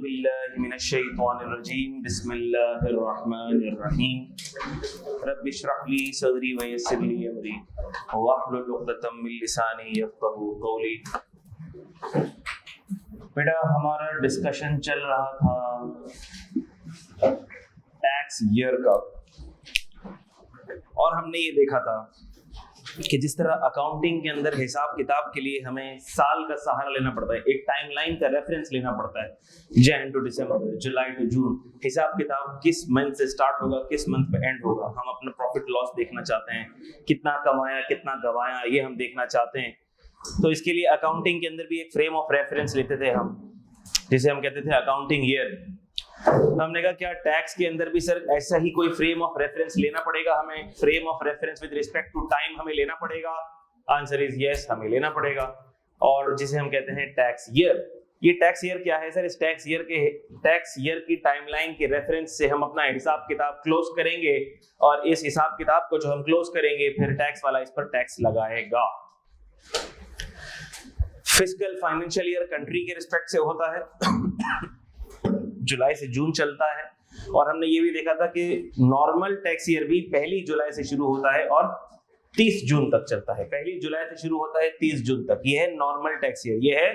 बिल्लाहि मिनश्शैतानिर्रजीम बिस्मिल्लाहिर्रहमानिर्रहीम रब्बि इश्रह ली सदरी व यस्सिर ली अमरी वहलुल उक़दतम मिन लिसानी यफ़क़हू क़ौली। बेटा हमारा डिस्कशन चल रहा था टैक्स ईयर का, और हमने ये देखा था कि जिस तरह अकाउंटिंग के अंदर हिसाब किताब के लिए हमें साल का सहारा लेना पड़ता है, एक टाइमलाइन का रेफरेंस लेना पड़ता है, Jan to December, July to June, हिसाब किताब किस मंथ से स्टार्ट होगा, किस मंथ पे एंड होगा। हम अपना प्रॉफिट लॉस देखना चाहते हैं, कितना कमाया कितना गवाया ये हम देखना चाहते हैं। तो इसके लिए अकाउंटिंग के अंदर भी एक फ्रेम ऑफ रेफरेंस लेते थे हम, जिसे हम कहते थे अकाउंटिंग ईयर। हमने कहा क्या टैक्स के अंदर भी सर ऐसा ही कोई फ्रेम ऑफ रेफरेंस लेना पड़ेगा हमें? Frame of reference with respect to time हमें लेना पड़ेगा? आंसर इज यस, हमें लेना पड़ेगा। और जिसे हम कहते हैं टैक्स ईयर। ये टैक्स ईयर क्या है सर? इस टैक्स ईयर की टाइमलाइन के रेफरेंस से हम अपना हिसाब किताब क्लोज करेंगे, और इस हिसाब किताब को जो हम क्लोज करेंगे फिर टैक्स वाला इस पर टैक्स लगाएगा। फिस्कल फाइनेंशियल ईयर कंट्री के रिस्पेक्ट से होता है, जुलाई से जून चलता है। और हमने ये भी देखा था कि नॉर्मल टैक्स ईयर भी 1 जुलाई से शुरू होता है और 30 जून तक चलता है। 1 जुलाई से शुरू होता है 30 जून तक। ये है नॉर्मल टैक्स ईयर, ये है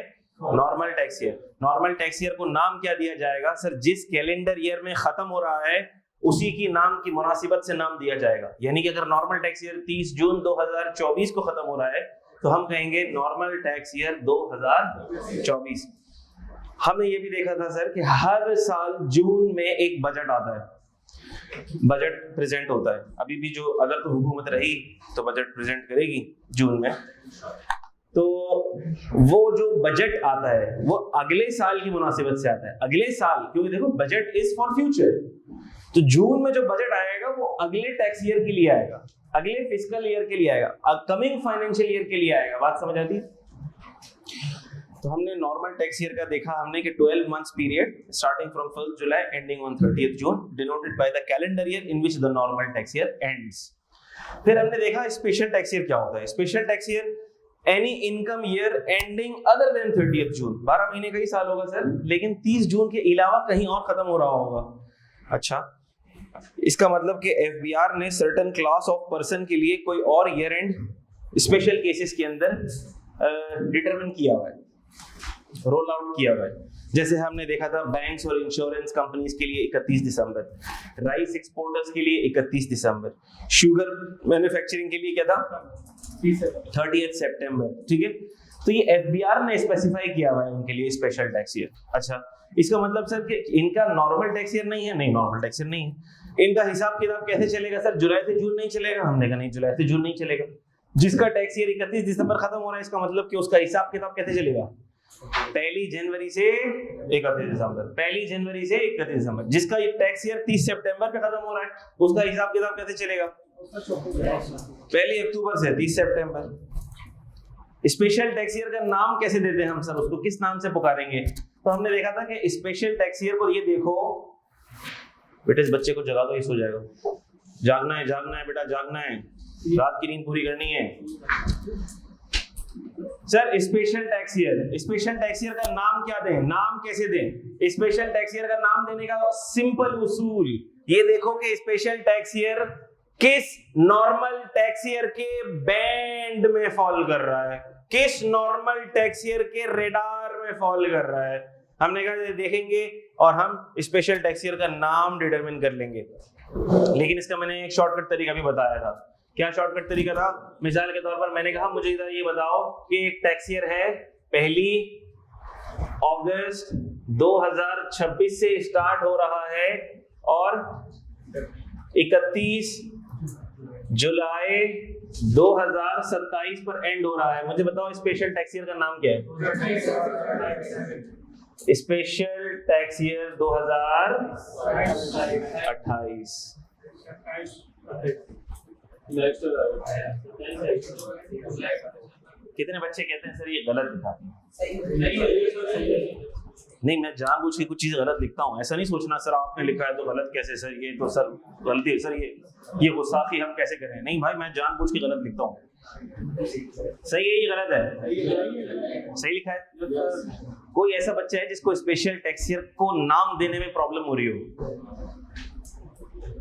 normal tax year. Normal tax year को नाम क्या दिया जाएगा सर? जिस कैलेंडर ईयर में खत्म हो रहा है उसी की नाम की मुनासिबत से नाम दिया जाएगा। यानी कि अगर नॉर्मल टैक्स ईयर 30 जून 2024 को खत्म हो रहा है तो हम कहेंगे नॉर्मल टैक्स ईयर 2024। हमने ये भी देखा था सर कि हर साल जून में एक बजट आता है, बजट प्रेजेंट होता है। अभी भी जो अगर तो हुकूमत रही तो बजट प्रेजेंट करेगी जून में। तो वो जो बजट आता है वो अगले साल की मुनासिबत से आता है, अगले साल, क्योंकि देखो बजट इज फॉर फ्यूचर। तो जून में जो बजट आएगा वो अगले टैक्स ईयर के लिए आएगा, अगले फिस्कल ईयर के लिए आएगा, कमिंग फाइनेंशियल ईयर के लिए आएगा। बात समझ आती है? तो हमने नॉर्मल टैक्स ईयर का देखा हमने कि 12 months period starting from 1 July ending on 30th June denoted by the calendar year in which the normal tax year ends. फिर हमने देखा स्पेशल टैक्स ईयर क्या होता है। Special tax year any income year ending other than 30th जून। 12 महीने का ही साल होगा सर, लेकिन 30 जून के अलावा कहीं और खत्म हो रहा होगा। अच्छा, इसका मतलब कि एफबीआर ने सर्टेन क्लास ऑफ पर्सन के लिए कोई और ईयर एंड स्पेशल केसेस के अंदर डिटरमिन किया हुआ है, रोल आउट किया हुआ है। जैसे हमने देखा था बैंक्स और इंश्योरेंस कंपनीज के लिए 31 दिसंबर, राइस एक्सपोर्टर्स के लिए 31 दिसंबर, शुगर मैन्युफैक्चरिंग के लिए क्या था 30th सितंबर। ठीक है, तो ये एफबीआर ने स्पेसिफाई किया हुआ है उनके लिए स्पेशल टैक्स ईयर। अच्छा, इसका मतलब सर कि इनका नॉर्मल टैक्स ईयर नहीं है? नहीं, नॉर्मल टैक्स ईयर नहीं है। इनका हिसाब किताब कैसे चलेगा सर? जुलाई से जून नहीं चलेगा। हमने कहा नहीं, जुलाई से जून नहीं चलेगा। जिसका टैक्स ईयर 31 दिसंबर खत्म हो रहा है, इसका मतलब कि उसका हिसाब किताब कैसे चलेगा? 1 जनवरी से 31 दिसंबर, 1 जनवरी से 31 दिसंबर। जिसका ये टैक्स ईयर 30 सितंबर पे खत्म हो रहा है उसका हिसाब किताब कैसे चलेगा? 1 अक्टूबर से 30 सितंबर। स्पेशल टैक्स ईयर का नाम कैसे देते हैं हम सर? उसको किस नाम से पुकारेंगे? तो हमने देखा था कि स्पेशल टैक्स ईयर को, ये देखो बेटे इस बच्चे को जगा दो, ये सो जाएगा। जागना है, जागना है बेटा, जागना है, रात की नींद पूरी करनी है। सर स्पेशल टैक्स ईयर का नाम क्या दें? नाम कैसे दें? स्पेशल टैक्स ईयर का नाम देने का सिंपल उसूल ये देखो कि स्पेशल टैक्स ईयर किस नॉर्मल टैक्स ईयर के बैंड में फॉल कर रहा है, किस नॉर्मल टैक्स ईयर के रेडार में फॉल कर रहा है। हमने कहा देखेंगे और हम स्पेशल टैक्स ईयर का नाम डिटरमिन कर लेंगे। लेकिन इसका मैंने एक शॉर्टकट तरीका भी बताया था। क्या शॉर्टकट तरीका था? मिसाल के तौर पर मैंने कहा मुझे इधर ये बताओ कि एक टैक्स ईयर है 1 अगस्त 2026 से स्टार्ट हो रहा है और 31 जुलाई 2027 पर एंड हो रहा है। मुझे बताओ स्पेशल टैक्स ईयर का नाम क्या है? Special tax year 2028। कितने बच्चे कहते हैं सर ये गलत लिखा? नहीं, मैं जानबूझ के कुछ चीज गलत लिखता हूँ, ऐसा नहीं सोचना सर आपने लिखा है तो गलत कैसे सर, ये तो सर गलती है सर, ये गुस्ताखी हम कैसे करें? नहीं भाई, मैं जानबूझ के गलत लिखता हूँ। सही है, ये गलत है? सही लिखा है। कोई ऐसा बच्चा है जिसको स्पेशल टैक्स ईयर को नाम देने में प्रॉब्लम हो रही हो?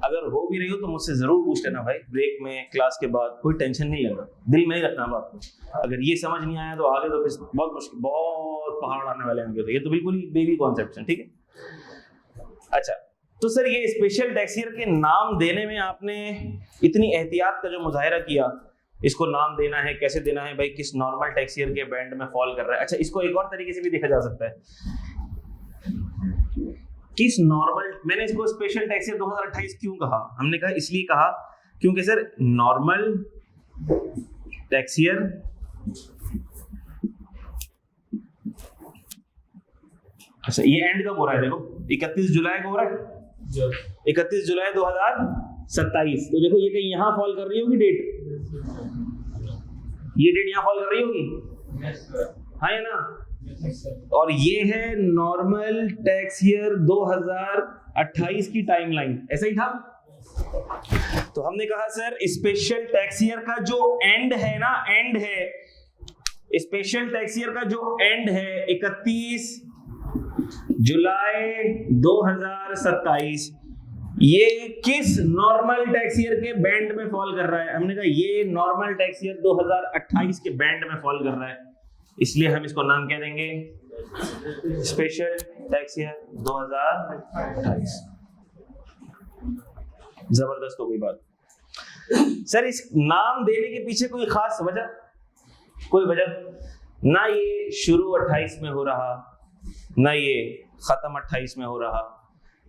अगर हो भी रही हो तो मुझसे जरूर पूछ लेना भाई, ब्रेक में, क्लास के बाद। कोई टेंशन नहीं लेना, दिल में ही रखना बात को। अगर ये समझ नहीं आया तो आगे तो फिर बहुत मुश्किल, बहुत पहाड़ आने वाले हैं। ये तो बिल्कुल ही बेबी कॉन्सेप्ट है, ठीक है। अच्छा, तो सर ये स्पेशल टैक्स ईयर के नाम देने में आपने इतनी एहतियात का जो मुजाहिरा किया, इसको नाम देना है, कैसे देना है भाई, किस नॉर्मल टैक्स ईयर के बैंड में फॉल कर रहा है। अच्छा, इसको एक और तरीके से भी देखा जा सकता है, किस नॉर्मल, मैंने इसको स्पेशल टैक्स ईयर 2028 क्यों कहा? हमने कहा इसलिए कहा क्योंकि सर नॉर्मल टैक्स ईयर अच्छा, ये एंड कब हो रहा है? देखो 31 जुलाई को हो रहा है, 31 जुलाई 2027। तो देखो ये कहीं यहां फॉल कर रही होगी डेट, ये डेट यहां फॉल कर रही होगी, हाँ या ना? और ये है नॉर्मल टैक्स ईयर 2028 की टाइमलाइन, ऐसा ही था। तो हमने कहा सर स्पेशल टैक्स ईयर का जो एंड है ना, एंड है स्पेशल टैक्स ईयर का जो एंड है 31 जुलाई 2027, ये किस नॉर्मल टैक्स ईयर के बैंड में फॉल कर रहा है? हमने कहा ये नॉर्मल टैक्स ईयर 2028 के बैंड में फॉल कर रहा है, इसलिए हम इसको नाम क्या देंगे? Special tax year 2028। जबरदस्त हो गई बात। सर इस नाम देने के पीछे कोई खास वजह? कोई वजह ना, ये शुरू 28 में हो रहा, ना ये खत्म 28 में हो रहा,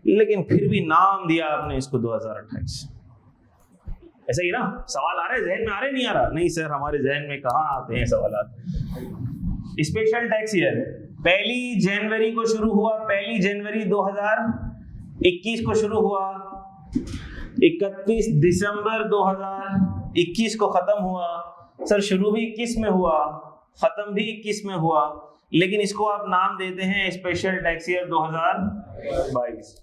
लेकिन फिर भी नाम दिया आपने इसको 2028। ऐसा ही ना? सवाल आ रहे हैं जहन में, आ रहे नहीं आ रहा? नहीं सर, हमारे जहन में कहाँ आते हैं सवाल। स्पेशल टैक्स ईयर 1 जनवरी को शुरू हुआ, 1 जनवरी 2021 को शुरू हुआ, 31 दिसंबर 2021 को खत्म हुआ। सर शुरू भी 21 में हुआ, खत्म भी 21 में हुआ, लेकिन इसको आप नाम देते हैं स्पेशल टैक्स ईयर 2022।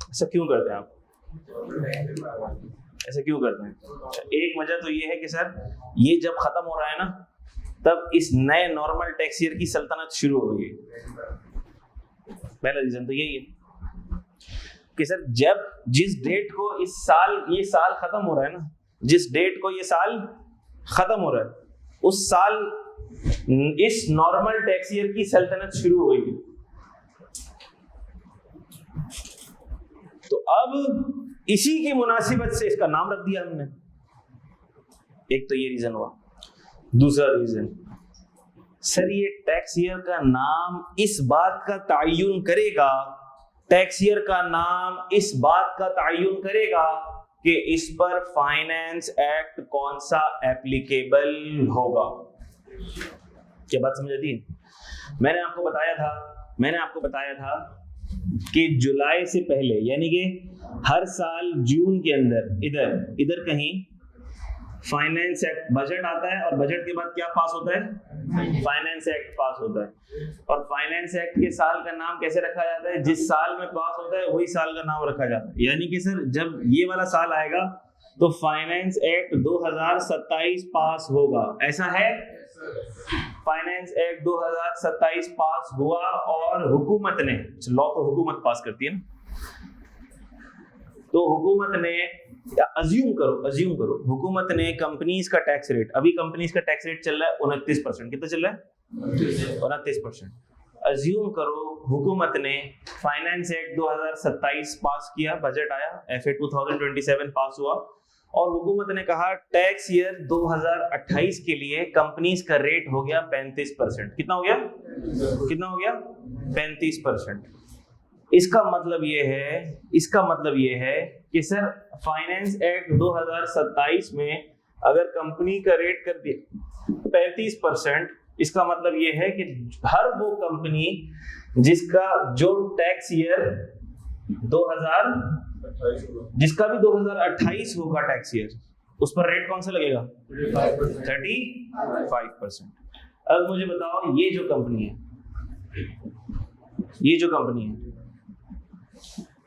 ऐसा क्यों करते हैं आप? ऐसे क्यों करते हैं? अच्छा, एक वजह तो ये है कि सर ये जब खत्म हो रहा है ना, तब इस नए नॉर्मल टैक्स ईयर की सल्तनत शुरू हो गई। पहला रीजन तो यही है कि सर जब जिस डेट को ये साल खत्म हो रहा है ना, जिस डेट को ये साल खत्म हो रहा है, उस साल इस नॉर्मल टैक्स ईयर की सल्तनत शुरू हो गई। तो अब इसी की मुनासिबत से इसका नाम रख दिया हमने। एक तो ये रीजन हुआ। दूसरा रीजन, सर ये टैक्स ईयर का नाम इस बात का तायुन करेगा, टैक्स ईयर का नाम इस बात का तायुन करेगा कि इस पर फाइनेंस एक्ट कौन सा एप्लीकेबल होगा। क्या बात समझ आती है? मैंने आपको बताया था कि जुलाई से पहले, यानी कि हर साल जून के अंदर इधर कहीं फाइनेंस एक्ट, बजट आता है, और बजट के बाद क्या पास होता है? फाइनेंस एक्ट पास होता है। और फाइनेंस एक्ट के साल का नाम कैसे रखा जाता है? जिस साल में पास होता है वही साल का नाम रखा जाता है। यानी कि सर जब ये वाला साल आएगा तो फाइनेंस एक्ट 2027 पास होगा, ऐसा है? फाइनेंस एक्ट 2027 पास हुआ और हुकूमत ने, लॉ तो हुकूमत पास करती है ना, तो हुकूमत ने, अज्यूम करो हुकूमत ने कंपनीज का टैक्स रेट, अभी कंपनीज का टैक्स रेट चल रहा है 29%। कितना चल रहा है? 29%। अज्यूम करो हुकूमत ने फाइनेंस एक्ट 2027 पास किया, बजट आया, FA 2027 पास हुआ, और हुकूमत ने कहा टैक्स ईयर 2028 के लिए कंपनीज का रेट हो गया 35%। कितना हो गया? 35%। इसका मतलब ये है कि सर फाइनेंस एक्ट 2027 में अगर कंपनी का रेट कर दिया 35%, इसका मतलब ये है कि हर वो कंपनी जिसका जो टैक्स ईयर 2028 होगा टैक्स ईयर, उस पर रेट कौन सा लगेगा? 35%। अब मुझे बताओ, ये जो कंपनी है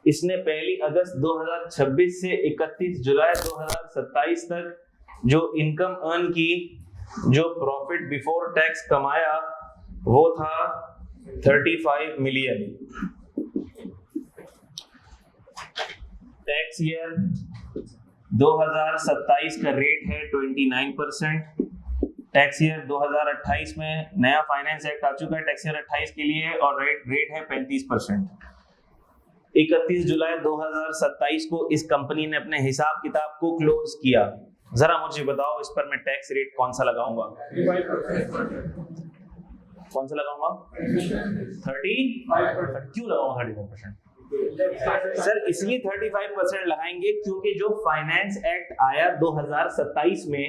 इसने 1 अगस्त 2026 से 31 जुलाई 2027 तक जो इनकम अर्न की, जो प्रॉफिट बिफोर टैक्स कमाया वो था 35 मिलियन। टैक्स ईयर 2027 का रेट है 29%। टैक्स ईयर 2028 में नया फाइनेंस एक्ट आ चुका है टैक्स ईयर 28 के लिए और रेट है 35%। 31 जुलाई 2027 को इस कंपनी ने अपने हिसाब किताब को क्लोज किया। जरा मुझे बताओ इस पर मैं टैक्स रेट कौन सा लगाऊंगा? कौन सा लगाऊंगा? 35%। क्यों लगाऊंगा 35%? सर इसलिए 35% लगाएंगे क्योंकि जो फाइनेंस एक्ट आया 2027 में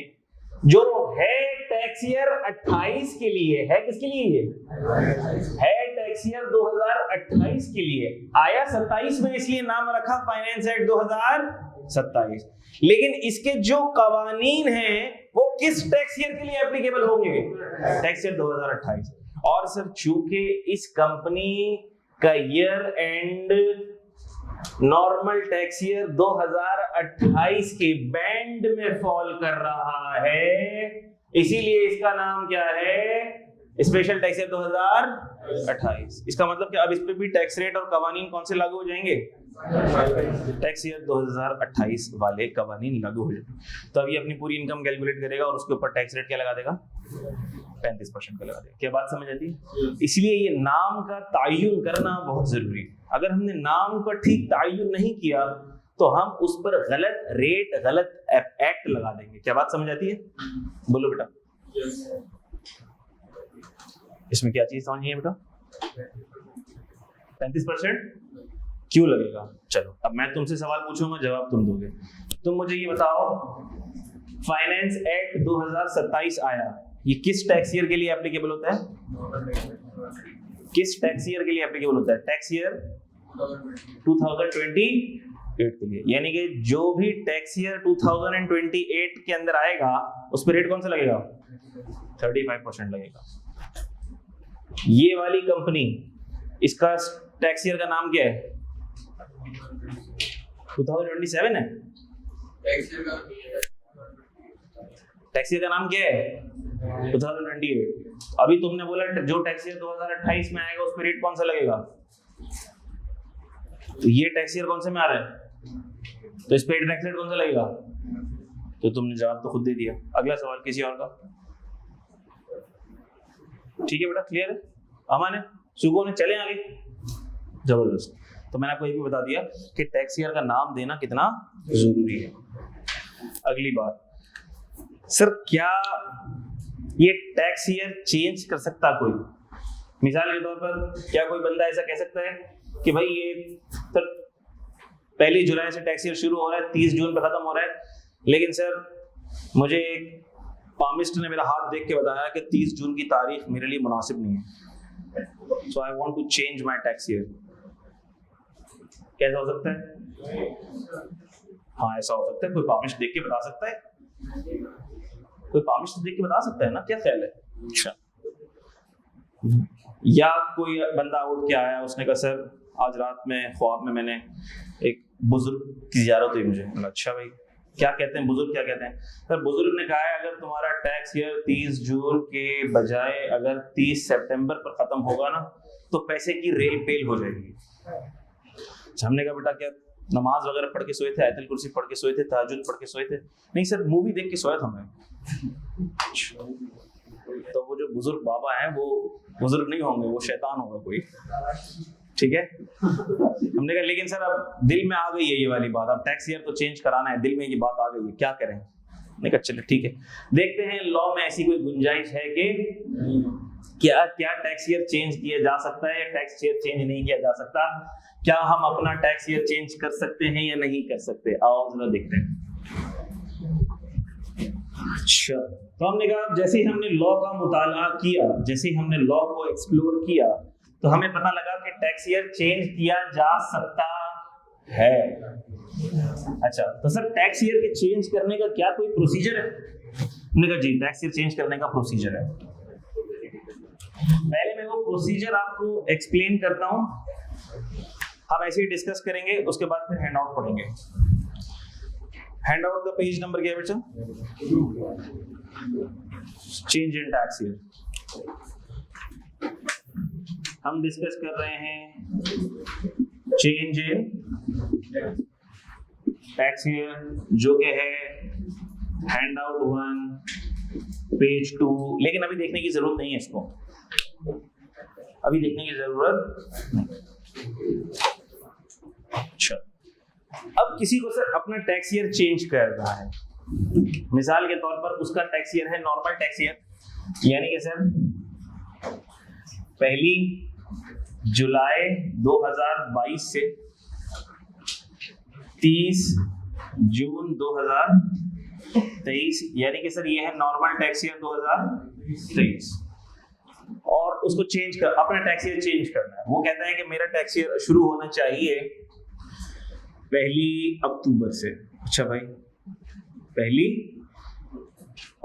जो है टैक्स ईयर 28 के लिए है, किसके लिए है? टैक्स ईयर 2028 के लिए आया 27 में, इसलिए नाम रखा फाइनेंस एक्ट 2027। लेकिन इसके जो कवानीन हैं वो किस टैक्स ईयर के लिए एप्लीकेबल होंगे? Tax year 2028। और सर चूंकि इस कंपनी का year and normal tax year 2028 के बैंड में फॉल कर रहा है, इसीलिए इसका नाम क्या है? Special tax year 2028। इसका मतलब कि अब इस पे भी टैक्स रेट और कवानीन कौन से लागू हो जाएंगे? टैक्स ईयर 2028 वाले कवानीन लागू हो जाएंगे। तो अभी अपनी पूरी इनकम कैलकुलेट करेगा और उसके ऊपर टैक्स रेट क्या लगा देगा? 35% का लगा देगा। क्या बात समझ आती है? इसलिए ये नाम का तायुन करना बहुत जरूरी है। अगर हमने नाम का ठीक तायुन नहीं किया तो हम उस पर गलत रेट, गलत एक्ट लगा देंगे। क्या बात समझ आती है? बोलो बेटा। इसमें क्या चीज समझ है बेटा? 35% क्यों लगेगा? चलो अब मैं तुमसे सवाल पूछूंगा, जवाब तुम दोगे। तुम मुझे ये बताओ, फाइनेंस एक्ट 2027 आया, ये किस टैक्स ईयर के लिए एप्लीकेबल होता है? किस टैक्स ईयर के लिए एप्लीकेबल होता है? टैक्स ईयर 2028 के लिए। यानी कि जो भी टैक्स ईयर 2028 के अंदर आएगा उस पर रेट कौन सा लगेगा? 35% लगेगा। ये वाली कंपनी, इसका टैक्स ईयर का नाम क्या है? 2027 है। टैक्स ईयर का नाम क्या है? 2028। अभी तुमने बोला जो टैक्स ईयर 2028 में आएगा उस पर रेट कौन सा लगेगा? तो ये टैक्स ईयर कौन से में आ रहा है, तो इस पे टैक्स रेट कौन सा लगेगा? तो तुमने जवाब तो खुद दे दिया। अगला सवाल किसी और का? ठीक है बेटा, क्लियर है? अमन है? सुबह ने चले आगे? जबरदस्त। तो मैंने आपको ये भी बता दिया कि टैक्स ईयर का नाम देना कितना जरूरी है। अगली बात, सर क्या ये टैक्स ईयर चेंज कर सकता कोई? मिसाल के तौर पर क्या कोई बंदा ऐसा कह सकता है कि भाई ये सर 1 जुलाई से टैक्स ईयर शुरू हो रहा है, 30 जून पे खत्म हो रहा है, लेकिन सर मुझे एक पामिस्ट ने मेरा हाथ देख के बताया कि 30 जून की तारीख मेरे लिए मुनासिब नहीं है, so I want to change my tax year. कैसा हो सकता है? हाँ ऐसा हो सकता है। कोई पामिस्ट देख के बता सकता है? कोई पामिस्ट देख के बता सकता है ना? क्या ख्याल है? अच्छा। या कोई बंदा उठ के आया, उसने कहा सर आज रात में ख्वाब में मैंने एक बुजुर्ग की ज़ियारत हुई मुझे। अच्छा भाई क्या कहते हैं बुजुर्ग, क्या कहते हैं? सर बुजुर्ग ने कहा है अगर तुम्हारा टैक्स ईयर 30 जून के बजाय अगर 30 सितंबर पर खत्म होगा ना तो पैसे की रेल पेल हो जाएगी। हमने कहा बेटा क्या नमाज वगैरह पढ़ के सोए थे, आयतुल कुर्सी पढ़ के सोए थे, तहज्जुद पढ़ के सोए थे? नहीं सर मूवी देख के सोया था मैं। तो वो जो बुजुर्ग बाबा हैं वो बुजुर्ग नहीं होंगे, वो शैतान होगा कोई। ठीक है। हमने कहा लेकिन सर अब दिल में आ गई है ये वाली बात, अब टैक्स ईयर तो चेंज कराना है, दिल में ये बात आ गई है, क्या करें? मैंने कहा चलो ठीक है, देखते हैं लॉ में ऐसी कोई गुंजाइश है कि क्या टैक्स ईयर चेंज किया जा सकता है या टैक्स ईयर चेंज नहीं किया जा सकता। क्या हम अपना टैक्स ईयर चेंज कर सकते हैं या नहीं कर सकते? आओ जरा देखते हैं। अच्छा, तो हमने कहा जैसे ही हमने लॉ का मुताला किया, जैसे ही हमने लॉ को एक्सप्लोर किया तो हमें पता लगा कि टैक्स ईयर चेंज किया जा सकता है। अच्छा, तो सर टैक्स ईयर के चेंज करने का क्या कोई प्रोसीजर है? हमने कहा जी टैक्स ईयर चेंज करने का प्रोसीजर है। पहले मैं वो प्रोसीजर आपको एक्सप्लेन करता हूं, हम ऐसे ही डिस्कस करेंगे, उसके बाद फिर हैंड आउट पढ़ेंगे। हैंड आउट का पेज नंबर क्या है बच्चा? Change in tax year. हम डिस्कस कर रहे हैं चेंज इन टैक्स ईयर, जो कि है हैंड आउट 1 पेज 2। लेकिन अभी देखने की जरूरत नहीं है इसको, अभी देखने की जरूरत नहीं। अच्छा, अब किसी को सर अपना टैक्स ईयर चेंज करना है, मिसाल के तौर पर उसका टैक्स ईयर है नॉर्मल टैक्स ईयर, यानी कि सर 1 जुलाई 2022 से 30 जून 2023, यानी कि सर ये है नॉर्मल टैक्स ईयर 2023, और उसको चेंज कर अपना टैक्स ईयर चेंज करना है। वो कहता है कि मेरा टैक्स ईयर शुरू होना चाहिए 1 अक्टूबर से। अच्छा भाई, 1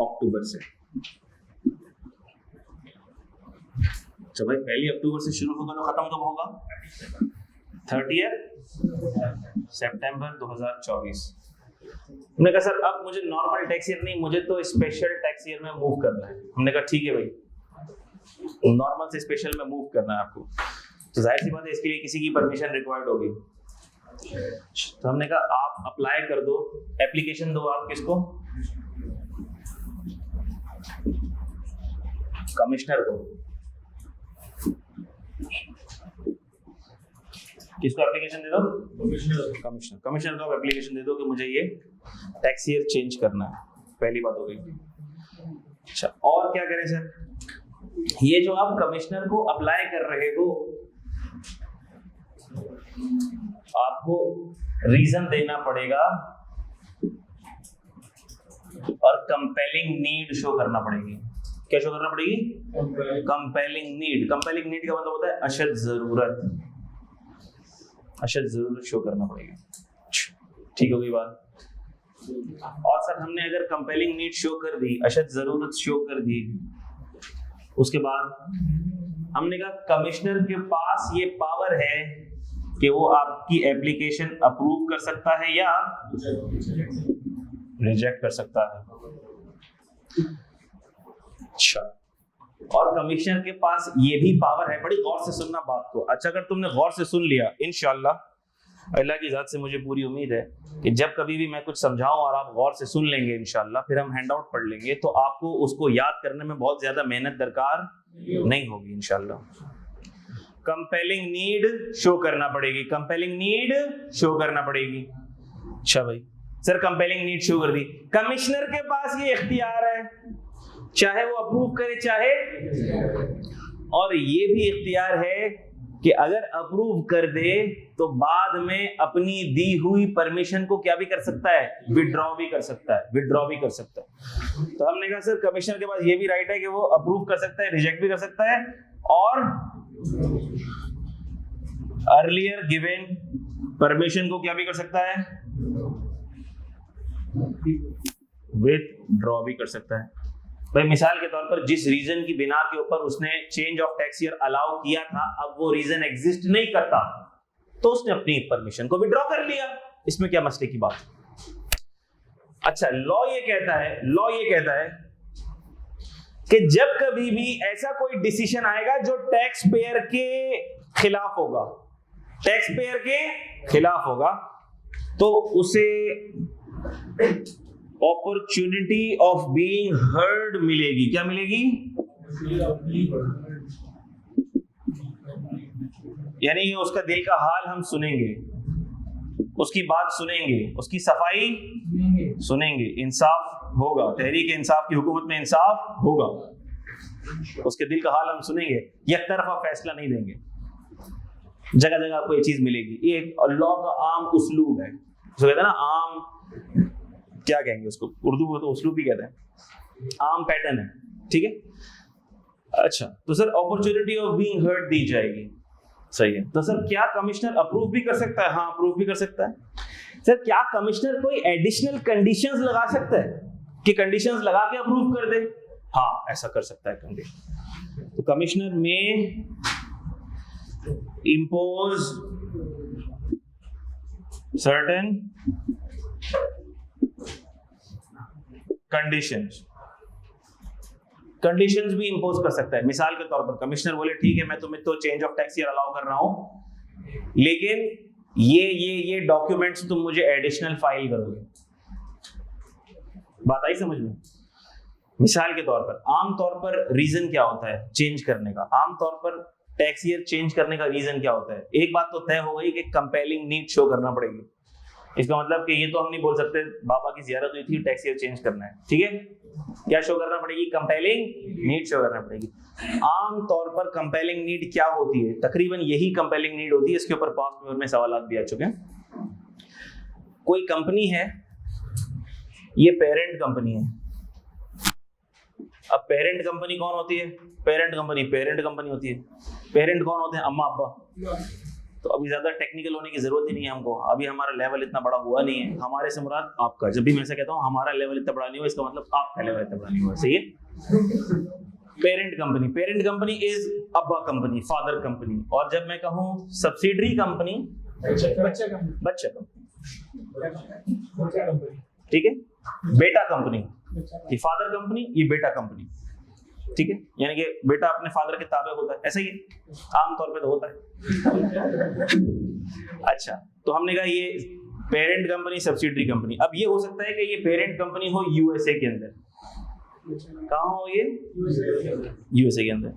अक्टूबर से। अच्छा भाई, 1 अक्टूबर से शुरू होगा तो खत्म कब होगा? 30 सितंबर 2024। हमने कहा सर अब मुझे नॉर्मल टैक्स ईयर नहीं, मुझे तो स्पेशल टैक्स ईयर में मूव करना है। हमने कहा ठीक है भाई, नॉर्मल से स्पेशल में मूव करना है आपको, तो जाहिर सी बात है इसके लिए किसी की परमिशन रिक्वायर्ड होगी। तो हमने कहा आप अप्लाई कर दो, एप्लीकेशन दो आप किसको? कमिश्नर को। किसको एप्लीकेशन दे दो? कमिश्नर। कमिश्नर को आप एप्लीकेशन दे दो कि मुझे ये टैक्स ईयर चेंज करना है। पहली बात हो गई। अच्छा, और क्या करें सर? ये जो आप कमिश्नर को अप्लाई कर रहे हो, आपको रीजन देना पड़ेगा और कंपेलिंग नीड शो करना पड़ेगी। क्या शो करना पड़ेगी? Compelling need. कंपेलिंग नीड का मतलब होता है अशद जरूरत। अशद जरूरत शो करना पड़ेगी। ठीक हो गई बात? और सर हमने अगर कंपेलिंग नीड शो कर दी, अशद जरूरत शो कर दी, उसके बाद हमने कहा कमिश्नर के पास ये पावर है कि वो आपकी एप्लीकेशन अप्रूव कर सकता है या रिजेक्ट कर सकता है। अच्छा, और कमिश्नर के पास ये भी पावर है, बड़ी गौर से सुनना बात को। अच्छा, अगर तुमने गौर से सुन लिया, इंशाल्लाह अल्लाह की जात से मुझे पूरी उम्मीद है कि जब कभी भी मैं कुछ समझाऊं और आप गौर से सुन लेंगे इंशाल्लाह, फिर हम हैंड आउट पढ़ लेंगे, तो आपको उसको याद करने में बहुत ज्यादा मेहनत दरकार नहीं होगी इंशाल्लाह। कंपेलिंग नीड शो करना पड़ेगी, कंपेलिंग नीड शो करना पड़ेगी। अच्छा भाई, सर कंपेलिंग नीड शो कर दी, कमिश्नर के पास ये इख्तियार है, चाहे वो अप्रूव करे चाहे, और ये भी इख्तियार है कि अगर अप्रूव कर दे तो बाद में अपनी दी हुई परमिशन को क्या भी कर सकता है? विड्रॉ भी कर सकता है, विड्रॉ भी कर सकता है। तो हमने कहा सर कमिश्नर के पास ये भी राइट है कि वो अप्रूव कर सकता है, रिजेक्ट भी कर सकता है, और अर्लियर गिवन परमिशन को क्या भी कर सकता है? विथड्रॉ भी कर सकता है। भाई मिसाल के तौर पर जिस रीजन की बिना के ऊपर उसने change of tax year allow किया था, अब वो रीजन एग्जिस्ट नहीं करता, तो उसने अपनी परमिशन को विड्रॉ कर लिया। इसमें क्या मसले की बात? अच्छा, लॉ ये कहता है कि जब कभी भी ऐसा कोई डिसीजन आएगा जो टैक्स पेयर के खिलाफ होगा, टैक्स पेयर के खिलाफ होगा, तो उसे अपॉर्चुनिटी ऑफ बीइंग हर्ड मिलेगी। क्या मिलेगी? यानी कि उसका दिल का हाल हम सुनेंगे, उसकी बात सुनेंगे, उसकी सफाई सुनेंगे, इंसाफ होगा, तहरीक इंसाफ की हुकूमत में इंसाफ होगा, उसके दिल का हाल हम सुनेंगे, एक तरफा फैसला नहीं देंगे। जगह जगह आपको ये चीज मिलेगी। ये लॉ का आम उस्लूब है, जो कहते हैं ना, आम क्या कहेंगे उसको, उर्दू में तो उस्लूब ही कहते हैं, आम पैटर्न है। ठीक है, अच्छा, तो sir opportunity of being heard दी जाएगी, सही है। तो सर क्या कमिश्नर अप्रूव भी कर सकता है? हाँ, अप्रूव भी कर सकता है। सर क्या कमिश्नर कोई एडिशनल कंडीशंस लगा सकता है कि कंडीशंस लगा के अप्रूव कर दे? हाँ, ऐसा कर सकता है कंडीशन। तो कमिश्नर में impose certain कंडीशंस भी इंपोज कर सकता है। मिसाल के तौर पर कमिश्नर बोले ठीक है मैं तुम्हें तो change of tax year allow कर रहा हूं, लेकिन ये डॉक्यूमेंट्स तुम मुझे एडिशनल फाइल करोगे। बात आई समझ में? मिसाल के तौर पर आमतौर पर रीजन क्या होता है चेंज करने का? आमतौर पर टैक्स ईयर चेंज करने का रीजन क्या होता है? एक बात तो तय हो गई कि कंपेलिंग नीड शो करना पड़ेगी। इसका मतलब कि ये तो हम नहीं बोल सकते बाबा की ज़ियारत हुई थी टैक्स ईयर चेंज करना है, ठीक है? क्या शो करना पड़ेगी? कंपेलिंग नीड शो करना पड़ेगी। आमतौर पर कंपेलिंग नीड क्या होती है? तकरीबन यही कंपेलिंग नीड होती है। इसके ऊपर पास्ट पेपर में सवाल भी आ चुके हैं। कोई कंपनी है, ये पेरेंट कंपनी है। अब पेरेंट कंपनी कौन होती है? पेरेंट कंपनी होती है। पेरेंट कौन होते हैं? अम्मा अब्बा। तो अभी ज्यादा टेक्निकल होने की जरूरत ही नहीं है हमको, अभी हमारा लेवल इतना बड़ा हुआ नहीं है। हमारे से मुराद आपका। जब भी मैं ऐसा कहता हूँ हमारा लेवल इतना बड़ा नहीं हुआ, इसका मतलब आपका लेवल इतना बड़ा नहीं हुआ। सही है? पेरेंट कंपनी इज अब्बा कंपनी, फादर कंपनी। और जब मैं कहूँ सब्सिडरी कंपनी, बच्चा कंपनी, ठीक है? बेटा कंपनी, ये फादर कंपनी, ये बेटा कंपनी, ठीक है? यानी कि बेटा अपने फादर के ताबे होता है, ऐसा ही आमतौर पे तो होता है। अच्छा, तो हमने कहा ये पेरेंट कंपनी, सब्सिडरी कंपनी। अब ये हो सकता है कि ये पेरेंट कंपनी हो यूएसए के अंदर। कहाँ हो ये? यूएसए के अंदर।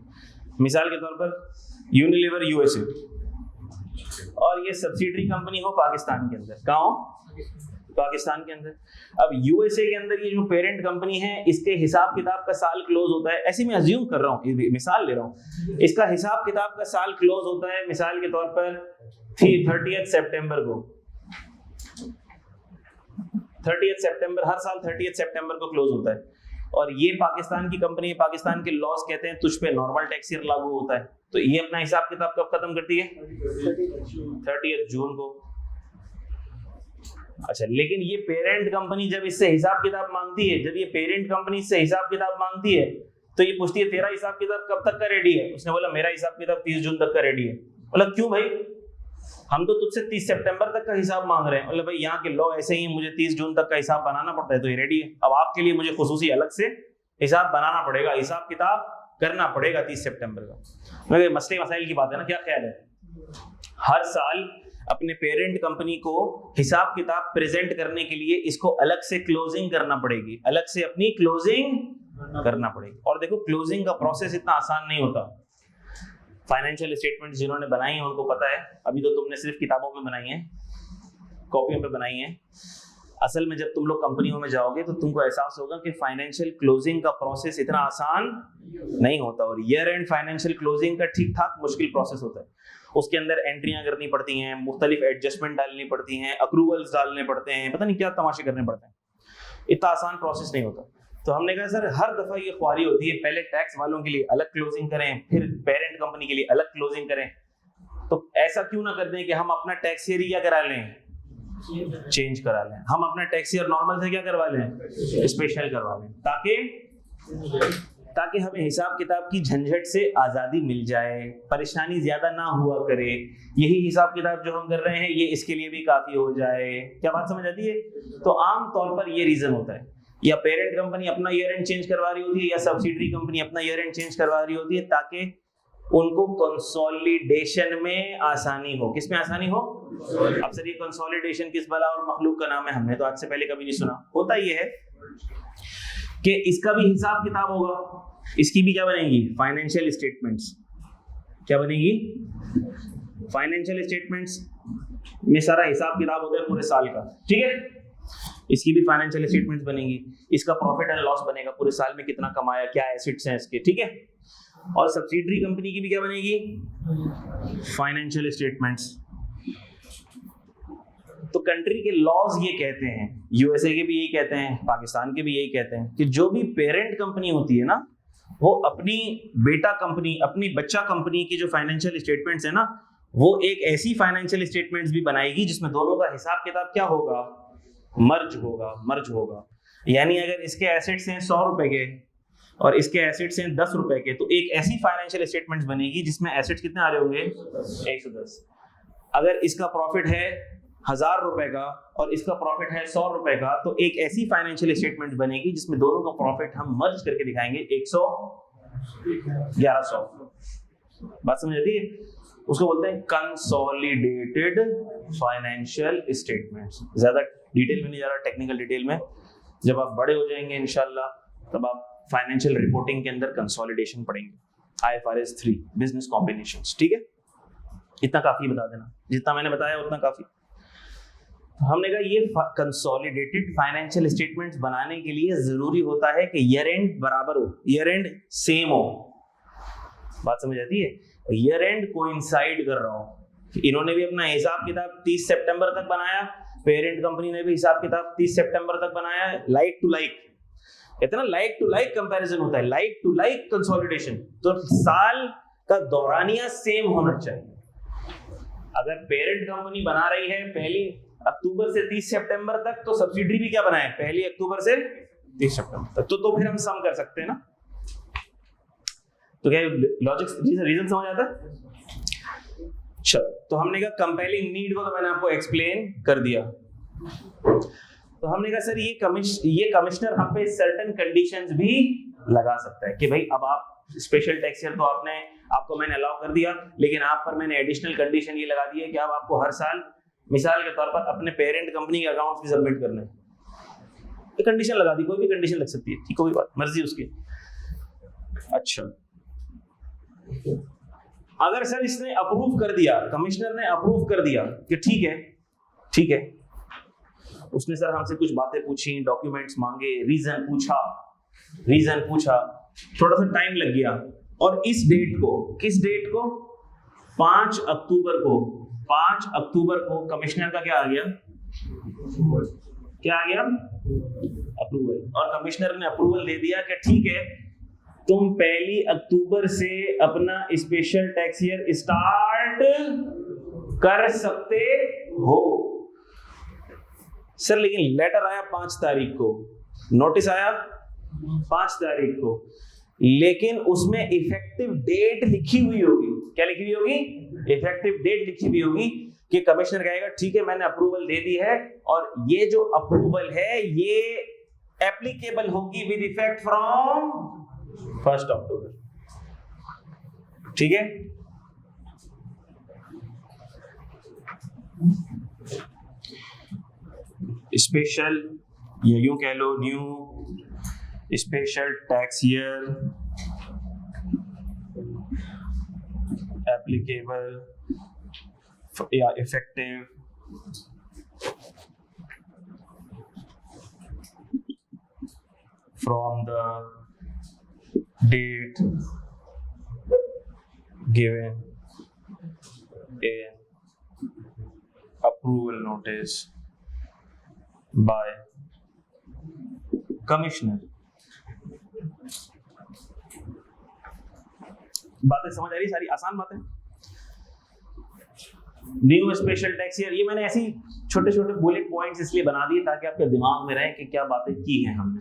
मिसाल के तौर पर यूनिलीवर यूएसए, और ये सब्सिडरी कंपनी हो पाकिस्तान के अंदर। कहाँ हो? पाकिस्तान के अंदर। अब यूएसए के अंदर ये जो पेरेंट कंपनी है, इसके हिसाब किताब का साल क्लोज होता है। ऐसे मैं अज्यूम कर रहा हूँ, मिसाल ले रहा हूँ। इसका हिसाब किताब का साल क्लोज होता है मिसाल के तौर पर 30 सितंबर को। 30 सितंबर, हर साल 30 सितंबर को क्लोज होता है। और ये पाकिस्तान की कंपनी है, पाकिस्तान के लॉज कहते हैं तुझ पे नॉर्मल टैक्स ईयर लागू होता है। तो ये अपना हिसाब किताब कब खत्म करती है? 30 जून को। अच्छा, लेकिन ये पेरेंट कंपनी जब इससे हिसाब किताब मांगती है, जब ये पेरेंट कंपनी इससे हिसाब किताब मांगती है, तो ये पूछती है तेरा हिसाब किताब कब तक का रेडी है? उसने बोला मेरा हिसाब किताब 30 जून तक का रेडी है। बोला क्यों भाई, हम तो तुझसे 30 सितंबर तक का हिसाब मांग रहे हैं। बोला भाई यहाँ के लॉ ऐसे ही, मुझे 30 जून तक का हिसाब बनाना पड़ता है, तो ये रेडी है। अब आपके लिए मुझे खुसूसी अलग से हिसाब बनाना पड़ेगा, हिसाब किताब करना पड़ेगा 30 सितंबर का। मगर मसले मसाइल की बात है ना, क्या ख्याल है? हर साल अपने पेरेंट कंपनी को हिसाब किताब प्रेजेंट करने के लिए इसको अलग से क्लोजिंग करना पड़ेगी, अलग से अपनी क्लोजिंग करना पड़ेगी। और देखो क्लोजिंग का प्रोसेस इतना आसान नहीं होता। फाइनेंशियल स्टेटमेंट जिन्होंने बनाई है उनको पता है, अभी तो तुमने सिर्फ किताबों में बनाई है, कॉपियों पे बनाई है। असल में जब तुम लोग कंपनियों में जाओगे तो तुमको एहसास होगा कि फाइनेंशियल क्लोजिंग का प्रोसेस इतना आसान नहीं होता। और ईयर एंड फाइनेंशियल क्लोजिंग का ठीक ठाक मुश्किल प्रोसेस होता है। उसके अंदर एंट्रियां करनी पड़ती हैं, मुख्तलिफ एडजस्टमेंट डालनी पड़ती हैं, अप्रूवल्स डालने पड़ते हैं, पता नहीं क्या तमाशे करने पड़ते हैं। इतना आसान प्रोसेस नहीं होता। तो हमने कहा सर हर दफा ये ख्वारी होती है, पहले टैक्स वालों के लिए अलग क्लोजिंग करें, फिर पेरेंट कंपनी के लिए अलग क्लोजिंग करें। तो ऐसा क्यों ना कर दें कि हम अपना टैक्स ईयर क्या करा लें, चेंज करा लें। हम अपना टैक्स ईयर नॉर्मल से क्या करवा लें, स्पेशल करवा लें, ताकि हमें हिसाब किताब की झंझट से आजादी मिल जाए, परेशानी ज्यादा ना हुआ करे। यही हिसाब किताब जो हम कर रहे हैं ये इसके लिए भी काफी हो जाए। क्या बात समझ आती है? तो आम तौर पर ये रीजन होता है, या पेरेंट कंपनी अपना ईयर एंड चेंज करवा रही होती है, या सब्सिडरी कंपनी अपना ईयर एंड चेंज करवा रही होती है, ताकि उनको कंसोलिडेशन में आसानी हो। किस में आसानी हो? अब सर ये कंसोलिडेशन किस बला और मखलूक का नाम है, हमने तो आज से पहले कभी नहीं सुना। होता ये है कि इसका भी हिसाब किताब होगा, इसकी भी क्या बनेगी, फाइनेंशियल स्टेटमेंट्स। क्या बनेगी? फाइनेंशियल स्टेटमेंट्स में सारा हिसाब किताब होता है पूरे साल का, ठीक है? इसकी भी फाइनेंशियल स्टेटमेंट्स बनेगी, इसका प्रॉफिट एंड लॉस बनेगा, पूरे साल में कितना कमाया, क्या एसेट्स हैं इसके, ठीक है? और सब्सिडरी कंपनी की भी क्या बनेगी, फाइनेंशियल स्टेटमेंट्स। तो कंट्री के लॉज ये कहते हैं, यूएसए के भी यही कहते हैं, पाकिस्तान के भी यही कहते हैं कि जो भी पेरेंट कंपनी होती है ना, वो अपनी बेटा कंपनी, अपनी बच्चा कंपनी की जो फाइनेंशियल स्टेटमेंट्स है ना, वो एक ऐसी फाइनेंशियल स्टेटमेंट्स भी बनाएगी जिसमें दोनों का हिसाब किताब क्या होगा, मर्ज होगा। यानी अगर इसके एसेट्स हैं 100 रुपए के और इसके एसेट्स हैं 10 रुपए के, तो एक ऐसी फाइनेंशियल स्टेटमेंट्स बनेगी जिसमें एसेट्स कितने आ रहे होंगे, 110। अगर इसका प्रॉफिट है 1000 रुपए का और इसका प्रॉफिट है 100 रुपए का, तो एक ऐसी फाइनेंशियल स्टेटमेंट बनेगी जिसमें दोनों का प्रॉफिट हम मर्ज करके दिखाएंगे 1100। बात समझ आती है? उसको बोलते हैं कंसोलिडेटेड फाइनेंशियल स्टेटमेंट्स। ज्यादा डिटेल में नहीं जा रहा, टेक्निकल डिटेल में। जब आप बड़े हो जाएंगे इंशाल्लाह तब आप फाइनेंशियल रिपोर्टिंग के अंदर कंसोलिडेशन पढ़ेंगे, IFRS 3 बिजनेस कॉम्बिनेशंस। ठीक है, इतना काफी बता देना, जितना मैंने बताया उतना काफी। हमने कहा ये कंसोलिडेटेड फाइनेंशियल स्टेटमेंट्स बनाने के लिए जरूरी होता है कि ईयर एंड बराबर हो, ईयर एंड सेम हो। बात समझ आती है? ईयर एंड कोइंसाइड कर रहा हो। इन्होंने भी अपना हिसाब किताब 30 सितंबर तक बनाया, पेरेंट कंपनी ने भी हिसाब किताब 30 सितंबर तक बनाया, लाइक टू लाइक। कहते हैं ना लाइक टू लाइक कंपैरिजन होता है, लाइक टू लाइक कंसोलिडेशन। तो साल का दौरानिया सेम होना चाहिए। अगर पेरेंट कंपनी बना रही है 1 अक्टूबर से 30 सितंबर तक, तो सब्सिडरी भी क्या बनाए 1 अक्टूबर से 30 सितंबर तक, तो फिर हम सम कर सकते हैं ना। तो क्या लॉजिक रीजन समझ आता है? चलो, तो हमने कहा कंपेलिंग नीड को तो मैंने आपको एक्सप्लेन कर दिया। तो हमने कहा सर ये कमिश्नर हम पे सर्टेन कंडीशंस भी लगा सकता है कि भाई अब आप स्पेशल टैक्स ईयर तो आपको मैंने अलाउ कर दिया, लेकिन आप पर मैंने एडिशनल कंडीशन ये लगा दी है कि अब आपको हर साल मिसाल के तौर पर अपने पेरेंट कंपनी के अकाउंट्स भी सबमिट करने हैं। ये कंडीशन लगा दी, कोई भी कंडीशन लग सकती है, ठीक, कोई बात मर्जी उसकी। अच्छा, अगर सर इसने अप्रूव कर दिया, कमिश्नर ने अप्रूव कर दिया कि ठीक है, उसने सर हमसे कुछ बातें पूछी, डॉक्यूमेंट्स मांगे, रीजन पूछा, थोड़ा सा टाइम लग गया, और इस डेट को, किस डेट को, 5 अक्टूबर को कमिश्नर का क्या आ गया अप्रूवल। और कमिश्नर ने अप्रूवल दे दिया कि ठीक है तुम 1 अक्टूबर से अपना स्पेशल टैक्स ईयर स्टार्ट कर सकते हो। सर लेकिन लेटर आया 5 तारीख को, नोटिस आया 5 तारीख को, लेकिन उसमें इफेक्टिव डेट लिखी हुई होगी। क्या लिखी हुई होगी? इफेक्टिव डेट लिखी हुई होगी कि कमिश्नर कहेगा ठीक है मैंने अप्रूवल दे दी है, और ये जो अप्रूवल है ये एप्लीकेबल होगी विद इफेक्ट फ्रॉम 1 अक्टूबर। ठीक है, स्पेशल या यूं कह लो new special tax year applicable या effective from the date given in approval notice by commissioner। बातें समझ आ रही? सारी आसान बातें। न्यू स्पेशल टैक्स ईयर, ये मैंने ऐसी छोटे छोटे बुलेट पॉइंट्स इसलिए बना दिए ताकि आपके दिमाग में रहे कि क्या बातें की हैं हमने।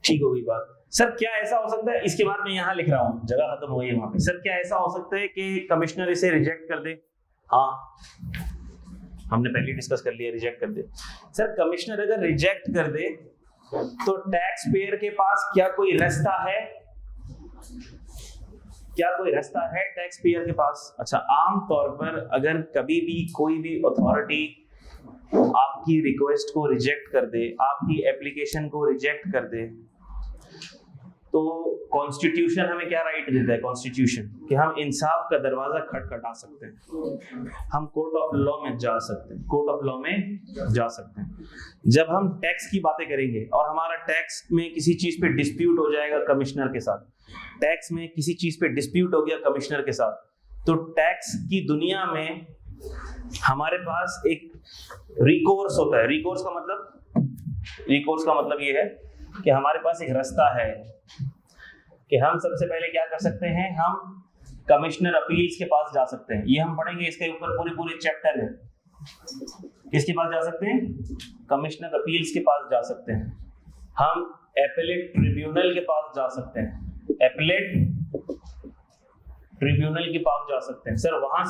ठीक हो गई बात। सर क्या ऐसा हो सकता है, इसके बाद मैं यहाँ लिख रहा हूँ, जगह खत्म हो गई है वहां पे। सर क्या ऐसा हो सकता है कि कमिश्नर इसे रिजेक्ट कर दे? हाँ, हमने पहले डिस्कस कर लिया, रिजेक्ट कर दे। सर कमिश्नर अगर रिजेक्ट कर दे तो टैक्स पेयर के पास क्या कोई रास्ता है? टैक्स पेयर के पास? अच्छा, आमतौर पर अगर कभी भी कोई भी अथॉरिटी आपकी रिक्वेस्ट को रिजेक्ट कर दे, आपकी एप्लीकेशन को रिजेक्ट कर दे, तो कॉन्स्टिट्यूशन हमें क्या राइट देता है? कॉन्स्टिट्यूशन कि हम इंसाफ का दरवाजा खटखटा सकते हैं, हम कोर्ट ऑफ लॉ में जा सकते हैं। जब हम टैक्स की बातें करेंगे और हमारा टैक्स में किसी चीज पे डिस्प्यूट हो जाएगा कमिश्नर के साथ, टैक्स में किसी चीज पे डिस्प्यूट हो गया कमिश्नर के साथ, तो टैक्स की दुनिया में हमारे पास एक रिकोर्स होता है। रिकोर्स का मतलब ये है कि हमारे पास एक रास्ता है कि हम सबसे पहले क्या कर सकते हैं, हम कमिश्नर अपील्स के पास जा सकते हैं। ये हम पढ़ेंगे, इसके ऊपर पूरे चैप्टर है। किसके पास जा सकते हैं? कमिश्नर अपील्स के पास जा सकते हैं। हम एपेलेट ट्रिब्यूनल के पास जा सकते हैं। एपेलेट ट्रिब्यूनल के पास जा सकते हैं। सर वहां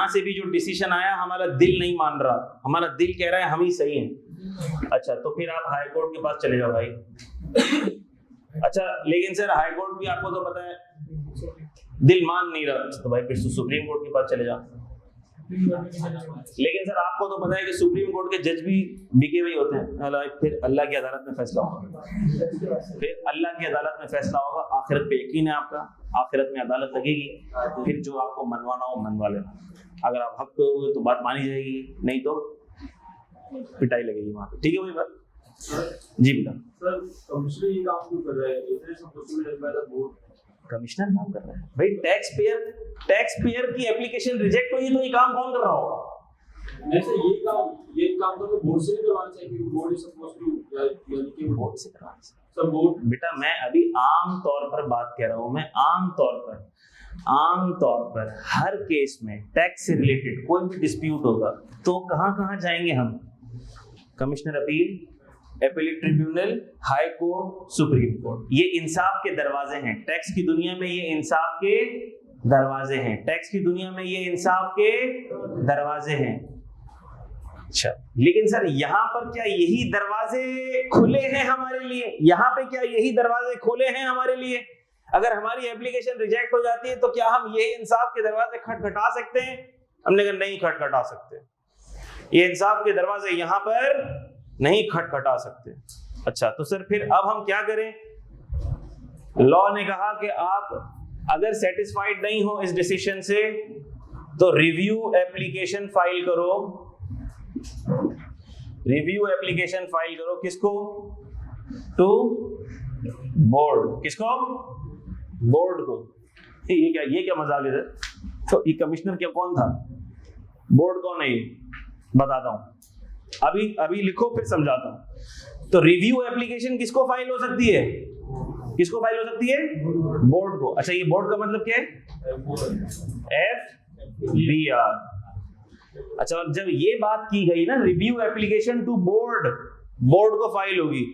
से भी जो डिसीजन आया हमारा दिल नहीं मान रहा, हमारा दिल कह रहा है हम ही सही हैं। अच्छा तो फिर आप हाई कोर्ट के पास चले जाओ भाई। अच्छा लेकिन सर हाई कोर्ट भी आपको तो पता है दिल मान नहीं रहा, तो भाई फिर सुप्रीम कोर्ट के पास चले जाओ। लेकिन सर आपको तो पता है कि सुप्रीम कोर्ट के जज भी बिके हुए होते हैं, फिर अल्लाह की अदालत में फैसला होगा, फिर अल्लाह की अदालत में फैसला होगा। आखिरत पे यकीन है आपका, आखिरत में अदालत लगेगी, फिर जो आपको मनवाना हो मनवा लेना। अगर आप हक पे होगे तो बात मानी जाएगी, नहीं तो पिटाई लगेगी वहां पे। ठीक है वही बात जी बेटा। सर कमिश्नर ये काम क्यों कर रहा है? इतने सब बोर्ड कमिश्नर काम कर रहा है भाई। टैक्स पेयर की एप्लीकेशन रिजेक्ट हुई तो ये काम कौन कर रहा होगा? नहीं सर ये काम तो बोर्ड से नहीं करवाना चाहिए, क्योंकि बोर्ड इज सपोज्ड टू यानी कि बोर्ड से करवाना चाहिए। सब बोर्ड बेटा मैं अभी आम तौर पर बात कह रहा हूं, मैं आम तौर पर हर केस में टैक्स से रिलेटेड कोई भी डिस्प्यूट होगा तो कहां जाएंगे हम? Commissioner appeal, appellate tribunal, high court, supreme court. ये इंसाफ के दरवाजे हैं टैक्स की दुनिया में, ये इंसाफ के दरवाजे हैं टैक्स की दुनिया में, ये इंसाफ के दरवाजे हैं। अच्छा लेकिन सर यहाँ पर क्या यही दरवाजे खुले हैं हमारे लिए? यहाँ पे क्या यही दरवाजे खुले हैं हमारे लिए? अगर हमारी एप्लीकेशन रिजेक्ट हो जाती है तो क्या हम यही इंसाफ के दरवाजे खटखटा सकते हैं? हमने कहा नहीं खटखटा सकते, ये इंसाफ के दरवाजे यहाँ पर नहीं खटखटा सकते। अच्छा तो सर फिर अब हम क्या करें? लॉ ने कहा कि आप अगर सेटिस्फाइड नहीं हो इस डिसीजन से तो रिव्यू एप्लीकेशन फाइल करो। रिव्यू एप्लीकेशन फाइल करो किसको? To board. किसको? बोर्ड को। ये क्या मजाक है? तो ये कमिश्नर क्या कौन था? बोर्ड कौन है ये बताता हूं, अभी लिखो फिर समझाता हूं। तो रिव्यू एप्लीकेशन किसको फाइल हो सकती है? किसको फाइल हो सकती है? बोर्ड को। अच्छा ये बोर्ड का मतलब क्या है? FBR। अच्छा और जब ये बात की गई ना रिव्यू एप्लीकेशन टू बोर्ड को फाइल होगी,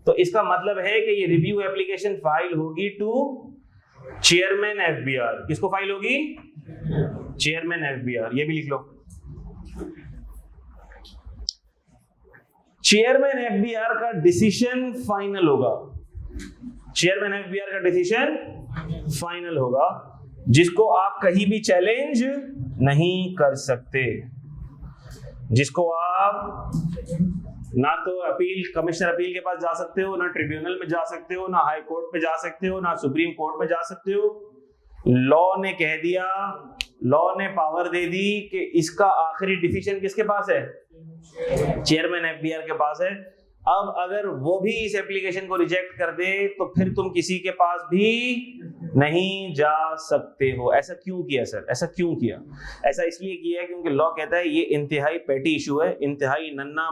तो इसका मतलब है कि ये रिव्यू एप्लीकेशन फाइल होगी टू चेयरमैन FBR। किसको फाइल होगी? Chairman FBR। ये भी लिख लो, चेयरमैन FBR का डिसीजन फाइनल होगा। चेयरमैन FBR का डिसीजन फाइनल होगा जिसको आप कहीं भी चैलेंज नहीं कर सकते, जिसको आप ना तो कमिश्नर अपील के पास जा सकते हो, ना ट्रिब्यूनल में जा सकते हो, ना हाई कोर्ट पे जा सकते हो, ना सुप्रीम कोर्ट में जा सकते हो। लॉ ने कह दिया, लॉ ने पावर दे दी कि इसका आखिरी डिसीजन किसके पास है? चेयरमैन FBR के पास है। अब अगर वो भी इस एप्लीकेशन को रिजेक्ट कर दे तो फिर तुम किसी के पास भी नहीं जा सकते हो। ऐसा क्यों किया सर? ऐसा क्यों किया? ऐसा इसलिए किया क्योंकि लॉ कहता है ये इंतहाई पेटी इशू है, इंतहाई नन्ना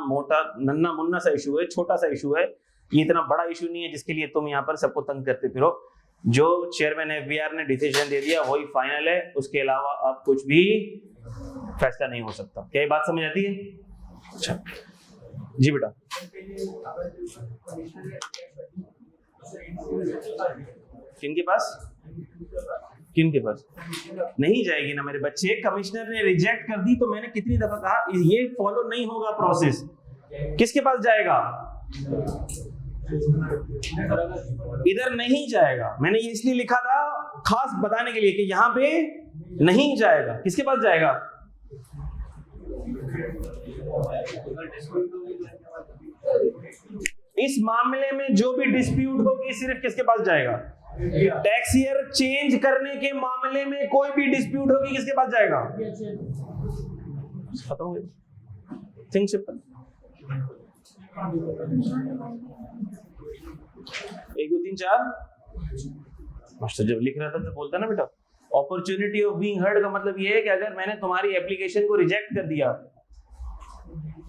मुन्ना सा इशू है, छोटा सा इशू है, ये इतना बड़ा इशू नहीं है जिसके लिए तुम यहाँ पर सबको तंग करते फिरो। जो चेयरमैन FBR ने डिसीजन दे दिया वही फाइनल है, उसके अलावा अब कुछ भी फैसला नहीं हो सकता। क्या ये बात समझ आती है? अच्छा जी बेटा। किनके पास नहीं जाएगी ना मेरे बच्चे। कमिश्नर ने रिजेक्ट कर दी तो मैंने कितनी दफा कहा ये फॉलो नहीं होगा प्रोसेस। किसके पास जाएगा? इधर नहीं जाएगा। मैंने ये इसलिए लिखा था खास बताने के लिए कि यहां पे नहीं जाएगा। किसके पास जाएगा? इस मामले में जो भी डिस्प्यूट होगी सिर्फ किसके पास जाएगा? टैक्स ईयर चेंज करने के मामले में कोई भी डिस्प्यूट होगी किसके पास जाएगा? खत्म हो गया। Think simple. 1 2 3 4 मास्टर जब लिख रहा था तो बोलता ना बेटा अपॉर्चुनिटी ऑफ बीइंग हर्ड का मतलब ये है कि अगर मैंने तुम्हारी एप्लीकेशन को रिजेक्ट कर दिया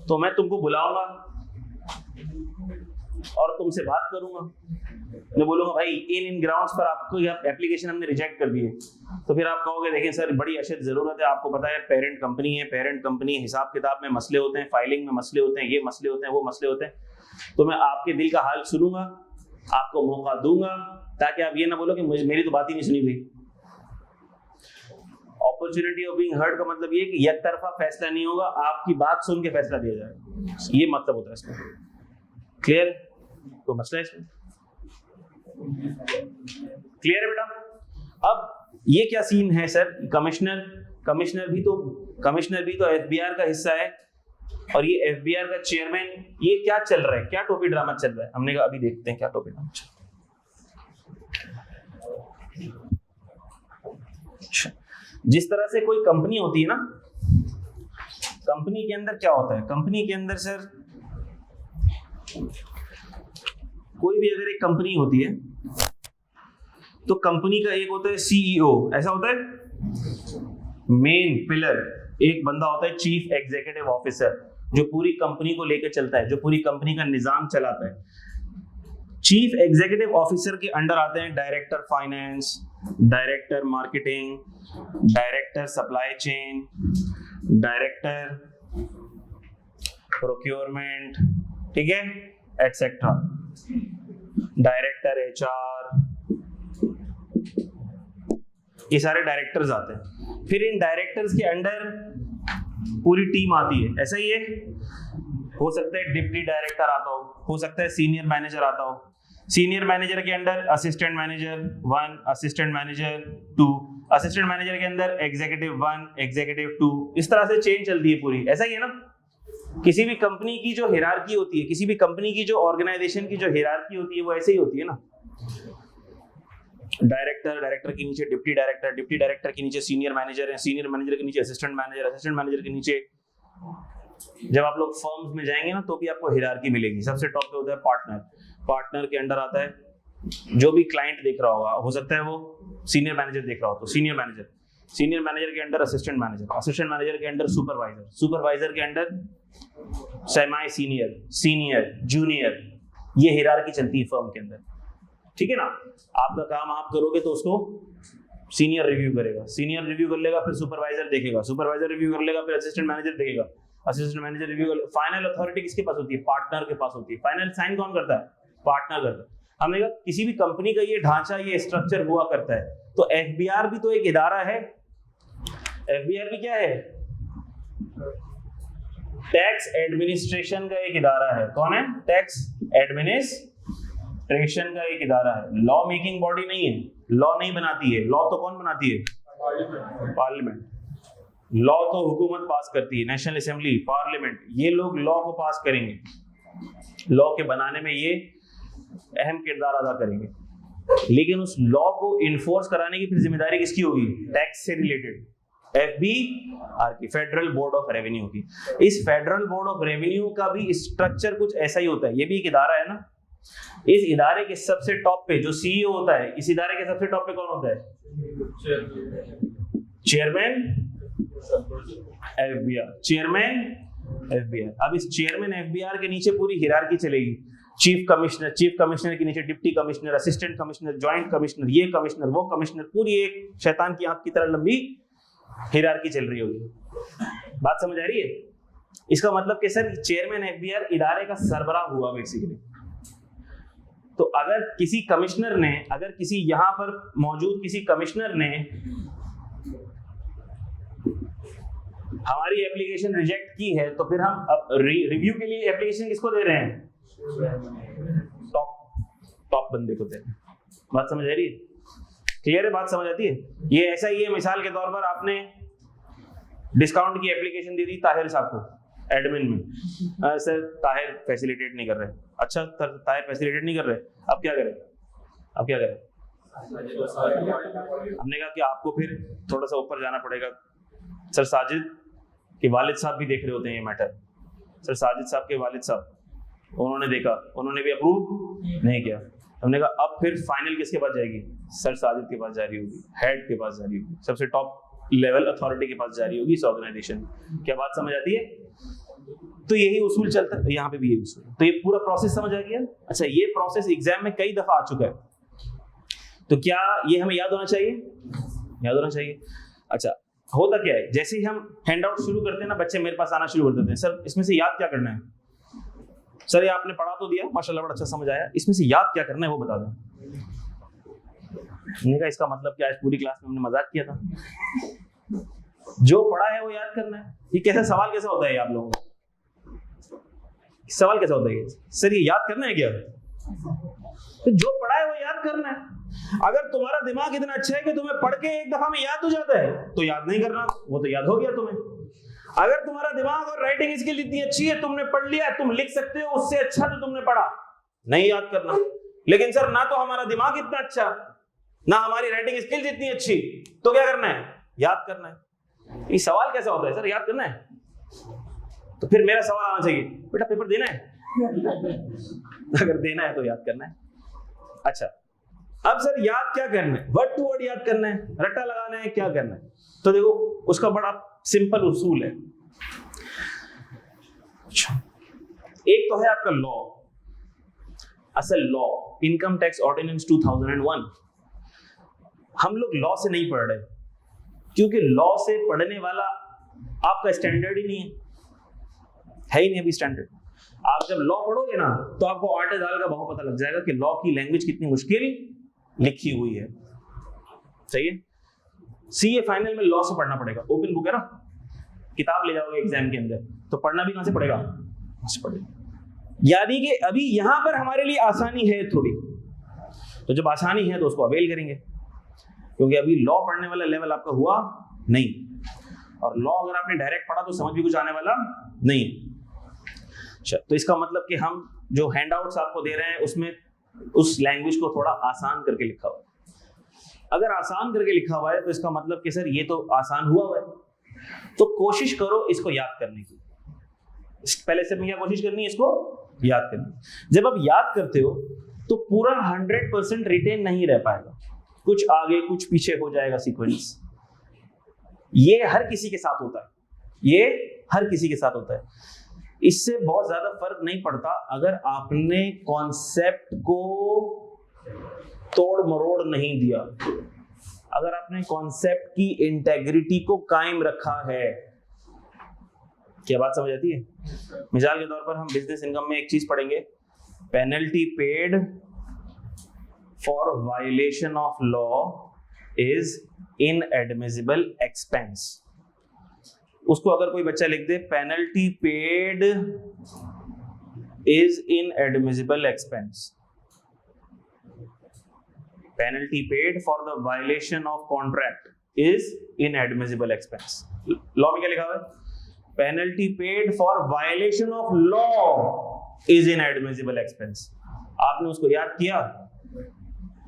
तो मैं तुमको बुलाऊंगा और तुमसे बात करूंगा। मैं बोलूंगा भाई इन ग्राउंड्स पर आपको एप्लीकेशन हमने रिजेक्ट कर दी है, तो फिर आप कहोगे देखिए सर बड़ी अशद जरूरत है, आपको पता है पेरेंट कंपनी है, पेरेंट कंपनी हिसाब किताब में मसले होते हैं, फाइलिंग में मसले होते हैं, ये मसले होते हैं, वो मसले होते हैं। तो मैं आपके दिल का हाल सुनूंगा, आपको मौका दूंगा ताकि आप ये ना बोलो कि मेरी तो बात ही नहीं सुनी गई। अपॉर्चुनिटी ऑफ बीइंग हर्ड का मतलब ये कि एक तरफा फैसला नहीं होगा, आपकी बात सुन के फैसला दिया जाएगा, ये मतलब होता है इसमें। क्लियर? तो मसला है इसमें क्लियर है बेटा? अब ये क्या सीन है सर? कमिश्नर भी तो एफबीआर का हिस्सा है, और ये एफबीआर का चेयरमैन, ये क्या चल रहा है, क्या टोपी ड्रामा चल रहा है? हमने कहा अभी देखते हैं क्या टोपी ड्रामा चल रहा है। जिस तरह से कोई कंपनी होती है ना, कंपनी के अंदर क्या होता है? कंपनी के अंदर सर कोई भी अगर एक कंपनी होती है तो कंपनी का एक होता है सीईओ, ऐसा होता है मेन पिलर, एक बंदा होता है चीफ एग्जीक्यूटिव ऑफिसर, जो पूरी कंपनी को लेकर चलता है, जो पूरी कंपनी का निजाम चलाता है। चीफ एग्जीक्यूटिव ऑफिसर के अंडर आते हैं director finance, director marketing, director supply chain, director procurement, ठीक है, एटसेट्रा, डायरेक्टर एचआर, ये सारे डायरेक्टर्स आते हैं। फिर इन डायरेक्टर्स के अंडर पूरी टीम आती है, ऐसा ही है। हो सकता है डिप्टी डायरेक्टर आता हो सकता है सीनियर मैनेजर आता हो। सीनियर मैनेजर के under assistant manager 1, assistant manager 2, assistant manager के अंदर एग्जीक्यूटिव 1, एग्जीक्यूटिव 2, इस तरह से चेन चलती है पूरी, ऐसा ही है ना। किसी भी कंपनी की जो हिरार्की होती है, किसी भी कंपनी की जो ऑर्गेनाइजेशन की जो हिरार्की होती है, वो ऐसे ही होती है ना। डायरेक्टर के नीचे डिप्टी डायरेक्टर के नीचे सीनियर मैनेजर है, सीनियर मैनेजर के नीचे असिस्टेंट मैनेजर के नीचे। जब आप लोग फर्म्स में जाएंगे ना तो भी आपको हिरार्की मिलेगी। सबसे टॉप पे होता है पार्टनर के अंडर आता है जो भी क्लाइंट देख रहा होगा, हो सकता है वो सीनियर मैनेजर देख रहा हो तो सीनियर मैनेजर के अंडर असिस्टेंट मैनेजर के अंडर सुपरवाइजर के अंडर सेमी सीनियर, जूनियर, ये हिरार्की चलती है फर्म के अंदर, ठीक है ना। आपका काम आप करोगे तो उसको सीनियर रिव्यू करेगा, सीनियर रिव्यू कर लेगा, फिर सुपरवाइजर देखेगा, सुपरवाइजर रिव्यू कर लेगा, फिर असिस्टेंट मैनेजर देखेगा, असिस्टेंट मैनेजर रिव्यू कर, फाइनल अथॉरिटी किसके पास होती है? पार्टनर के पास होती है। फाइनल साइन कौन करता है? पार्टनर करता है। हमने कहा किसी भी कंपनी का ये ढांचा, ये स्ट्रक्चर हुआ करता है। तो एफबीआर भी तो एक इदारा है। एफबीआर भी क्या है? टैक्स एडमिनिस्ट्रेशन का एक इदारा है। कौन है? टैक्स एडमिनिस्ट्रेशन का एक इदारा है। लॉ मेकिंग बॉडी नहीं है, लॉ नहीं बनाती है। लॉ तो कौन बनाती है? पार्लियामेंट। लॉ तो हुकूमत पास करती है, नेशनल असेंबली, पार्लियामेंट, ये लोग लॉ को पास करेंगे, लॉ के बनाने में ये अहम किरदार अदा करेंगे। लेकिन उस लॉ को इन्फोर्स कराने की फिर जिम्मेदारी किसकी होगी? टैक्स से रिलेटेड एफबीआर की, फेडरल बोर्ड ऑफ रेवेन्यू की। इस फेडरल बोर्ड ऑफ रेवेन्यू का भी स्ट्रक्चर कुछ ऐसा ही होता है। ये भी एक इदारा है ना। इस इदारे के सबसे टॉप पे जो सीईओ होता है, इस इदारे के सबसे टॉप पे कौन होता है? Chairman FBR, chairman FBR. अब इस चेयरमैन एफबीआर के नीचे पूरी हिरार्की चलेगी। चीफ कमिश्नर के नीचे deputy commissioner, assistant commissioner, joint commissioner, ये कमिश्नर, वो कमिश्नर, पूरी एक शैतान की आंख की तरह लंबी हिरार्की चल रही होगी। बात समझ आ रही है? इसका मतलब कि सर चेयरमैन एफबीआर इदारे का सरबराह हुआ बेसिकली। तो अगर किसी कमिश्नर ने, अगर किसी यहां पर मौजूद किसी कमिश्नर ने हमारी एप्लीकेशन रिजेक्ट की है, तो फिर हम रिव्यू के लिए एप्लीकेशन किसको दे रहे हैं? टॉप बंदे को दे रहे हैं। बात समझ आ रही है? क्लियर है? बात समझ आती है? ये ऐसा ही है, मिसाल के तौर पर आपने डिस्काउंट की एप्लीकेशन दे दी ताहिर साहब को एडमिन में। सर ताहिर फैसिलिटेट नहीं कर रहे। अच्छा ताहिर फैसिलिटेट नहीं कर रहे, अब क्या करें? हमने कहा कि आपको फिर थोड़ा सा ऊपर जाना पड़ेगा। सर साजिद के वालिद साहब भी देख रहे होते हैं ये मैटर। सर साजिद साहब के वालिद साहब, उन्होंने देखा, उन्होंने भी अप्रूव नहीं किया। हमने कहा अब फिर फाइनल किसके पास जाएगी? सर साजिद के पास जारी होगी, हेड के पास जारी होगी, सबसे टॉप लेवल अथॉरिटी के पास जारी होगी इस ऑर्गेनाइजेशन। क्या बात समझ आती है? तो यही उसूल चलता है, यहाँ पे भी यही उसूल। तो ये पूरा प्रोसेस समझ आ गया? अच्छा, ये प्रोसेस एग्जाम में कई दफा आ चुका है, तो क्या ये हमें याद होना चाहिए? याद होना चाहिए। अच्छा, होता क्या है, जैसे ही हम हैंड आउट शुरू करते हैं ना, बच्चे मेरे पास आना शुरू कर देते हैं। सर इसमें से याद क्या करना है? सर ये आपने पढ़ा तो दिया, माशाल्लाह बड़ा अच्छा समझ आया, इसमें से याद क्या करना है वो बता दें। मैंने कहा इसका मतलब क्या है? पूरी क्लास में हमने मजाक किया था। जो पढ़ा है वो याद करना है। ये कैसा सवाल कैसा होता है आप लोगों को? सवाल कैसा होता है सर ये याद करना है क्या? तो जो पढ़ा है वो याद करना है। अगर तुम्हारा दिमाग इतना अच्छा है कि तुम्हें पढ़ के एक दफा में याद हो जाता है तो याद नहीं करना, वो तो याद हो गया तुम्हें। अगर तुम्हारा दिमाग और राइटिंग स्किल इतनी अच्छी है, तुमने पढ़ लिया, तुम लिख सकते हो उससे अच्छा जो तुमने पढ़ा, नहीं याद करना। लेकिन सर ना तो हमारा दिमाग इतना अच्छा, ना हमारी राइटिंग स्किल्स इतनी अच्छी, तो क्या करना है? याद करना है। ये सवाल कैसा होता है सर याद करना है? तो फिर मेरा सवाल आना चाहिए, बेटा पेपर देना है? अगर देना है तो याद करना है। अच्छा, अब सर याद क्या करना है? वर्ड टू वर्ड याद करना है, रट्टा लगाना है, क्या करना है? तो देखो उसका बड़ा सिंपल उसूल है। एक तो है आपका लॉ, असल लॉ, इनकम टैक्स ऑर्डिनेंस 2001। हम लोग लॉ से नहीं पढ़ रहे क्योंकि लॉ से पढ़ने वाला आपका स्टैंडर्ड ही नहीं है ही नहीं अभी स्टैंडर्ड। आप जब लॉ पढ़ोगे ना तो आपको आटे दाल का भाव पता लग जाएगा कि लॉ की लैंग्वेज कितनी मुश्किल लिखी हुई है। सही है? सीए फाइनल में लॉ से पढ़ना पड़ेगा। ओपन बुक है ना, किताब ले जाओगे एग्जाम के अंदर तो पढ़ना भी कहां से पड़ेगा? से पड़ेगा। यानी कि अभी यहां पर हमारे लिए आसानी है थोड़ी, तो जब आसानी है तो उसको अवेल करेंगे, क्योंकि अभी लॉ पढ़ने वाला लेवल आपका हुआ नहीं, और लॉ अगर आपने डायरेक्ट पढ़ा तो समझ भी कुछ आने वाला नहीं। तो इसका मतलब कि हम जो हैंडआउट्स आपको दे रहे हैं उसमें उस लैंग्वेज को थोड़ा आसान करके लिखा हुआ है। अगर आसान करके लिखा हुआ है तो इसका मतलब कि सर ये तो आसान हुआ है, तो कोशिश करो इसको याद करने की। पहले से क्या कोशिश करनी है? इसको याद करनी। जब आप याद करते हो तो पूरा 100% रिटेन नहीं रह पाएगा, कुछ आगे कुछ पीछे हो जाएगा सीक्वेंस। ये हर किसी के साथ होता है, ये हर किसी के साथ होता है। इससे बहुत ज्यादा फर्क नहीं पड़ता अगर आपने कॉन्सेप्ट को तोड़ मरोड़ नहीं दिया, अगर आपने कॉन्सेप्ट की इंटेग्रिटी को कायम रखा है। क्या बात समझ आती है? मिसाल के तौर पर हम बिजनेस इनकम में एक चीज पढ़ेंगे, penalty paid for violation of law is inadmissible expense. उसको अगर कोई बच्चा लिख दे penalty paid is inadmissible expense, penalty paid for the violation of contract is inadmissible expense. Law में क्या लिखा हुआ है? Penalty paid for violation of law is inadmissible expense. आपने उसको याद किया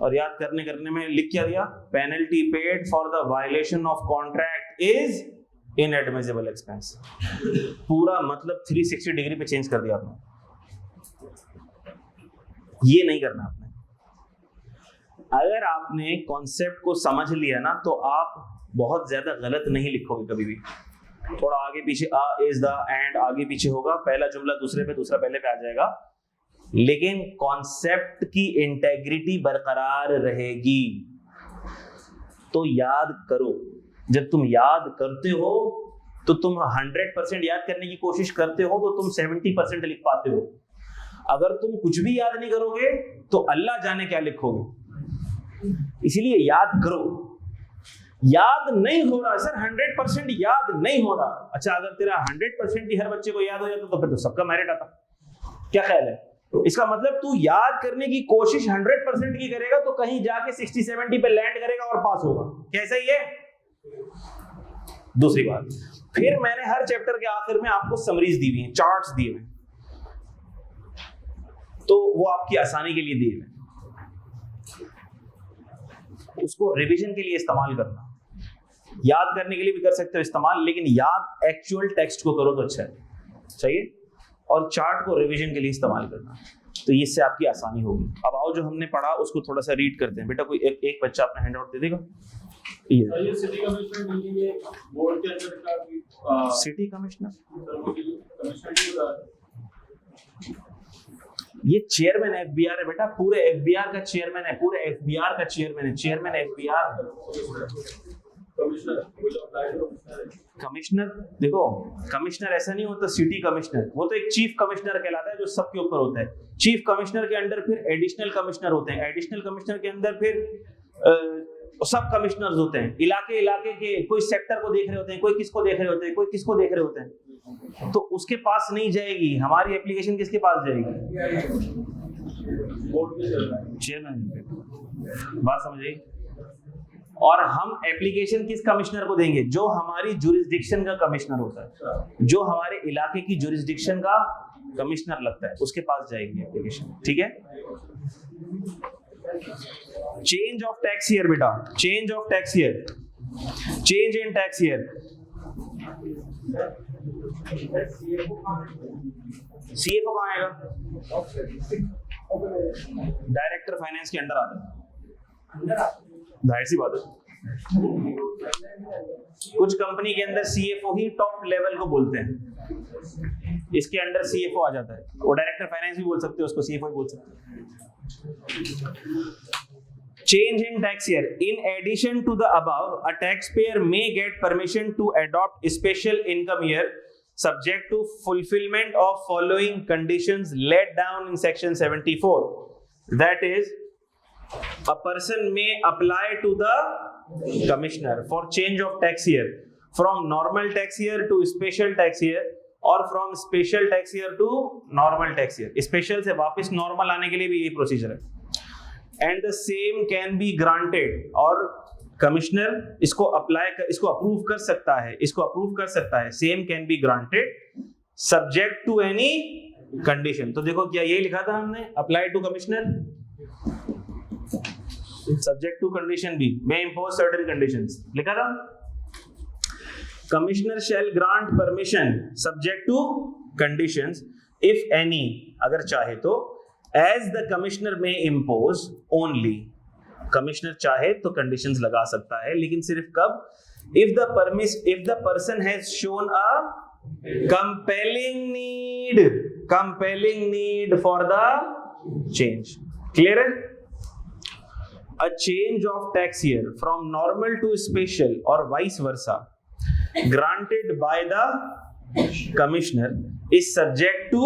और याद करने में लिख क्या दिया? Penalty paid for the violation of contract is inadmissible expense. पूरा मतलब 360 डिग्री पे चेंज कर दिया आपने। ये नहीं करना आपने। अगर आपने कॉन्सेप्ट को समझ लिया ना तो आप बहुत ज्यादा गलत नहीं लिखोगे कभी भी। थोड़ा आगे पीछे आ इज द एंड आगे पीछे होगा, पहला जुमला दूसरे पे दूसरा पहले पे आ जाएगा, लेकिन कॉन्सेप्ट की इंटेग्रिटी बरकरार रहेगी। तो याद करो। जब तुम याद करते हो तो तुम 100% याद करने की कोशिश करते हो तो तुम 70% लिख पाते हो। अगर तुम कुछ भी याद नहीं करोगे तो अल्लाह जाने क्या लिखोगे। इसीलिए याद करो। याद नहीं हो रहा सर, 100% याद नहीं हो रहा। अच्छा, अगर तेरा 100% ही हर बच्चे को याद हो जाता तो फिर तो सबका मेरिट आता। क्या ख्याल है? इसका मतलब तू याद करने की कोशिश 100% की करेगा तो कहीं जाके 60-70 पे लैंड करेगा और पास होगा। कैसा ही है? दूसरी बात, फिर मैंने हर चैप्टर के आखिर में आपको समरीज दी हुई हैं, चार्ट्स दिए हुए, तो वो आपकी आसानी के लिए दिए हुए, उसको रिवीजन के लिए इस्तेमाल करना। याद करने के लिए भी कर सकते हो इस्तेमाल, लेकिन याद एक्चुअल टेक्स्ट को करो तो अच्छा है, चाहिए। और चार्ट को रिवीजन के लिए इस्तेमाल करना, तो इससे आपकी आसानी होगी। अब आओ जो हमने पढ़ा उसको थोड़ा सा रीड करते हैं। बेटा कोई एक बच्चा अपना हैंड आउट दे देगा। ये सिटी कमिश्नर मीटिंग है बोर्ड के अंदर का सिटी कमिश्नर कमिश्नर की होता है। ये चेयरमैन एफबीआर है बेटा, पूरे एफबीआर का चेयरमैन है, पूरे एफबीआर का चेयरमैन है, चेयरमैन एफबीआर। कमिश्नर देखो, कमिश्नर ऐसा नहीं होता सिटी कमिश्नर, वो तो एक चीफ कमिश्नर कहलाता है जो सबके ऊपर होता है। चीफ कमिश्नर के अंडर फिर एडिशनल कमिश्नर होते हैं, एडिशनल कमिश्नर के अंदर फिर सब कमिश्नर्स होते हैं, इलाके इलाके के, कोई सेक्टर को देख रहे होते हैं, कोई किसको देख रहे होते हैं, कोई किसको देख रहे होते हैं, तो उसके पास नहीं जाएगी हमारी एप्लीकेशन, किसके पास जाएगी? बोर्ड पे चल रहा है। चेयरमैन। बात समझ आई? और हम एप्लीकेशन किस कमिश्नर को देंगे? जो हमारी जुरिस्डिक्शन का कमिश्नर होता है, जो हमारे इलाके की जुरिस्डिक्शन का कमिश्नर लगता है, उसके पास जाएगी एप्लीकेशन। ठीक है? चेंज ऑफ टैक्स ईयर बेटा, change of tax year, change in tax year. CFO कहाँ आएगा? डायरेक्टर फाइनेंस के अंडर आता है, जाहिर सी बात है। कुछ कंपनी के अंदर सीएफओ ही टॉप लेवल को बोलते हैं, इसके अंडर सीएफओ आ जाता है। वो डायरेक्टर फाइनेंस भी बोल सकते हो उसको, सीएफओ भी बोल सकते हो। Change in tax year. In addition to the above, a taxpayer may get permission to adopt special income year subject to fulfillment of following conditions laid down in section 74. That is, a person may apply to the commissioner for change of tax year from normal tax year to special tax year or from special tax year to normal tax year. Special से वापस normal आने के लिए भी यही procedure है। And the same can be granted, और commissioner इसको इसको अप्रूव कर सकता है, इसको अप्रूव कर सकता है। Same can be granted subject to any condition। तो देखो क्या यही लिखा था हमने, apply to commissioner, subject to condition भी, may impose certain conditions लिखा था। Commissioner shall grant permission subject to conditions if any, अगर चाहे तो, as the commissioner may impose only, commissioner चाहे तो conditions लगा सकता है, लेकिन सिर्फ कब? if the person has shown a compelling need for the change. Clear है? A change of tax year from normal to special or vice versa granted by the commissioner is subject to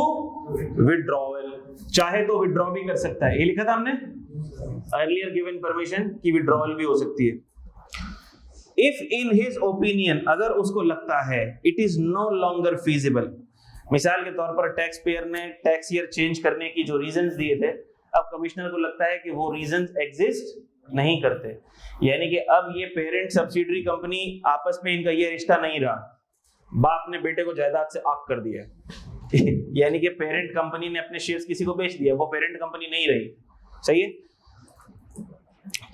withdrawal। चाहे तो withdraw भी कर सकता है, ये लिखा था हमने, अर्लियर गिवन परमिशन की विड्रॉवल भी हो सकती है। इफ इन हिज ओपिनियन, अगर उसको लगता है it is no longer feasible, मिसाल के तौर पर टैक्स पेयर ने टैक्स ईयर चेंज करने की जो रीजंस दिए थे, अब कमिश्नर को लगता है कि वो रीजंस एग्जिस्ट नहीं करते, यानी कि अब ये पेरेंट सब्सिडरी कंपनी आपस में इनका ये रिश्ता नहीं रहा, बाप ने बेटे को जायदाद से आग कर दिया यानी कि पेरेंट कंपनी ने अपने शेयर्स किसी को बेच दिया, वो पेरेंट कंपनी नहीं रही। सही है?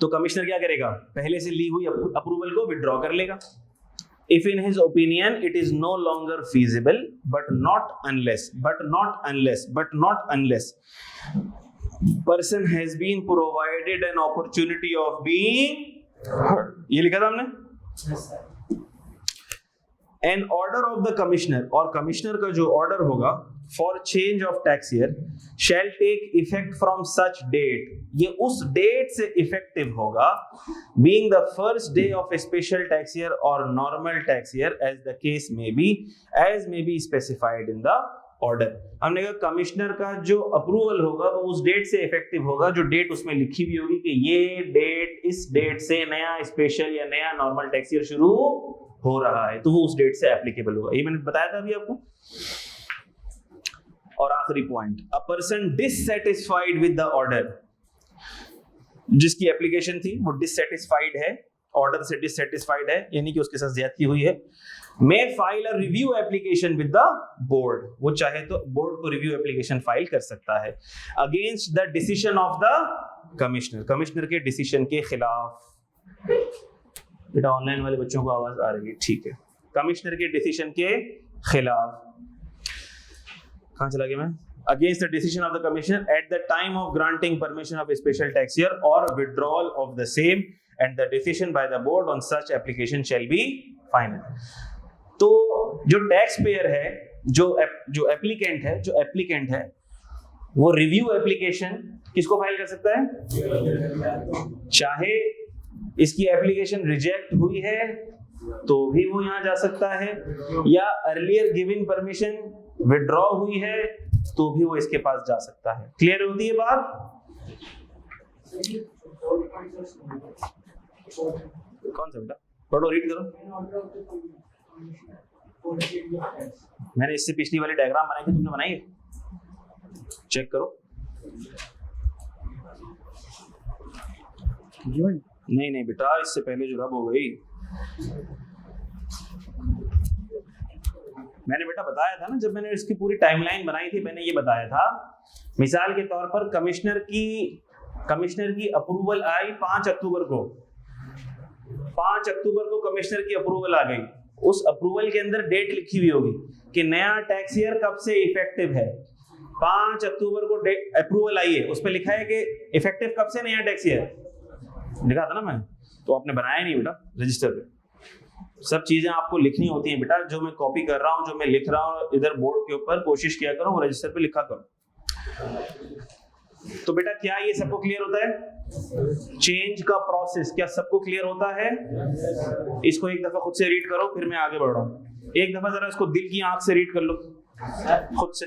तो कमिश्नर क्या करेगा? पहले से ली हुई अप्रूवल को विड्रॉ कर लेगा। If in his opinion it is no longer feasible, but not unless person has been provided an opportunity of being heard। ये लिखा था हमने। An order of the commissioner, और कमिश्नर का जो ऑर्डर होगा for change of tax year shall take effect from such date, ये उस डेट से इफेक्टिव होगा, being the first day of a special tax year or normal tax year as the case may be, as may be specified in the order। हमने कहा commissioner का जो approval होगा वो उस डेट से इफेक्टिव होगा जो डेट उसमें लिखी हुई होगी कि ये डेट, इस डेट से नया स्पेशल या नया नॉर्मल टैक्स ईयर शुरू हो रहा है, तो वो उस डेट से एप्लीकेबल होगा। ये मैंने बताया था अभी आपको। और आखिरी point, a person dissatisfied with the order, जिसकी एप्लीकेशन थी वो डिससैटिस्फाइड है, ऑर्डर से डिससैटिस्फाइड है, यानी कि उसके साथ ज्यादती हुई है, may file a review application with the board, वो चाहे तो बोर्ड को रिव्यू एप्लीकेशन फाइल कर सकता है against the decision of the commissioner, commissioner के डिसीजन के खिलाफ। बेटा ऑनलाइन वाले बच्चों को आवाज आ रही है? ठीक है। कमिश्नर के डिसीजन के खिलाफ, कहां चला गया मैं? against the decision of the commissioner at the time of granting permission of a special tax year or withdrawal of the same, and the decision by the board on such application shall be final। तो जो tax payer है, जो applicant है वो review application किसको file कर सकता है? चाहे इसकी एप्लीकेशन रिजेक्ट हुई है तो भी वो यहां जा सकता है, या अर्लियर गिवन परमिशन विड्रॉ हुई है तो भी वो इसके पास जा सकता है। क्लियर होती है बात? कौन सा बेटा? पढ़ो, रीड करो। मैंने इससे पिछली वाली डायग्राम बनाई थी, तुमने बनाई है? चेक करो। नहीं बेटा, इससे पहले जो रब हो गई। मैंने बेटा बताया था ना, जब मैंने इसकी पूरी टाइमलाइन बनाई थी, मैंने ये बताया था, मिसाल के तौर पर कमिश्नर की अप्रूवल आई 5 अक्टूबर को। 5 अक्टूबर को कमिश्नर की अप्रूवल आ गई। उस अप्रूवल के अंदर डेट लिखी हुई होगी कि नया टैक्स ईयर कब से इफेक्टिव है। 5 अक्टूबर को अप्रूवल आई है, उस पर लिखा है कि इफेक्टिव कब से नया टैक्स ईयर, लिखा था ना मैंने। तो आपने बनाया नहीं बेटा रजिस्टर पे। सब चीजें आपको लिखनी होती हैं बेटा, जो मैं कॉपी कर रहा हूँ, जो मैं लिख रहा हूँ इधर बोर्ड के ऊपर, कोशिश किया करो वो रजिस्टर पे लिखा करो। तो बेटा क्या ये सबको क्लियर होता है? चेंज का प्रोसेस क्या सबको क्लियर होता है? इसको एक दफा खुद से रीड करो, फिर मैं आगे बढ़ रहा हूँ। एक दफा जरा इसको दिल की आंख से रीड कर लो खुद से।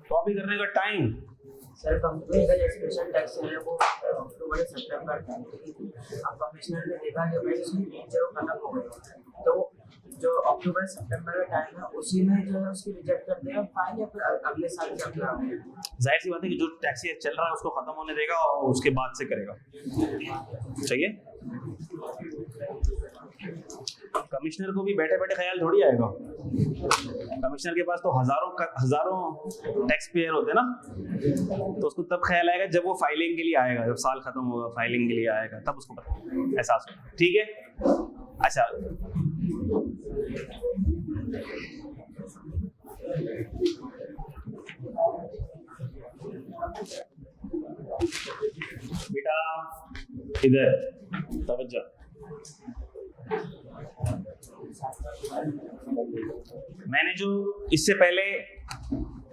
कॉपी करने का टाइम सर, कंपनी का जो स्पेशल टैक्स है वो अक्टूबर से सितंबर का, अब कमिश्नर ने देखा कि भाई उसकी रेंज जो खत्म हो गई, तो जो अक्टूबर सितंबर का टाइम है उसी में जो है उसकी रिजेक्ट कर देगा फाइन, या फिर अगले साल से अप्लाई होगा? जाहिर सी बात है कि जो टैक्स ईयर चल रहा है उसको खत्म होने देगा और उसके बाद से करेगा। चाहिए कमिश्नर को भी बैठे बैठे ख्याल थोड़ी आएगा। कमिश्नर के पास तो हजारों टैक्स पेयर होते हैं ना, तो उसको तब ख्याल आएगा जब वो फाइलिंग के लिए आएगा, जब साल खत्म होगा फाइलिंग के लिए आएगा, तब उसको पता एहसास होगा। ठीक है, अच्छा बेटा इधर तवज्जो। मैंने जो इससे पहले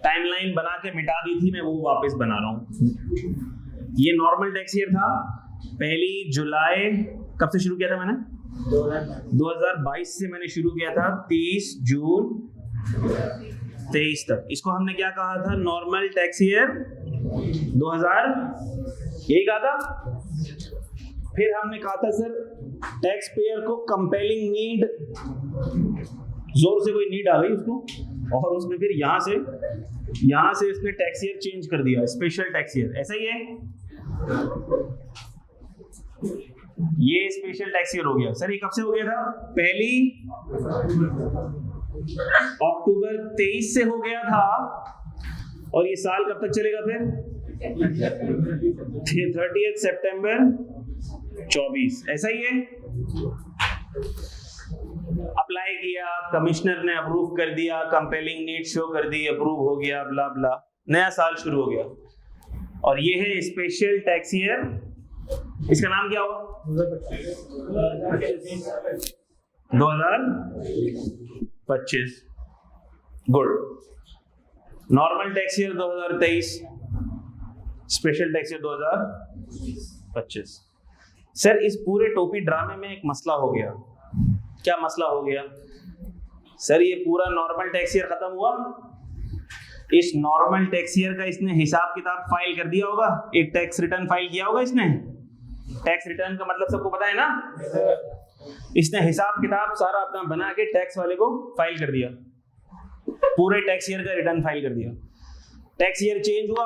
टाइमलाइन बना के मिटा दी थी, मैं वो वापस बना रहा हूँ। ये नॉर्मल टैक्स ईयर था, 1 जुलाई कब से शुरू किया था मैंने? 2022 से मैंने शुरू किया था 30 जून 23 तक। इसको हमने क्या कहा था? नॉर्मल टैक्स ईयर 2000, यही कहा था। फिर हमने कहा था सर टैक्स पेयर को कंपेलिंग नीड, जोर से कोई नीड आ गई उसको, और उसने फिर यहां से इसने टैक्स ईयर चेंज कर दिया, स्पेशल टैक्स ईयर। ऐसा ही है, ये स्पेशल टैक्स ईयर हो गया। सर ये कब से हो गया था? 1 अक्टूबर 23 से हो गया था, और ये साल कब तक चलेगा फिर? 30 सितंबर 24। ऐसा ही है। अप्लाई किया, कमिश्नर ने अप्रूव कर दिया, कंपेलिंग नीड शो कर दी, अप्रूव हो गया, ब्ला ब्ला, नया साल शुरू हो गया। और ये है स्पेशल टैक्स ईयर। इसका नाम क्या होगा? 2025। Good. Normal tax year 2023, special tax year 2025। Sir इस पूरे टोपी ड्रामे में एक मसला हो गया। क्या मसला हो गया? सर ये पूरा नॉर्मल टैक्स ईयर खत्म हुआ, इस नॉर्मल टैक्स ईयर का इसने हिसाब किताब फाइल कर दिया होगा, एक टैक्स रिटर्न फाइल किया होगा इसने। टैक्स रिटर्न का मतलब सबको पता है ना? इसने हिसाब किताब सारा अपना बना के टैक्स वाले को फाइल कर दिया, पूरे टैक्स ईयर का रिटर्न फाइल कर दिया। टैक्स ईयर चेंज हुआ,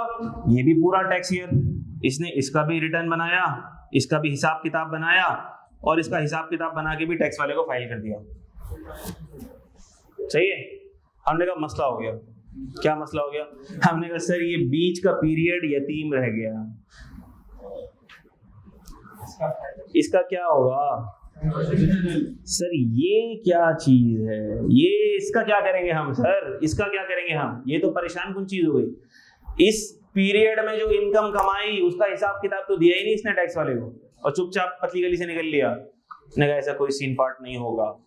ये भी पूरा टैक्स ईयर, इसने इसका भी रिटर्न बनाया, इसका भी हिसाब किताब बनाया, और इसका हिसाब किताब बना के भी टैक्स वाले को फाइल कर दिया। सही है। हमने कहा मसला हो गया। क्या मसला हो गया? हमने कहा सर ये बीच का पीरियड यतीम रह गया, इसका क्या होगा? सर ये क्या चीज है, ये इसका क्या करेंगे हम? सर इसका क्या करेंगे हम? ये तो परेशान कुन चीज हो गई। इस पीरियड में जो इनकम कमाई उसका हिसाब किताब तो दिया ही नहीं इसने टैक्स वाले को, और चुपचाप पतली गली से निकल लिया। ने कहा ऐसा कोई सीन पार्ट नहीं होगा।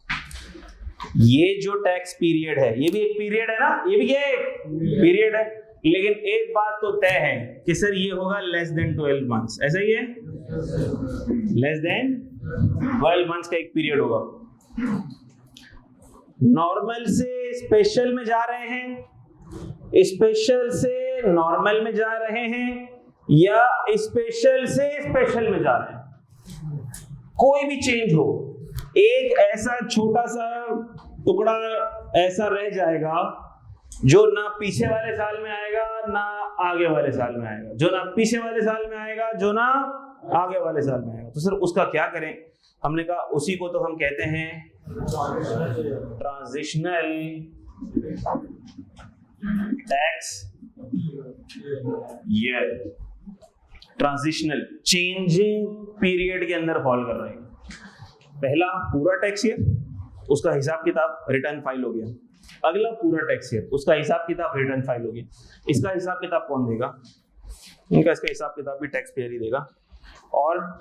ये जो टैक्स पीरियड है ये भी एक पीरियड है ना, ये भी एक पीरियड है, लेकिन एक बात तो तय है कि सर ये होगा लेस देन 12 मंथ्स। ऐसा ही है, लेस देन 12 मंथ्स का एक पीरियड होगा। नॉर्मल से स्पेशल में जा रहे हैं, स्पेशल से नॉर्मल में जा रहे हैं, या स्पेशल से स्पेशल में जा रहे हैं? कोई भी चेंज हो, एक ऐसा छोटा सा टुकड़ा ऐसा रह जाएगा जो ना पीछे वाले साल में आएगा ना आगे वाले साल में आएगा, जो ना पीछे वाले साल में आएगा जो ना आगे वाले साल में आएगा। तो सर उसका क्या करें? हमने कहा उसी को तो हम कहते हैं transitional tax year. Transitional changing period के अंदर फॉल कर रहे हैं। पहला पूरा टैक्स ईयर, उसका हिसाब किताब रिटर्न फाइल हो गया। अगला पूरा टैक्स ईयर, उसका हिसाब किताब रिटर्न फाइल हो गया। इसका हिसाब किताब कौन देगा? इसका हिसाब किताब भी टैक्स पेयर ही देगा। और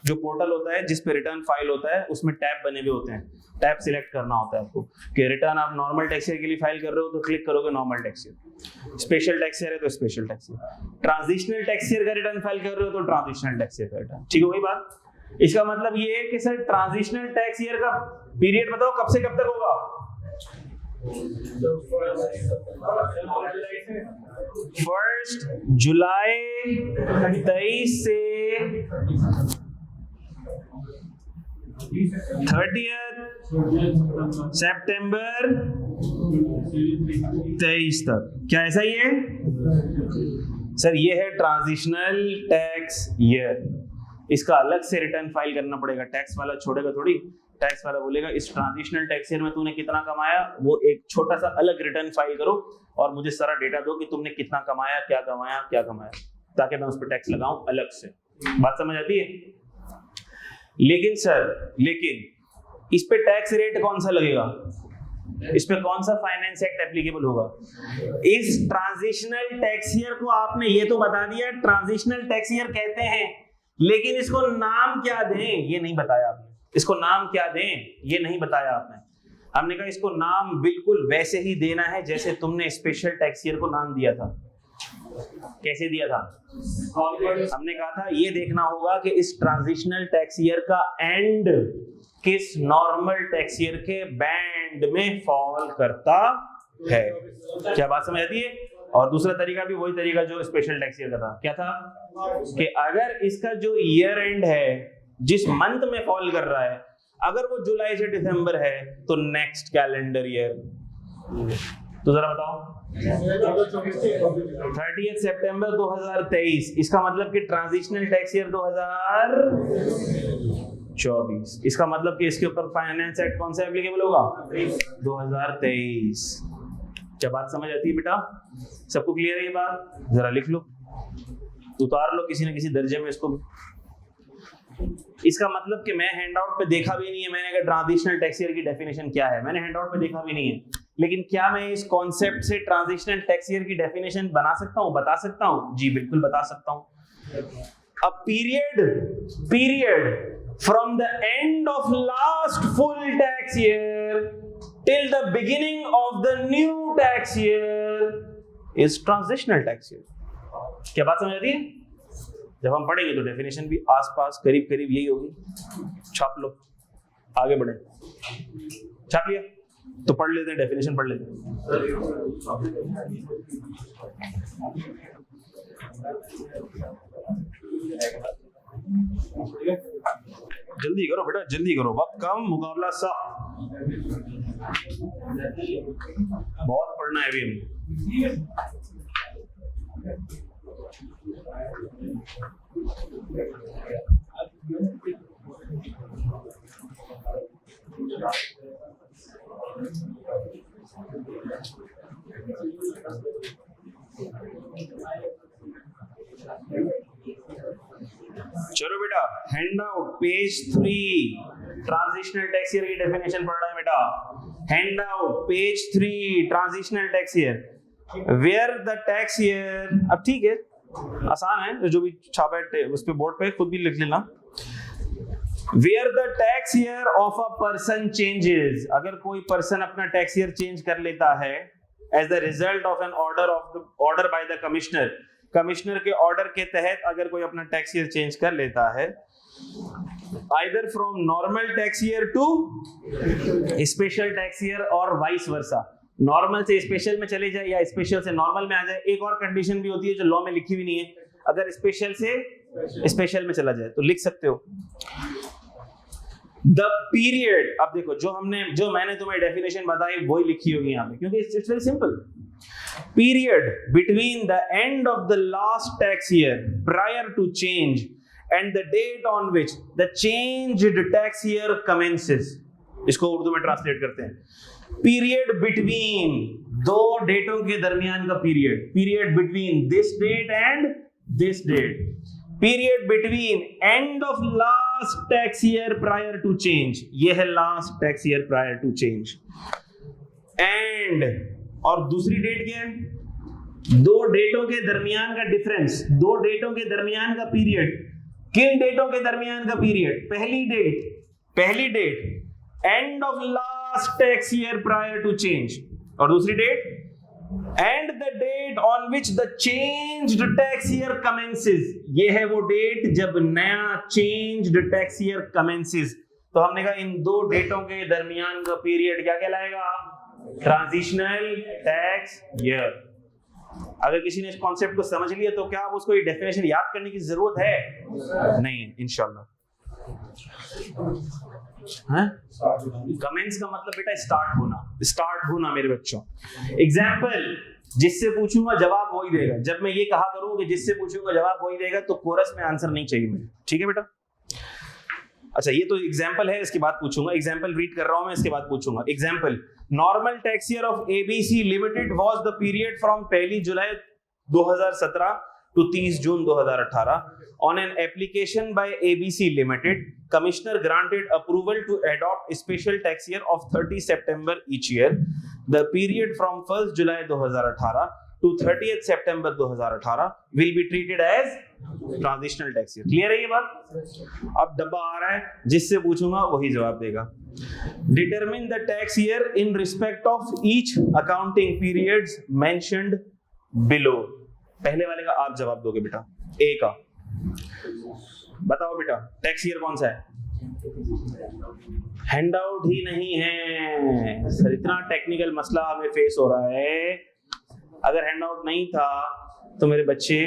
जो पोर्टल होता है जिस पे रिटर्न फाइल होता है उसमें टैब बने हुए होते हैं, टैब सिलेक्ट करना होता है आपको कि रिटर्न आप नॉर्मल टैक्स ईयर के लिए फाइल कर रहे हो तो क्लिक करोगे normal tax year, special tax year है तो special tax year, transitional tax year का रिटर्न फाइल कर रहे हो तो ट्रांजिशनल टैक्स ईयर का रिटर्न। ठीक है वही बात। इसका मतलब ये है कि सर ट्रांजिशनल टैक्स ईयर का पीरियड बताओ कब से कब तक होगा? 1 जुलाई 23 से 30 सितंबर 23 तक। क्या ऐसा ही है सर? ये है ट्रांजिशनल टैक्स ईयर। इसका अलग से रिटर्न फाइल करना पड़ेगा, टैक्स वाला छोड़ेगा थोड़ी। टैक्स वाला बोलेगा इस ट्रांजिशनल टैक्स ईयर में तूने कितना कमाया, वो एक छोटा सा अलग रिटर्न फाइल करो और मुझे सारा डेटा दो कि तुमने कितना कमाया, क्या कमाया, क्या कमाया, ताकि मैं उस पर टैक्स लगाऊं अलग से। बात समझ आती है? लेकिन इस पे टैक्स रेट कौन सा लगेगा? इस पे कौन सा फाइनेंस एक्ट एप्लीकेबल होगा? इस ट्रांजिशनल टैक्स ईयर को आपने ये तो बता दिया ट्रांजिशनल टैक्स ईयर कहते हैं, लेकिन इसको नाम क्या दें ये नहीं बताया आपने। इसको नाम क्या दें ये नहीं बताया आपने। हमने कहा इसको नाम बिल्कुल वैसे ही देना है जैसे तुमने स्पेशल टैक्स ईयर को नाम दिया था। कैसे दिया था? हमने कहा था ये देखना होगा कि इस ट्रांजिशनल टैक्स ईयर का एंड किस नॉर्मल टैक्स ईयर के बैंड में फॉल करता है। क्या बात समझ आती है? और दूसरा तरीका भी वही तरीका जो स्पेशल टैक्स ईयर का था। क्या था? कि अगर इसका जो ईयर एंड है जिस मंथ में फॉल कर रहा है, अगर वो जुलाई से दिसंबर है तो नेक्स्ट कैलेंडर ईयर। तो जरा बताओ 30 सितंबर 2023, इसका मतलब कि ट्रांजिशनल टैक्स ईयर 2024। इसका मतलब कि इसके ऊपर फाइनेंस एक्ट कौन सा एप्लीकेबल होगा? 2023। क्या बात समझ आती है बेटा? सबको क्लियर है ये बात? जरा लिख लो, उतार लो किसी न किसी दर्जे में इसको। इसका मतलब कि मैं हैंडआउट पे देखा भी नहीं है, मैंने कहा ट्रांजिशनल टैक्स ईयर की डेफिनेशन क्या है, मैंने हैंडआउट पे देखा भी नहीं है, लेकिन क्या मैं इस कॉन्सेप्ट से ट्रांजिशनल टैक्स ईयर की डेफिनेशन बना सकता हूं? बता सकता हूं जी, बिल्कुल बता सकता हूं। A period from the end of last full tax year till the beginning of the new tax year is transitional tax year। क्या बात समझ आती है? जब हम पढ़ेंगे तो डेफिनेशन भी आसपास करीब करीब यही होगी। छाप लो, आगे बढ़े। छाप लिया तो पढ़ लेते हैं, डेफिनेशन पढ़ लेते हैं। जल्दी करो बेटा, जल्दी करो, वक्त कम, मुकाबला सा। बहुत पढ़ना है अभी हमें। चलो बेटा, handout page 3 transitional tax year की डेफिनेशन पढ़ रहा है बेटा। Handout page 3 transitional tax year where the tax year. अब ठीक है, आसान है, जो भी छापा है उस पे बोर्ड पे खुद भी लिख लेना। Where the tax year of a person changes, अगर कोई पर्सन अपना टैक्स ईयर चेंज कर लेता है as the result of an order by the commissioner, commissioner के ऑर्डर के तहत अगर कोई अपना टैक्स ईयर चेंज कर लेता है, either from normal tax year to special tax year और वाइस वर्सा, नॉर्मल से स्पेशल में चले जाए या स्पेशल से नॉर्मल में आ जाए। एक और कंडीशन भी होती है जो लॉ में लिखी हुई नहीं है, अगर स्पेशल से स्पेशल में चला जाए तो लिख सकते हो। द पीरियड, अब देखो जो मैंने तुम्हें डेफिनेशन बताई वही लिखी होगी यहाँ पे, क्योंकि it's very simple. Period between the end of the last tax year prior to change and the date on which the changed tax year commences. इसको उर्दू में ट्रांसलेट करते हैं। पीरियड बिटवीन, दो डेटों के दरमियान का period, period between this date and this date, period between end of last tax year prior to change, ये है last tax year prior to change, and, और दूसरी डेट क्या है, दो डेटों के दरमियान का डिफरेंस, दो डेटों के दरमियान का पीरियड। किन डेटों के दरमियान का पीरियड? पहली date end of last tax year prior to change, और दूसरी date end the date on which the changed tax year commences, ये है वो डेट जब नया चेंज्ड टैक्स ईयर कमेंसेस। तो हमने कहा इन दो डेटों के दरमियान का पीरियड क्या कहलाएगा? Transitional tax year. अगर किसी ने इस कॉन्सेप्ट को समझ लिया तो क्या आप उसको ये डेफिनेशन याद करने की जरूरत है? नहीं है, इंशाल्लाह। कमेंस का मतलब बेटा स्टार्ट होना मेरे बच्चों। एग्जाम्पल, जिससे पूछूंगा जवाब वही देगा। जब मैं ये कहा करूं कि जिससे पूछूंगा जवाब वही देगा, तो कोरस में आंसर नहीं चाहिए मुझे, ठीक है बेटा? अच्छा, ये तो एग्जाम्पल है, इसके बाद पूछूंगा। एग्जाम्पल रीड कर रहा हूं मैं, इसके बाद पूछूंगा। Example, normal tax year of ABC limited was the period from 1 July 2017 to 30 June 2018. On an application by ABC Limited, Commissioner granted approval to adopt a special tax year of 30 September each year. The period from 1st July 2018 to 30th September 2018 will be treated as transitional tax year. Clear है ये बात? अब डब्बा आ रहा है, जिससे पूछूंगा वही जवाब देगा। Determine the tax year in respect of each accounting periods mentioned below. पहले वाले का आप जवाब दोगे बेटा, ए का। बताओ बेटा, टैक्स ईयर कौन सा है? हैंडआउट ही नहीं है सर, इतना टेक्निकल मसला हमें फेस हो रहा है। अगर हैंडआउट नहीं था तो मेरे बच्चे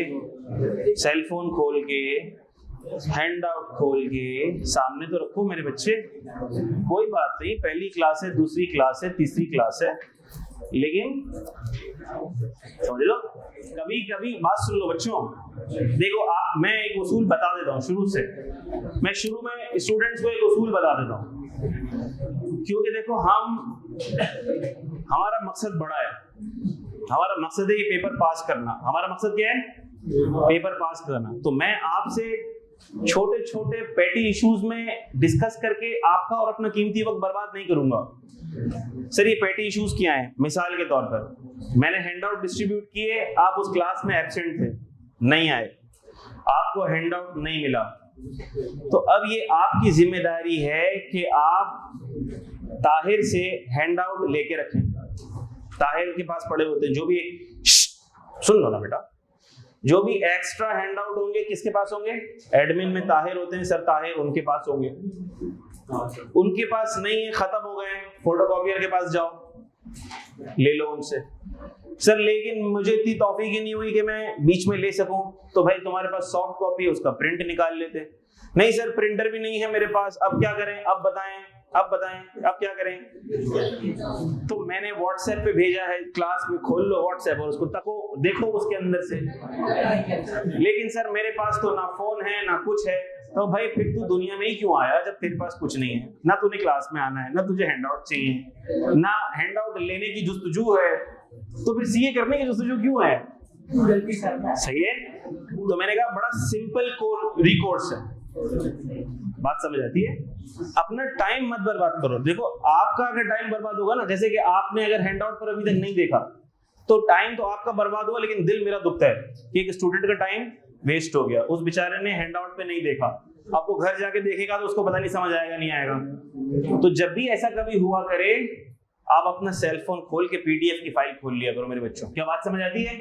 सेल फोन खोल के, हैंडआउट खोल के सामने तो रखो मेरे बच्चे। कोई बात नहीं, पहली क्लास है, दूसरी क्लास है, तीसरी क्लास है, लेकिन समझ लो, कभी कभी बात सुन लो बच्चों। देखो मैं एक उसूल बता देता हूँ शुरू से। मैं शुरू में स्टूडेंट्स को एक उसूल बता देता हूँ, क्योंकि देखो हमारा मकसद बड़ा है। हमारा मकसद है ये पेपर पास करना। हमारा मकसद क्या है? पेपर पास करना। तो मैं आपसे छोटे छोटे पेटी इश्यूज में डिस्कस करके आपका और अपना कीमती वक्त बर्बाद नहीं करूंगा। सर ये पेटी इश्यूज क्या हैं? मिसाल के तौर पर मैंने हैंडआउट डिस्ट्रीब्यूट किए, आप उस क्लास में एब्सेंट थे, नहीं आए, आपको हैंडआउट नहीं मिला, तो अब ये आपकी जिम्मेदारी है कि आप ताहिर से हैंडआउट लेके रखें। ताहिर के पास पड़े होते हैं जो भी, सुन लो ना बेटा, जो भी एक्स्ट्रा हैंडआउट होंगे किसके पास होंगे? एडमिन में ताहिर होते हैं, सर ताहिर उनके पास होंगे। उनके पास नहीं है, खत्म हो गए, फोटोकॉपियर के पास जाओ, ले लो उनसे। सर लेकिन मुझे इतनी तौफीक ही नहीं हुई कि मैं बीच में ले सकूं, तो भाई तुम्हारे पास सॉफ्ट कॉपी है, उसका प्रिंट निकाल लेते। नहीं सर प्रिंटर भी नहीं है मेरे पास, अब क्या करें? अब बताएं अब क्या करें? तो मैंने व्हाट्सएप पे भेजा है, क्लास में खोल लो व्हाट्सएप और उसको तको, देखो उसके अंदर से। लेकिन सर मेरे पास तो ना फोन है ना कुछ है। तो भाई फिर तू दुनिया में ही क्यों आया जब तेरे पास कुछ नहीं है? ना तूने क्लास में आना है, ना तुझे हैंडआउट चाहिए, ना हैंडआउट लेने की जुस्तजू है, तो फिर सीए करने की जुस्तजू क्यों है? सही है। तो मैंने कहा बड़ा सिंपल रिकोर्स है, बात समझ आती है? अपना टाइम मत बर्बाद करो। देखो आपका अगर टाइम बर्बाद होगा ना, जैसे कि आपने अगर हैंडआउट पर अभी तक नहीं देखा, तो टाइम तो आपका बर्बाद हुआ, लेकिन दिल मेरा दुखता है कि एक स्टूडेंट का टाइम वेस्ट हो गया। उस बेचारे ने हैंडआउट पे नहीं देखा, अब वो घर जाके देखेगा तो उसको पता नहीं समझ आएगा नहीं आएगा। तो जब भी ऐसा कभी हुआ करे, आप अपना सेल फोन खोल के पीडीएफ की फाइल खोल लिया करो मेरे बच्चों। क्या बात समझ आती है?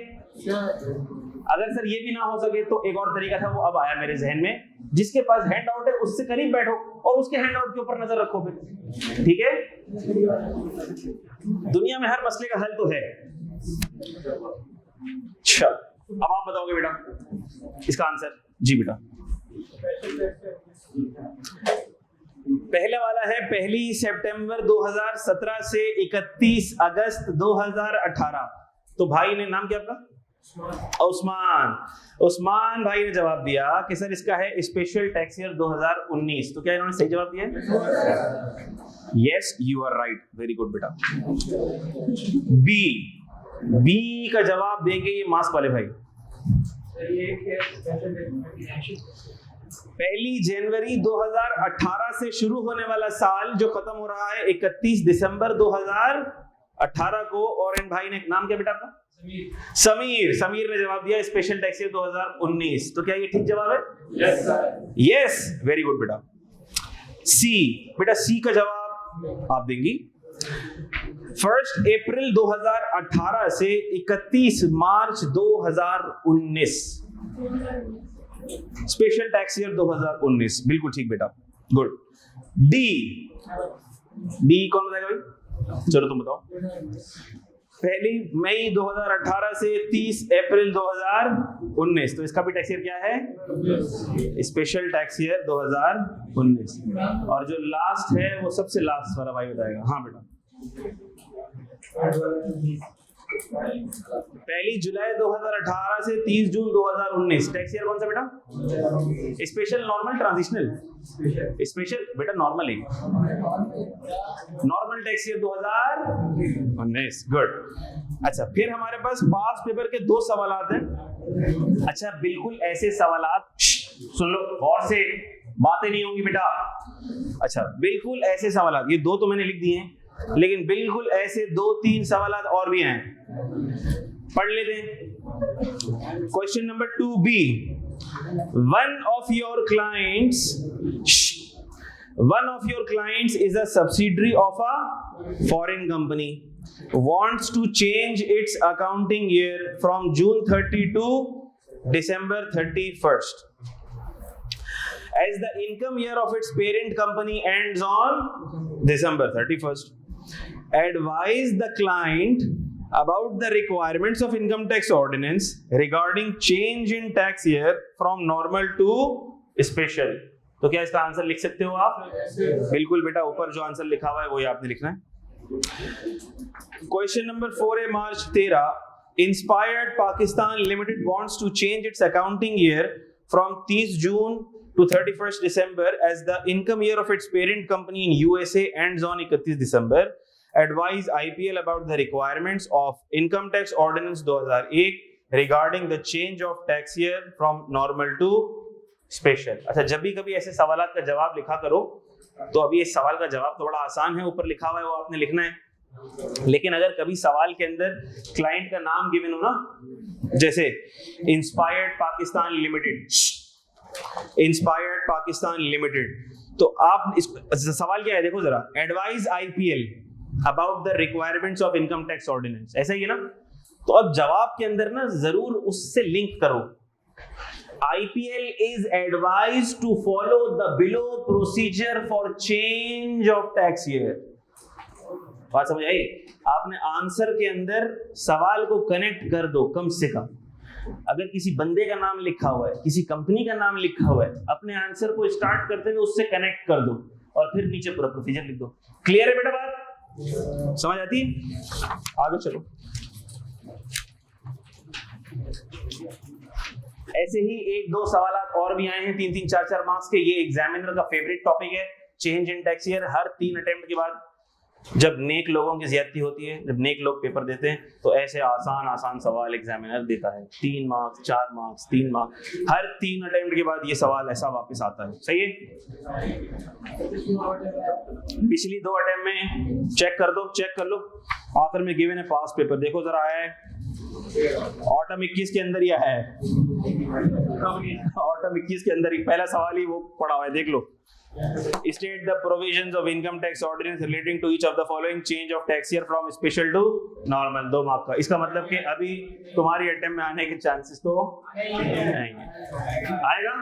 अगर सर ये भी ना हो सके तो एक और तरीका था, वो अब आया मेरे जहन में। जिसके पास हैंडआउट है उससे करीब बैठो और उसके हैंडआउट के ऊपर नजर रखो फिर, ठीक है? दुनिया में हर मसले का हल तो है। अच्छा अब आप बताओगे बेटा इसका आंसर? जी बेटा। पहला वाला है 1 सितंबर 2017 से 31 अगस्त 2018। तो भाई ने नाम क्या आपका? उस्मान भाई ने जवाब दिया कि सर इसका है स्पेशल टैक्स ईयर 2019। तो क्या इन्होंने सही जवाब दिया है? Yes, you are right, very good बेटा। बी का जवाब देंगे ये मास्क वाले भाई। 1 जनवरी 2018 से शुरू होने वाला साल जो खत्म हो रहा है 31 दिसंबर 2018 को। और इन भाई ने नाम क्या बेटा आपका? समीर ने जवाब दिया स्पेशल टैक्स ईयर 2019। तो क्या ये ठीक जवाब है? Yes sir. Yes, very good बेटा। बेटा सी का जवाब आप देंगी 1 अप्रैल 2018 से 31 मार्च 2019, स्पेशल टैक्स ईयर 2019। बिल्कुल ठीक बेटा, गुड। डी कौन बताएगा भाई? चलो तुम बताओ। 1 मई 2018 से 30 अप्रैल 2019। तो इसका भी टैक्स ईयर क्या है? Special tax year 2019। और जो लास्ट है वो सबसे लास्ट वाला भाई बताएगा। हाँ बेटा। 1 जुलाई 2018 से 30 जून 2019, टैक्स ईयर कौन सा बेटा? Special, normal, transitional? स्पेशल बेटा, नॉर्मल ही। Normal tax year 2019, good. अच्छा, फिर हमारे पास पास पेपर के 2 सवाल हैं। अच्छा, बिल्कुल ऐसे सवालात, सुन लो और से, बातें नहीं होंगी बेटा। अच्छा, बिल्कुल ऐसे सवालात, ये 2 तो मैंने लिख दिए हैं, लेकिन बिल्कुल ऐसे 2-3 सवालात और भी हैं, पढ़ लेते हैं। Question number 2B, one of your clients is a subsidiary of a foreign company, wants to change its accounting year from June 30 to December 31st, as the income year of its parent company ends on December 31st. Advise the client about the requirements of income tax ordinance regarding change in tax year from normal to special। तो क्या इसका answer लिख सकते हो आप? बिल्कुल बेटा, ऊपर जो आंसर लिखा हुआ है वही आपने लिखना है। क्वेश्चन नंबर 4 है मार्च 13, inspired Pakistan limited wants to change its accounting year from 30 June to 31st December as the income year of its parent company in USA ends on 31 December. Advise IPL about the requirements of Income Tax Ordinance 2001 regarding the change of tax year from normal to special। अच्छा, जब भी कभी ऐसे सवालात का जवाब लिखा करो तो अभी इस सवाल का जवाब थोड़ा आसान है, ऊपर लिखा हुआ है वो आपने लिखना है। लेकिन अगर कभी सवाल के अंदर क्लाइंट का नाम गिवन हो ना, जैसे इंस्पायर्ड पाकिस्तान लिमिटेड, तो आप इस सवाल क्या है देखो जरा, advise IPL about the requirements of income tax ordinance, ऐसा ही है ना। तो अब जवाब के अंदर ना जरूर उससे लिंक करो। IPL is advised to follow the below procedure for change of tax year। बात समझ आई? आपने आंसर के अंदर सवाल को कनेक्ट कर दो कम से कम। अगर किसी बंदे का नाम लिखा हुआ है, किसी कंपनी का नाम लिखा हुआ है, अपने आंसर को स्टार्ट करते हुए उससे कनेक्ट कर दो और फिर नीचे पूरा प्रोसीजर लिख दो। क्लियर है बेटा बात? समझ आती है? आगे चलो। ऐसे ही 1-2 सवाल और भी आए हैं 3-3, 4-4 मार्क्स के। ये एग्जामिनर का फेवरेट टॉपिक है, change in tax year. Her 3 attempt के बाद जब नेक लोगों की ज्यादती होती है, जब नेक लोग पेपर देते हैं, तो ऐसे आसान सवाल एग्जामिनर देता है। 3 मार्क्स, 4 मार्क्स, 3 मार्क्स, हर 3 अटेम्प्ट के बाद ये सवाल ऐसा वापस आता है। सही है? पिछली 2 अटेम्प्ट में चेक कर लो। आखिर में गिवन है पास पेपर, देखो जरा है ऑटम 21 के अंदर ही है, ऑटम 21 के अंदर ही पहला सवाल ही वो पड़ा हुआ है, देख लो। State the provisions of income tax ordinance relating to each of the following change of tax year from special to normal। 2 mark का। इसका मतलब कि अभी तुम्हारी अटेम्प्ट में आने के चांसेस तो आएगा।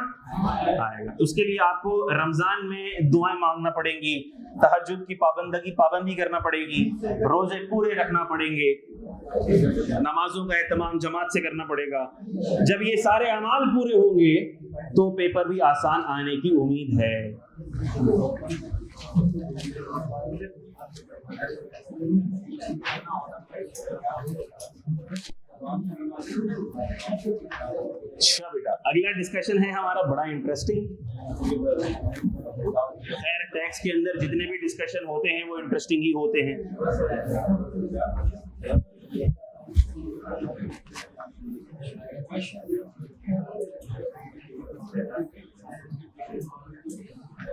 उसके लिए आपको रमजान में दुआएं मांगना पड़ेंगी, तहज्जुद की पाबंदी करना पड़ेगी, रोजे पूरे रखना पड़ेंगे, नमाजों का एहतमाम जमात से करना पड़ेगा। जब ये सारे अमाल पूरे होंगे तो पेपर भी आसान आने की उम्मीद है। अच्छा बेटा, अगला डिस्कशन है हमारा बड़ा इंटरेस्टिंग। खैर टैक्स के अंदर जितने भी डिस्कशन होते हैं वो इंटरेस्टिंग ही होते हैं।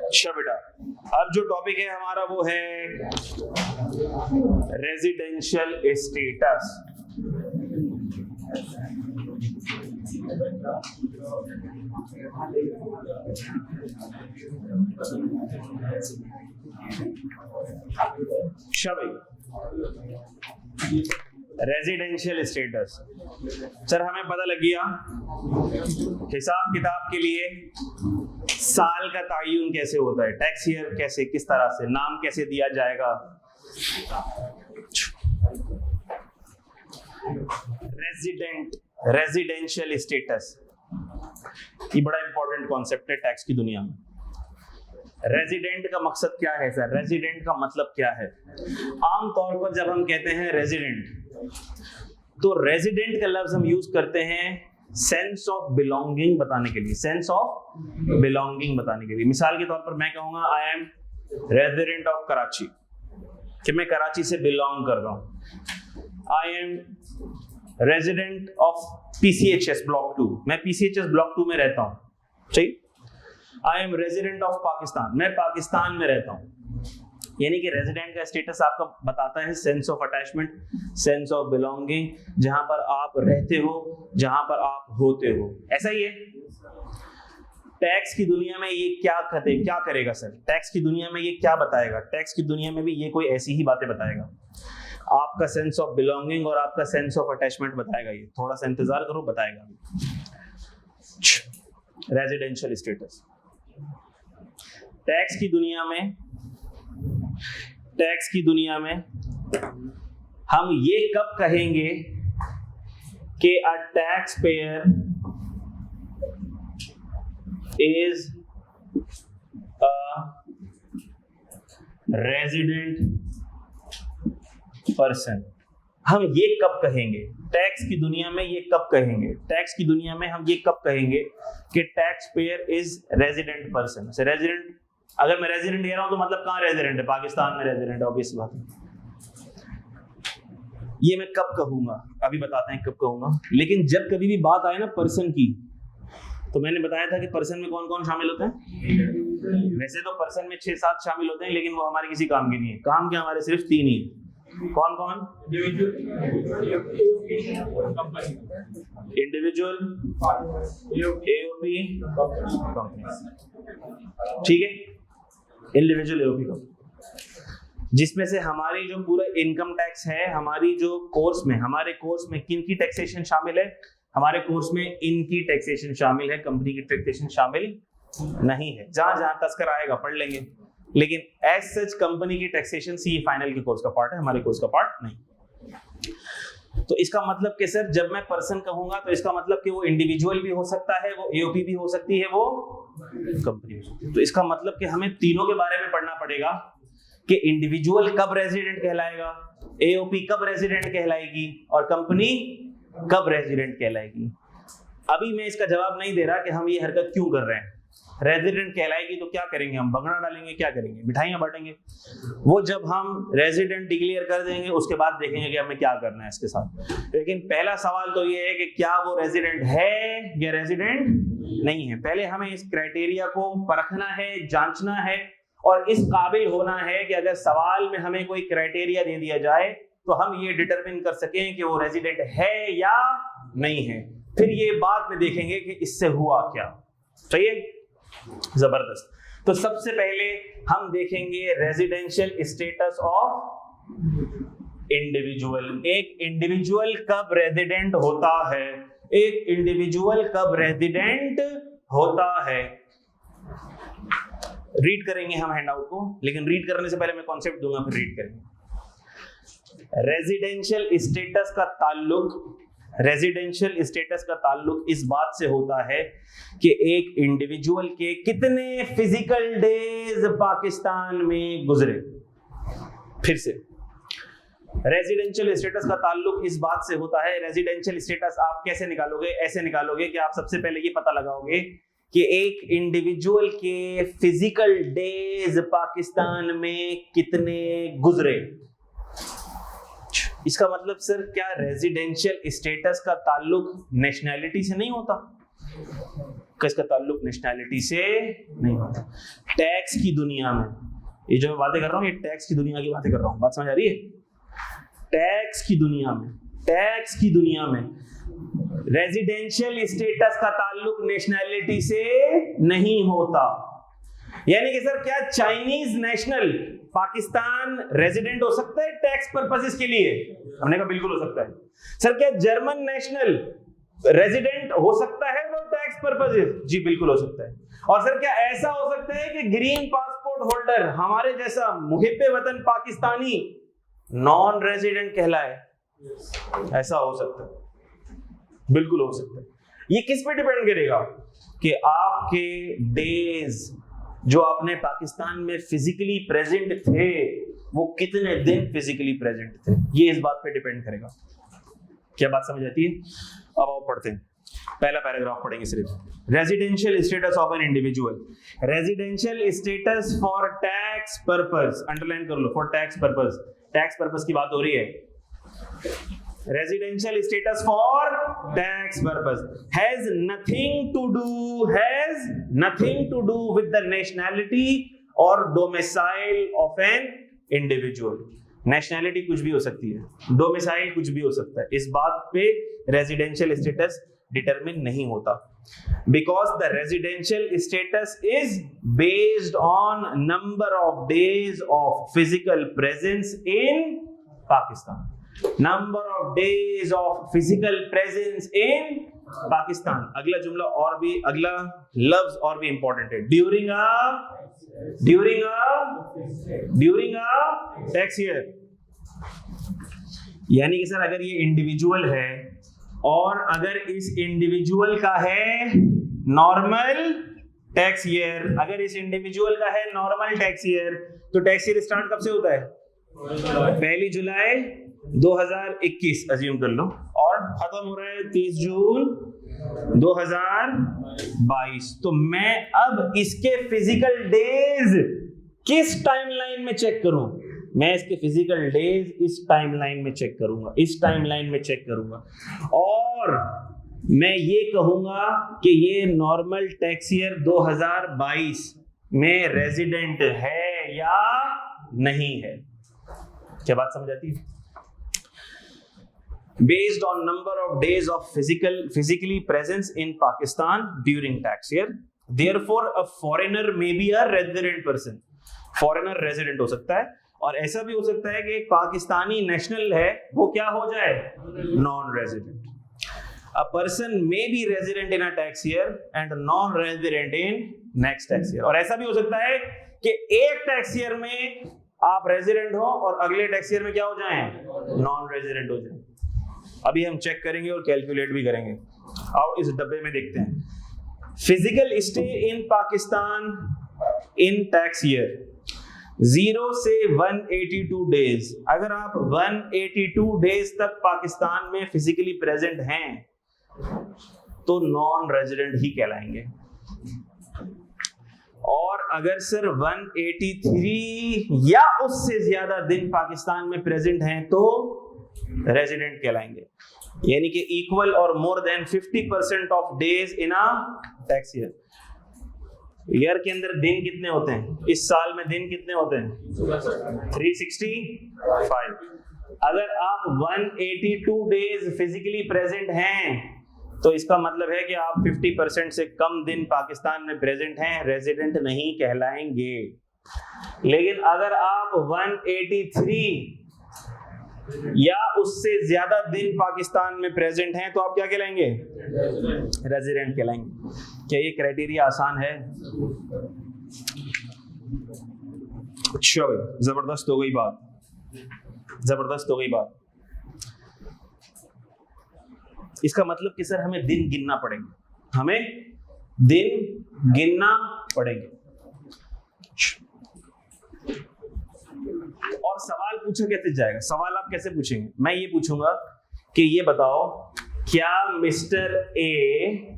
अच्छा बेटा, अब जो टॉपिक है हमारा वो है residential status. Residential status sir, हमें पता लग गया हिसाब किताब के लिए साल का तायुन कैसे होता है, टैक्स ईयर कैसे, किस तरह से, नाम कैसे दिया जाएगा। रेजिडेंशियल स्टेटस ये बड़ा इंपॉर्टेंट कॉन्सेप्ट है टैक्स की दुनिया में। रेजिडेंट का मकसद क्या है सर, रेजिडेंट का मतलब क्या है? आमतौर पर जब हम कहते हैं रेजिडेंट, तो रेजिडेंट का लफ्ज हम यूज करते हैं सेंस ऑफ बिलोंगिंग बताने के लिए, सेंस ऑफ बिलोंगिंग बताने के लिए। मिसाल के तौर पर मैं कहूंगा I am resident of Karachi, कि मैं कराची से बिलोंग कर रहा हूं। I am resident of PCHS block 2, मैं पीसीएचएस ब्लॉक 2 में रहता हूं, ठीक। I am resident of Pakistan, मैं पाकिस्तान में रहता हूं। यानी कि रेजिडेंट का स्टेटस आपका बताता है sense of attachment, sense of belonging, जहां पर आप रहते हो, जहां पर आप होते हो। ऐसा ही है टैक्स की दुनिया में। ये क्या करेगा सर, टैक्स की दुनिया में ये क्या बताएगा? टैक्स की दुनिया में भी ये कोई ऐसी ही बातें बताएगा, आपका सेंस ऑफ बिलोंगिंग और आपका सेंस ऑफ अटैचमेंट बताएगा। ये थोड़ा सा इंतजार करो, बताएगा। रेजिडेंशियल स्टेटस टैक्स की दुनिया में हम ये कब कहेंगे कि a tax payer is a resident person? हम ये कब कहेंगे टैक्स की दुनिया में, ये कब कहेंगे टैक्स की दुनिया में, हम ये कब कहेंगे कि tax payer is resident person? से रेजिडेंट, अगर मैं रेजिडेंट कह रहा हूं तो मतलब कहां रेजिडेंट है? पाकिस्तान में रेजिडेंट है, ऑब्वियस बात है। ये मैं कब कहूंगा, अभी बताते हैं कब कहूंगा। लेकिन जब कभी भी बात आए ना पर्सन की, तो मैंने बताया था कि पर्सन में कौन कौन शामिल होते हैं। वैसे तो पर्सन में 6-7 शामिल होते हैं, लेकिन वो हमारे किसी काम के नहीं है। काम के हमारे सिर्फ 3 ही है। कौन कौन? Individual, AOP, company. ठीक है, इंडिविजुअल एओपी कंपनी, जिसमें से हमारी जो पूरा इनकम टैक्स है, हमारी जो हमारे कोर्स में किन की टैक्सेशन शामिल है? हमारे कोर्स में इनकी टैक्सेशन शामिल है, कंपनी की टैक्सेशन शामिल नहीं है। जहां जहां तस्कर आएगा पढ़ लेंगे, लेकिन एज सच कंपनी की टैक्सेशन सी फाइनल के कोर्स का पार्ट है, हमारे कोर्स का पार्ट नहीं। तो इसका मतलब कि सर जब मैं पर्सन कहूंगा तो इसका मतलब कि वो इंडिविजुअल भी हो सकता है, वो एओपी भी हो सकती है, वो कंपनी हो सकती है। तो इसका मतलब कि हमें तीनों के बारे में पढ़ना पड़ेगा कि इंडिविजुअल कब रेजिडेंट कहलाएगा, एओपी कब रेजिडेंट कहलाएगी और कंपनी कब रेजिडेंट कहलाएगी। अभी मैं इसका जवाब नहीं दे रहा कि हम ये हरकत क्यों कर रहे हैं। रेजिडेंट कहलाएगी तो क्या करेंगे? हम भंगड़ा डालेंगे, क्या करेंगे? मिठाइयां बांटेंगे। वो जब हम रेजिडेंट डिक्लेयर कर देंगे उसके बाद देखेंगे कि हमें क्या करना है इसके साथ। लेकिन पहला सवाल तो ये है कि क्या वो रेजिडेंट है या रेजिडेंट नहीं है। पहले हमें इस क्राइटेरिया को परखना है, जांचना है और इस काबिल होना है कि अगर सवाल में हमें कोई क्राइटेरिया दे दिया जाए तो हम ये डिटरमिन कर सकें कि वो रेजिडेंट है या नहीं है। फिर ये बाद में देखेंगे कि इससे हुआ क्या। सही है, जबरदस्त। तो सबसे पहले हम देखेंगे रेजिडेंशियल स्टेटस ऑफ इंडिविजुअल। एक इंडिविजुअल कब रेजिडेंट होता है, एक इंडिविजुअल कब रेजिडेंट होता है। रीड करेंगे हम हैंडआउट को, लेकिन रीड करने से पहले मैं कॉन्सेप्ट दूंगा, फिर रीड करेंगे। रेजिडेंशियल स्टेटस का ताल्लुक इस बात से होता है कि एक इंडिविजुअल के कितने फिजिकल डेज पाकिस्तान में गुजरे। फिर से, रेजिडेंशियल स्टेटस का ताल्लुक इस बात से होता है। रेजिडेंशियल स्टेटस आप कैसे निकालोगे? ऐसे निकालोगे कि आप सबसे पहले ये पता लगाओगे कि एक इंडिविजुअल के फिजिकल डेज पाकिस्तान में कितने गुजरे। इसका मतलब सर क्या रेजिडेंशियल स्टेटस का ताल्लुक नेशनैलिटी से नहीं होता? इसका ताल्लुक नेशनैलिटी से नहीं होता। टैक्स की दुनिया में, ये जो मैं बातें कर रहा हूँ, ये टैक्स की दुनिया की बातें कर रहा हूँ, बात समझ आ रही है? टैक्स की दुनिया में रेजिडेंशियल स्टेटस का ताल्लुक नेशनैलिटी से नहीं होता। यानी कि सर क्या चाइनीज नेशनल पाकिस्तान रेजिडेंट हो सकता है टैक्स पर्पसेस के लिए? हमने कहा बिल्कुल हो सकता है। सर क्या जर्मन नेशनल रेजिडेंट हो सकता है वो टैक्स पर्पसेस? जी बिल्कुल हो सकता है। और सर क्या ऐसा हो सकता है कि ग्रीन पासपोर्ट होल्डर हमारे जैसा मुहिब्बे वतन पाकिस्तानी नॉन रेजिडेंट कहलाए? ऐसा हो सकता है, बिल्कुल हो सकता है। ये किस पे डिपेंड करेगा कि आपके डेज जो आपने पाकिस्तान में फिजिकली प्रेजेंट थे वो कितने दिन फिजिकली प्रेजेंट थे, ये इस बात पे डिपेंड करेगा। क्या बात समझ आती है? अब आओ पढ़ते हैं, पहला पैराग्राफ पढ़ेंगे सिर्फ। Residential status of an individual, residential status for tax purpose, underline कर लो, for tax purpose, tax purpose की बात हो रही है। Residential status for tax purpose has nothing to do with the nationality और domicile of an individual. Nationality कुछ भी हो सकती है, डोमिसाइल कुछ भी हो सकता है, इस बात पे रेजिडेंशियल स्टेटस डिटरमिन नहीं होता। Because the residential status is based on number of days of physical presence in Pakistan. Number of days of physical presence in Pakistan. अगला जुमला और भी, अगला लफ्ज और भी इंपॉर्टेंट है। During a tax year. यानी कि सर अगर ये इंडिविजुअल है और अगर इस इंडिविजुअल का है नॉर्मल टैक्स ईयर, अगर इस इंडिविजुअल का है नॉर्मल टैक्स ईयर, तो टैक्स ईयर स्टार्ट कब से होता है? 1 जुलाई 2021 अज्यूम कर लो, और खत्म हो रहा है 30 जून 2022। तो मैं अब इसके फिजिकल डेज किस टाइमलाइन में चेक करूं? मैं इसके फिजिकल डेज इस टाइमलाइन में चेक करूंगा, और मैं ये कहूंगा कि ये नॉर्मल टैक्स ईयर 2022 में रेजिडेंट है या नहीं है। क्या बात समझ आती है? Based on number of days of physically presence in Pakistan during tax year, therefore a foreigner may be a resident person. Foreigner resident हो सकता है, और ऐसा भी हो सकता है कि एक पाकिस्तानी नेशनल है वो क्या हो जाए? Non resident. A person may be resident in a tax year and non-resident in next tax year. और ऐसा भी हो सकता है कि एक टैक्स ईयर में आप रेजिडेंट हो और अगले टैक्स ईयर में क्या हो जाएं? नॉन रेजिडेंट हो जाएं। अभी हम चेक करेंगे और कैलकुलेट भी करेंगे। आओ इस डब्बे में देखते हैं। Physical stay in Pakistan in tax year 0 से 182 डेज। अगर आप 182 डेज तक पाकिस्तान में फिजिकली प्रेजेंट हैं तो नॉन रेजिडेंट ही कहलाएंगे। और अगर सर 183 या उससे ज्यादा दिन पाकिस्तान में प्रेजेंट हैं तो रेजिडेंट कहलाएंगे। यानी कि इक्वल और more than 50% of days in a tax year. Year के अंदर दिन कितने होते हैं? इस साल में दिन कितने होते हैं? 365। अगर आप 182 डेज फिजिकली प्रेजेंट हैं तो इसका मतलब है कि आप 50% से कम दिन पाकिस्तान में प्रेजेंट हैं, रेजिडेंट नहीं कहलाएंगे। लेकिन अगर आप 183 या उससे ज्यादा दिन पाकिस्तान में प्रेजेंट हैं तो आप क्या कहलाएंगे? रेजिडेंट कहलाएंगे। क्या ये क्राइटेरिया आसान है? अच्छा, जबरदस्त हो गई बात। जबरदस्त हो गई बात। इसका मतलब कि सर हमें दिन गिनना पड़ेंगे, हमें दिन गिनना पड़ेंगे। और सवाल पूछा कैसे जाएगा? सवाल आप कैसे पूछेंगे? मैं ये पूछूंगा कि ये बताओ, क्या मिस्टर ए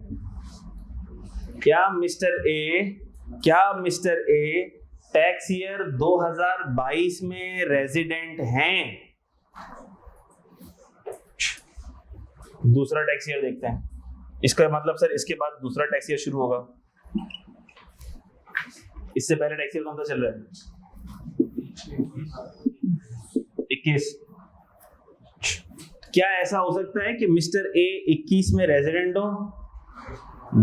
टैक्स ईयर 2022 में रेजिडेंट हैं? दूसरा टैक्स ईयर देखते हैं। इसका मतलब सर इसके बाद दूसरा टैक्स ईयर शुरू होगा। इससे पहले टैक्स ईयर कौन सा चल रहा है? 21। क्या ऐसा हो सकता है कि मिस्टर ए 21 में रेजिडेंट हो,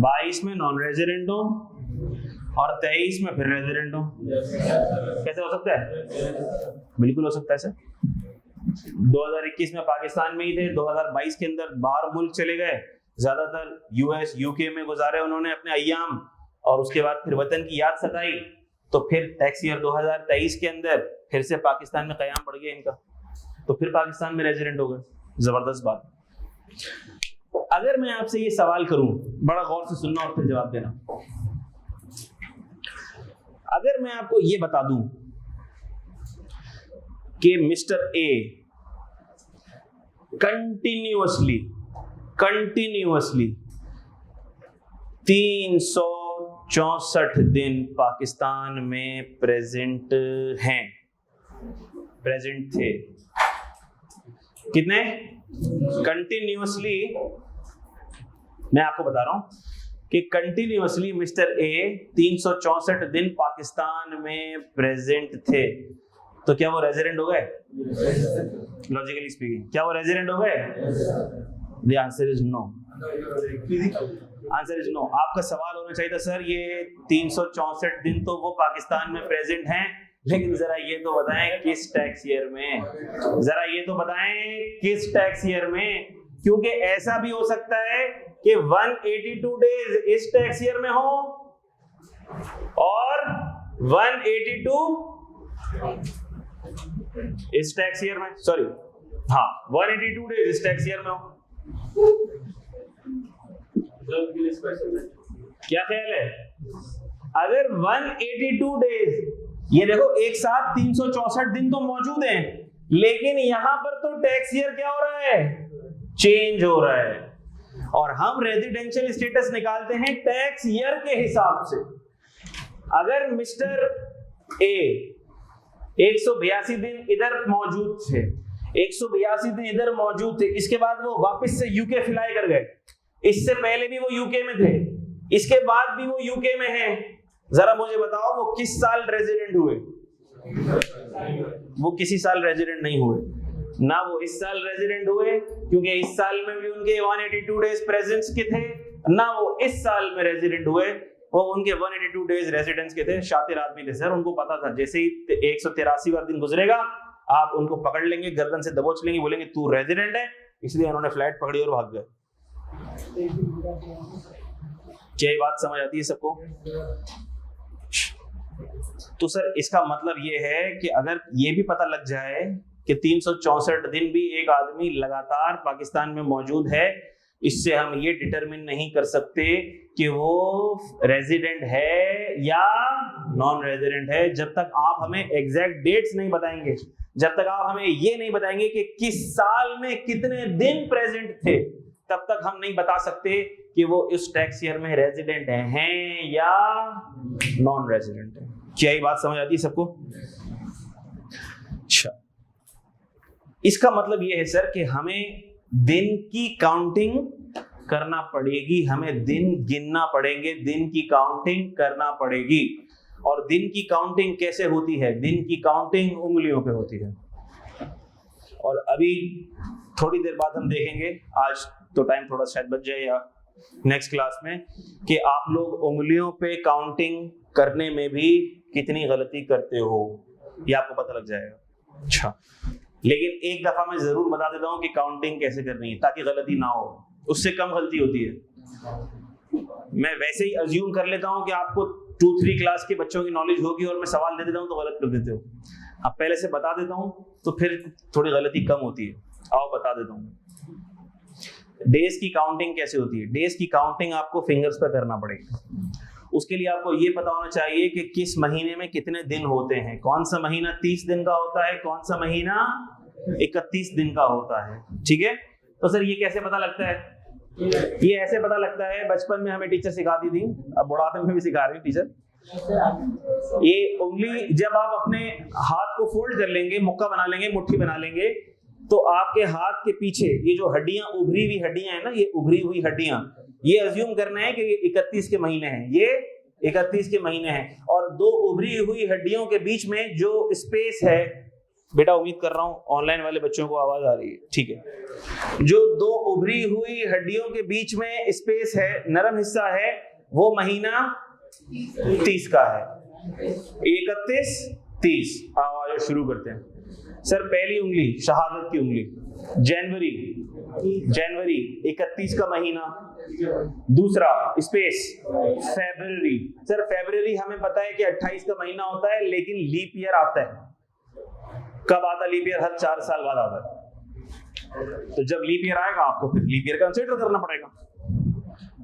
22 में नॉन रेजिडेंट हो और 23 में फिर रेजिडेंट हो? कैसे हो सकता है? बिल्कुल हो सकता है सर। 2021 में पाकिस्तान में ही थे, 2022 के अंदर बाहर मुल्क चले गए, ज्यादातर यूएस यूके में गुजारे उन्होंने अपने अय्याम, और उसके बाद फिर वतन की याद सताई, तो फिर टैक्स ईयर 2023 के अंदर फिर से पाकिस्तान में कयाम पड़ गया इनका, तो फिर पाकिस्तान में रेजिडेंट हो गए। जबरदस्त बात। अगर मैं आपसे ये सवाल करूं, बड़ा गौर से सुनना और फिर जवाब देना, अगर मैं आपको ये बता दूं कि मिस्टर ए कंटिन्यूअसली 364 दिन पाकिस्तान में प्रेजेंट थे। कितने? कंटिन्यूअसली, मैं आपको बता रहा हूं कि कंटिन्यूअसली मिस्टर ए 364 दिन पाकिस्तान में प्रेजेंट थे। तो क्या वो रेजिडेंट हो गए? लॉजिकली स्पीकिंग क्या वो रेजिडेंट हो गए? The answer is no. Answer is no. आपका सवाल होना चाहिए था सर ये 364 दिन तो वो पाकिस्तान में प्रेजेंट हैं, लेकिन जरा ये तो बताएं किस टैक्स ईयर में, जरा ये तो बताएं किस टैक्स ईयर में, क्योंकि ऐसा भी हो सकता है कि 182 डेज इस टैक्स ईयर में हो और 182 इस टैक्स ईयर में, सॉरी हाँ 182 डेज इस टैक्स ईयर में हो। क्या ख्याल है? अगर 182 डेज, ये देखो एक साथ 364 दिन तो मौजूद हैं, लेकिन यहां पर तो टैक्स ईयर क्या हो रहा है? चेंज हो रहा है, और हम रेजिडेंशियल स्टेटस निकालते हैं टैक्स ईयर के हिसाब से। अगर मिस्टर ए 182 दिन इधर मौजूद थे, 182 दिन इधर मौजूद थे, इसके बाद वो वापस से यूके फ्लाई कर गए, इससे पहले भी वो यूके में थे, इसके बाद भी वो यूके में हैं, जरा मुझे बताओ वो किस साल रेजिडेंट हुए? वो किसी साल रेजिडेंट नहीं हुए, ना वो इस साल रेजिडेंट हुए क्योंकि इस साल में भी उनके 182 डेज प्रेजेंस के थे, ना वो इस साल में रेजिडेंट हुए, वो उनके 182 डेज रेजिडेंस के थे। शातिर आदमी थे सर, उनको पता था जैसे ही 183वां दिन गुजरेगा आप उनको पकड़ लेंगे, गर्दन से दबोच लेंगे, बोलेंगे तू रेजिडेंट है, इसलिए उन्होंने फ्लाइट पकड़ी और भाग गए। क्या ये बात समझ आती है सबको? तो सर इसका मतलब ये है कि अगर ये भी पता लग जाए कि 364 दिन भी एक आदमी लगातार पाकिस्तान में मौजूद है, इससे हम ये डिटरमिन नहीं कर सकते कि वो रेजिडेंट है या नॉन रेजिडेंट है, जब तक आप हमें एग्जैक्ट डेट्स नहीं बताएंगे, जब तक आप हमें ये नहीं बताएंगे कि किस साल में कितने दिन प्रेजेंट थे, तब तक हम नहीं बता सकते कि वो इस टैक्स ईयर में रेजिडेंट हैं या नॉन रेजिडेंट है। क्या ये बात समझ आती है सबको? अच्छा, इसका मतलब ये है सर कि हमें दिन की काउंटिंग करना पड़ेगी, हमें दिन गिनना पड़ेंगे, दिन की काउंटिंग करना पड़ेगी। और दिन की काउंटिंग कैसे होती है? दिन की काउंटिंग उंगलियों पे होती है। और अभी थोड़ी देर बाद हम देखेंगे, आज तो टाइम थोड़ा शायद बच जाए या नेक्स्ट क्लास में, कि आप लोग उंगलियों पे काउंटिंग करने में भी कितनी गलती करते हो, ये आपको पता लग जाएगा। अच्छा, लेकिन एक दफा मैं जरूर बता देता हूँ कि काउंटिंग कैसे करनी है ताकि गलती ना हो, उससे कम गलती होती है। मैं वैसे ही अज्यूम कर लेता हूँ कि आपको 2-3 क्लास के बच्चों की नॉलेज होगी और मैं सवाल दे देता हूँ तो गलत कर देते हो। अब पहले से बता देता हूं तो फिर थोड़ी गलती कम होती है। आओ बता देता हूं डेज की काउंटिंग कैसे होती है। डेज की काउंटिंग आपको फिंगर्स पर करना पड़ेगा। उसके लिए आपको ये पता होना चाहिए कि किस महीने में कितने दिन होते हैं। कौन सा महीना 30 दिन का होता है, कौन सा महीना 31 दिन का होता है। ठीक है, तो सर ये कैसे पता लगता है? ये ऐसे पता लगता है, बचपन में हमें टीचर सिखाती थी, अब बुढ़ापे में भी सिखा रही टीचर। ये उंगली जब आप अपने हाथ को फोल्ड कर लेंगे, मुक्का बना लेंगे, मुट्ठी बना लेंगे, तो आपके हाथ के पीछे ये जो हड्डियां, उभरी हुई हड्डियां है ना, ये उभरी हुई हड्डियां, ये अज्यूम करना है कि ये 31 के महीने हैं, ये 31 के महीने हैं। और दो उभरी हुई हड्डियों के बीच में जो स्पेस है, बेटा उम्मीद कर रहा हूं ऑनलाइन वाले बच्चों को आवाज आ रही है, ठीक है, जो दो उभरी हुई हड्डियों के बीच में स्पेस है, नरम हिस्सा है, वो महीना 30 का है। 31, 30। आओ शुरू करते हैं। सर पहली उंगली, शहादत की उंगली, जनवरी 31 का महीना। दूसरा स्पेस फरवरी। सर फरवरी हमें पता है कि 28 का महीना होता है, लेकिन लीप ईयर आता है। कब आता लीप ईयर? हर 4 साल बाद आता है। तो जब लीप ईयर आएगा आपको फिर लीप ईयर कंसीडर करना पड़ेगा,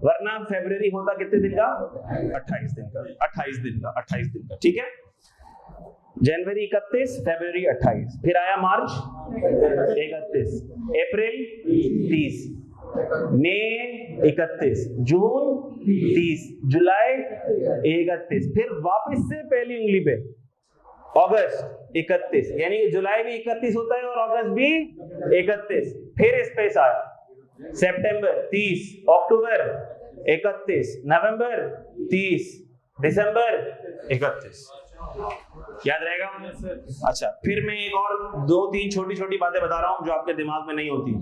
वरना फरवरी होता कितने दिन का? 28 दिन का। 28 दिन का, 28 दिन का, ठीक है। जनवरी 31, फरवरी 28, फिर आया मार्च 31, अप्रैल 30, मई 31, जून 30, जुलाई 31, फिर वापस से पहली उंगली पे अगस्त 31, यानी कि जुलाई भी 31 होता है और अगस्त भी 31, फिर स्पेस आया सितंबर 30, अक्टूबर 31, नवंबर 30, दिसंबर 31। याद रहेगा? अच्छा, फिर मैं एक और 2-3 छोटी छोटी बातें बता रहा हूं जो आपके दिमाग में नहीं होती।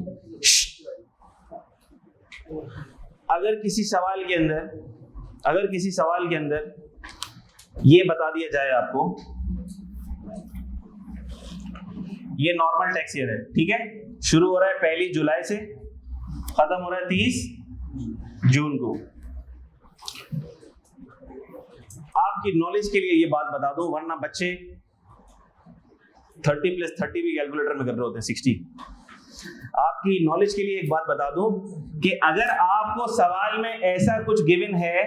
अगर किसी सवाल के अंदर ये बता दिया जाए आपको, ये नॉर्मल टैक्स ईयर है, ठीक है, शुरू हो रहा है 1 जुलाई से, खत्म हो रहा है 30 जून को। आपकी नॉलेज के लिए ये बात बता दूं, वरना बच्चे 30 + 30 भी कैलकुलेटर में कर रहे होते हैं, 60। आपकी नॉलेज के लिए एक बात बता दूं कि अगर आपको सवाल में ऐसा कुछ गिवन है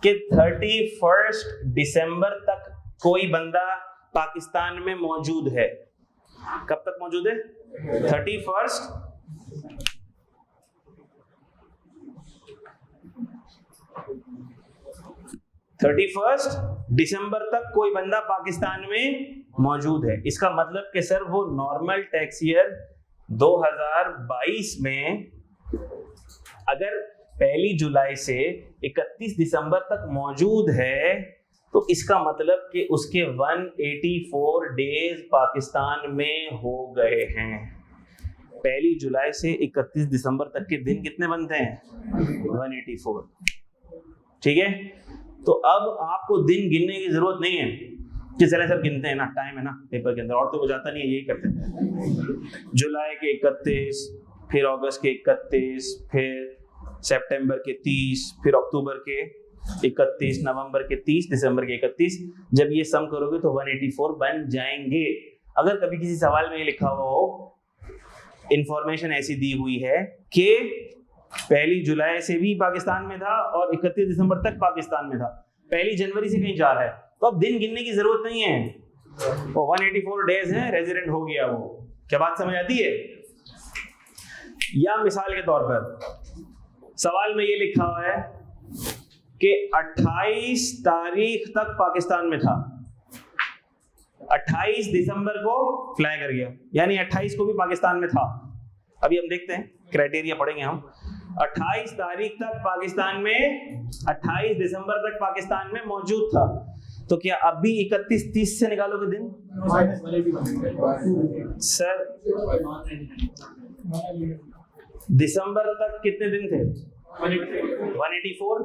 कि 31 दिसंबर तक कोई बंदा पाकिस्तान में मौजूद है, कब तक मौजूद है? 31 दिसंबर तक कोई बंदा पाकिस्तान में मौजूद है। इसका मतलब कि सर वो नॉर्मल टैक्स ईयर 2022 में अगर 1 जुलाई से 31 दिसंबर तक मौजूद है, तो इसका मतलब कि उसके 184 डेज पाकिस्तान में हो गए हैं। 1 जुलाई से 31 दिसंबर तक के दिन कितने बनते हैं? 184। ठीक है, तो अब आपको दिन गिनने की जरूरत नहीं है कि चले सर गिनते हैं ना, टाइम है ना पेपर के अंदर, और तो वो जाता नहीं है, यही करते हैं। जुलाई के 31, फिर अगस्त के 31, फिर सितंबर के 30, फिर अक्टूबर के 31, नवंबर के 30, दिसंबर के 31। जब ये सम करोगे तो 184 बन जाएंगे। अगर कभी किसी सवाल में ये लिखा हुआ हो, इंफॉर्मेशन ऐसी दी हुई है कि 1 जुलाई से भी पाकिस्तान में था और 31 दिसंबर तक पाकिस्तान में था, 1 जनवरी से कहीं जा रहा है, तो अब दिन गिनने की जरूरत नहीं है, वो 184 डेज है, रेजिडेंट हो गया वो। क्या बात समझ आती है? या मिसाल के तौर पर सवाल में ये लिखा हुआ है कि 28 तारीख तक पाकिस्तान में था, 28 दिसंबर को फ्लाई कर गया, यानी 28 को भी पाकिस्तान में था। अभी हम देखते हैं, क्राइटेरिया पढ़ेंगे हम। 28 तारीख तक पाकिस्तान में, 28 दिसंबर तक पाकिस्तान में मौजूद था, तो क्या अब भी 31-30 से निकालोगे दिन? सर दिसंबर तक कितने दिन थे? 184।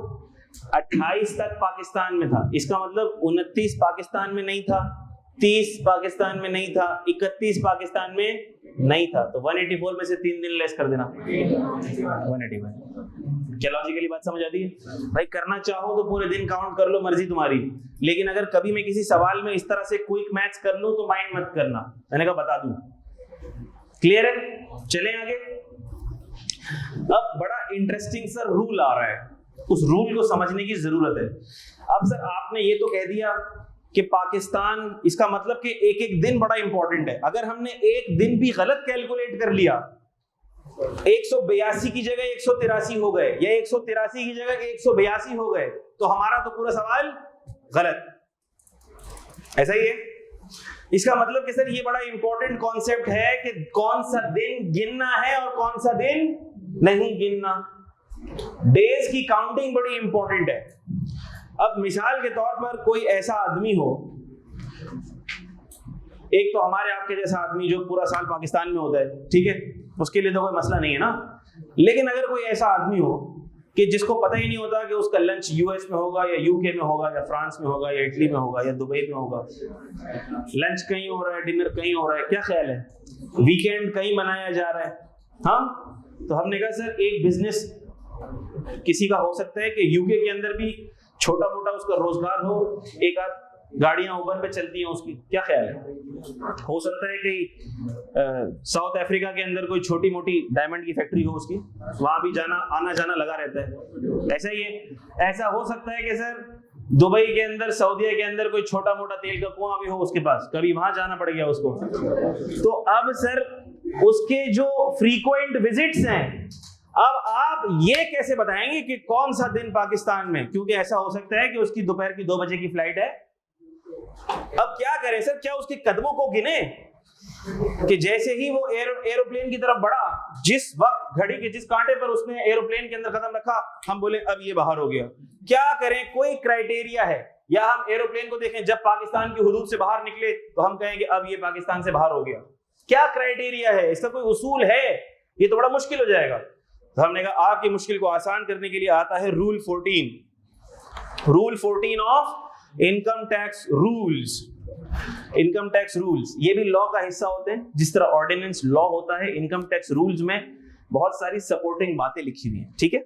28 तक पाकिस्तान में था, इसका मतलब 29 पाकिस्तान में नहीं था, 30 पाकिस्तान में नहीं था, 31 पाकिस्तान में नहीं था, तो 184 में से 3 दिन लेस कर देना, 181। क्या लॉजिकली बात समझ आती है भाई? करना चाहो तो पूरे दिन काउंट कर लो, मर्जी तुम्हारी, लेकिन अगर कभी मैं किसी सवाल में इस तरह से क्विक मैथ्स कर लूं तो माइंड मत करना। मैंने कहा बता दूं। क्लियर है? चलें आगे। अब बड़ा इंटरेस्टिंग सर रूल आ रहा है, उस रूल को समझने की जरूरत है। अब सर आपने ये तो कह दिया कि पाकिस्तान, इसका मतलब कि एक एक दिन बड़ा इंपॉर्टेंट है। अगर हमने एक दिन भी गलत कैलकुलेट कर लिया, 182 की जगह 183 हो गए या 183 की जगह 182 हो गए, तो हमारा तो पूरा सवाल गलत। ऐसा ही है। इसका मतलब कि सर ये बड़ा इंपॉर्टेंट कॉन्सेप्ट है कि कौन सा दिन गिनना है और कौन सा दिन नहीं गिनना। डेज की काउंटिंग बड़ी इंपॉर्टेंट है। अब मिसाल के तौर पर कोई ऐसा आदमी हो, एक तो हमारे आपके जैसा आदमी जो पूरा साल पाकिस्तान में होता है, ठीक है, उसके लिए तो कोई मसला नहीं है ना। लेकिन अगर कोई ऐसा आदमी हो कि जिसको पता ही नहीं होता कि उसका लंच यूएस में होगा या यूके में होगा या फ्रांस में होगा या इटली में होगा या दुबई में होगा, लंच कहीं हो रहा है, डिनर कहीं हो रहा है, क्या ख्याल है, वीकेंड कहीं मनाया जा रहा है। हाँ, तो हमने कहा सर एक बिजनेस किसी का हो सकता है कि यूके के अंदर भी छोटा मोटा उसका रोजगार हो, एक आध गाड़ियां उबर पे चलती हैं उसकी, क्या ख्याल है? हो सकता है कि साउथ अफ्रीका के अंदर कोई छोटी मोटी डायमंड की फैक्ट्री हो उसकी, वहां भी जाना आना जाना लगा रहता है। ऐसा ही है। ऐसा हो सकता है कि सर दुबई के अंदर, सऊदीया के अंदर कोई छोटा मोटा तेल का कुआं भी हो उसके पास, कभी वहां जाना पड़ गया उसको। तो अब सर उसके जो फ्रीक्वेंट विजिट्स हैं, अब आप ये कैसे बताएंगे कि कौन सा दिन पाकिस्तान में, क्योंकि ऐसा हो सकता है कि उसकी दोपहर की 2 बजे की फ्लाइट है। अब क्या करें सर? क्या उसके कदमों को गिने कि जैसे ही वो एरोप्लेन की तरफ बढ़ा, जिस वक्त घड़ी के जिस कांटे पर उसने एरोप्लेन के अंदर कदम रखा, हम बोले अब ये बाहर हो गया? क्या करें? कोई क्राइटेरिया है? या हम एरोप्लेन को देखें जब पाकिस्तान की हुदूद से बाहर निकले तो हम कहेंगे अब ये पाकिस्तान से बाहर हो गया? क्या क्राइटेरिया है? इसका कोई उसूल है? ये तो बड़ा मुश्किल हो जाएगा। तो हमने कहा आपकी मुश्किल को आसान करने के लिए आता है rule 14। Rule 14 of income tax rules. Income tax rules ये भी लॉ का हिस्सा होते हैं। जिस तरह ऑर्डिनेंस लॉ होता है, इनकम टैक्स रूल्स में बहुत सारी सपोर्टिंग बातें लिखी हुई हैं, ठीक है।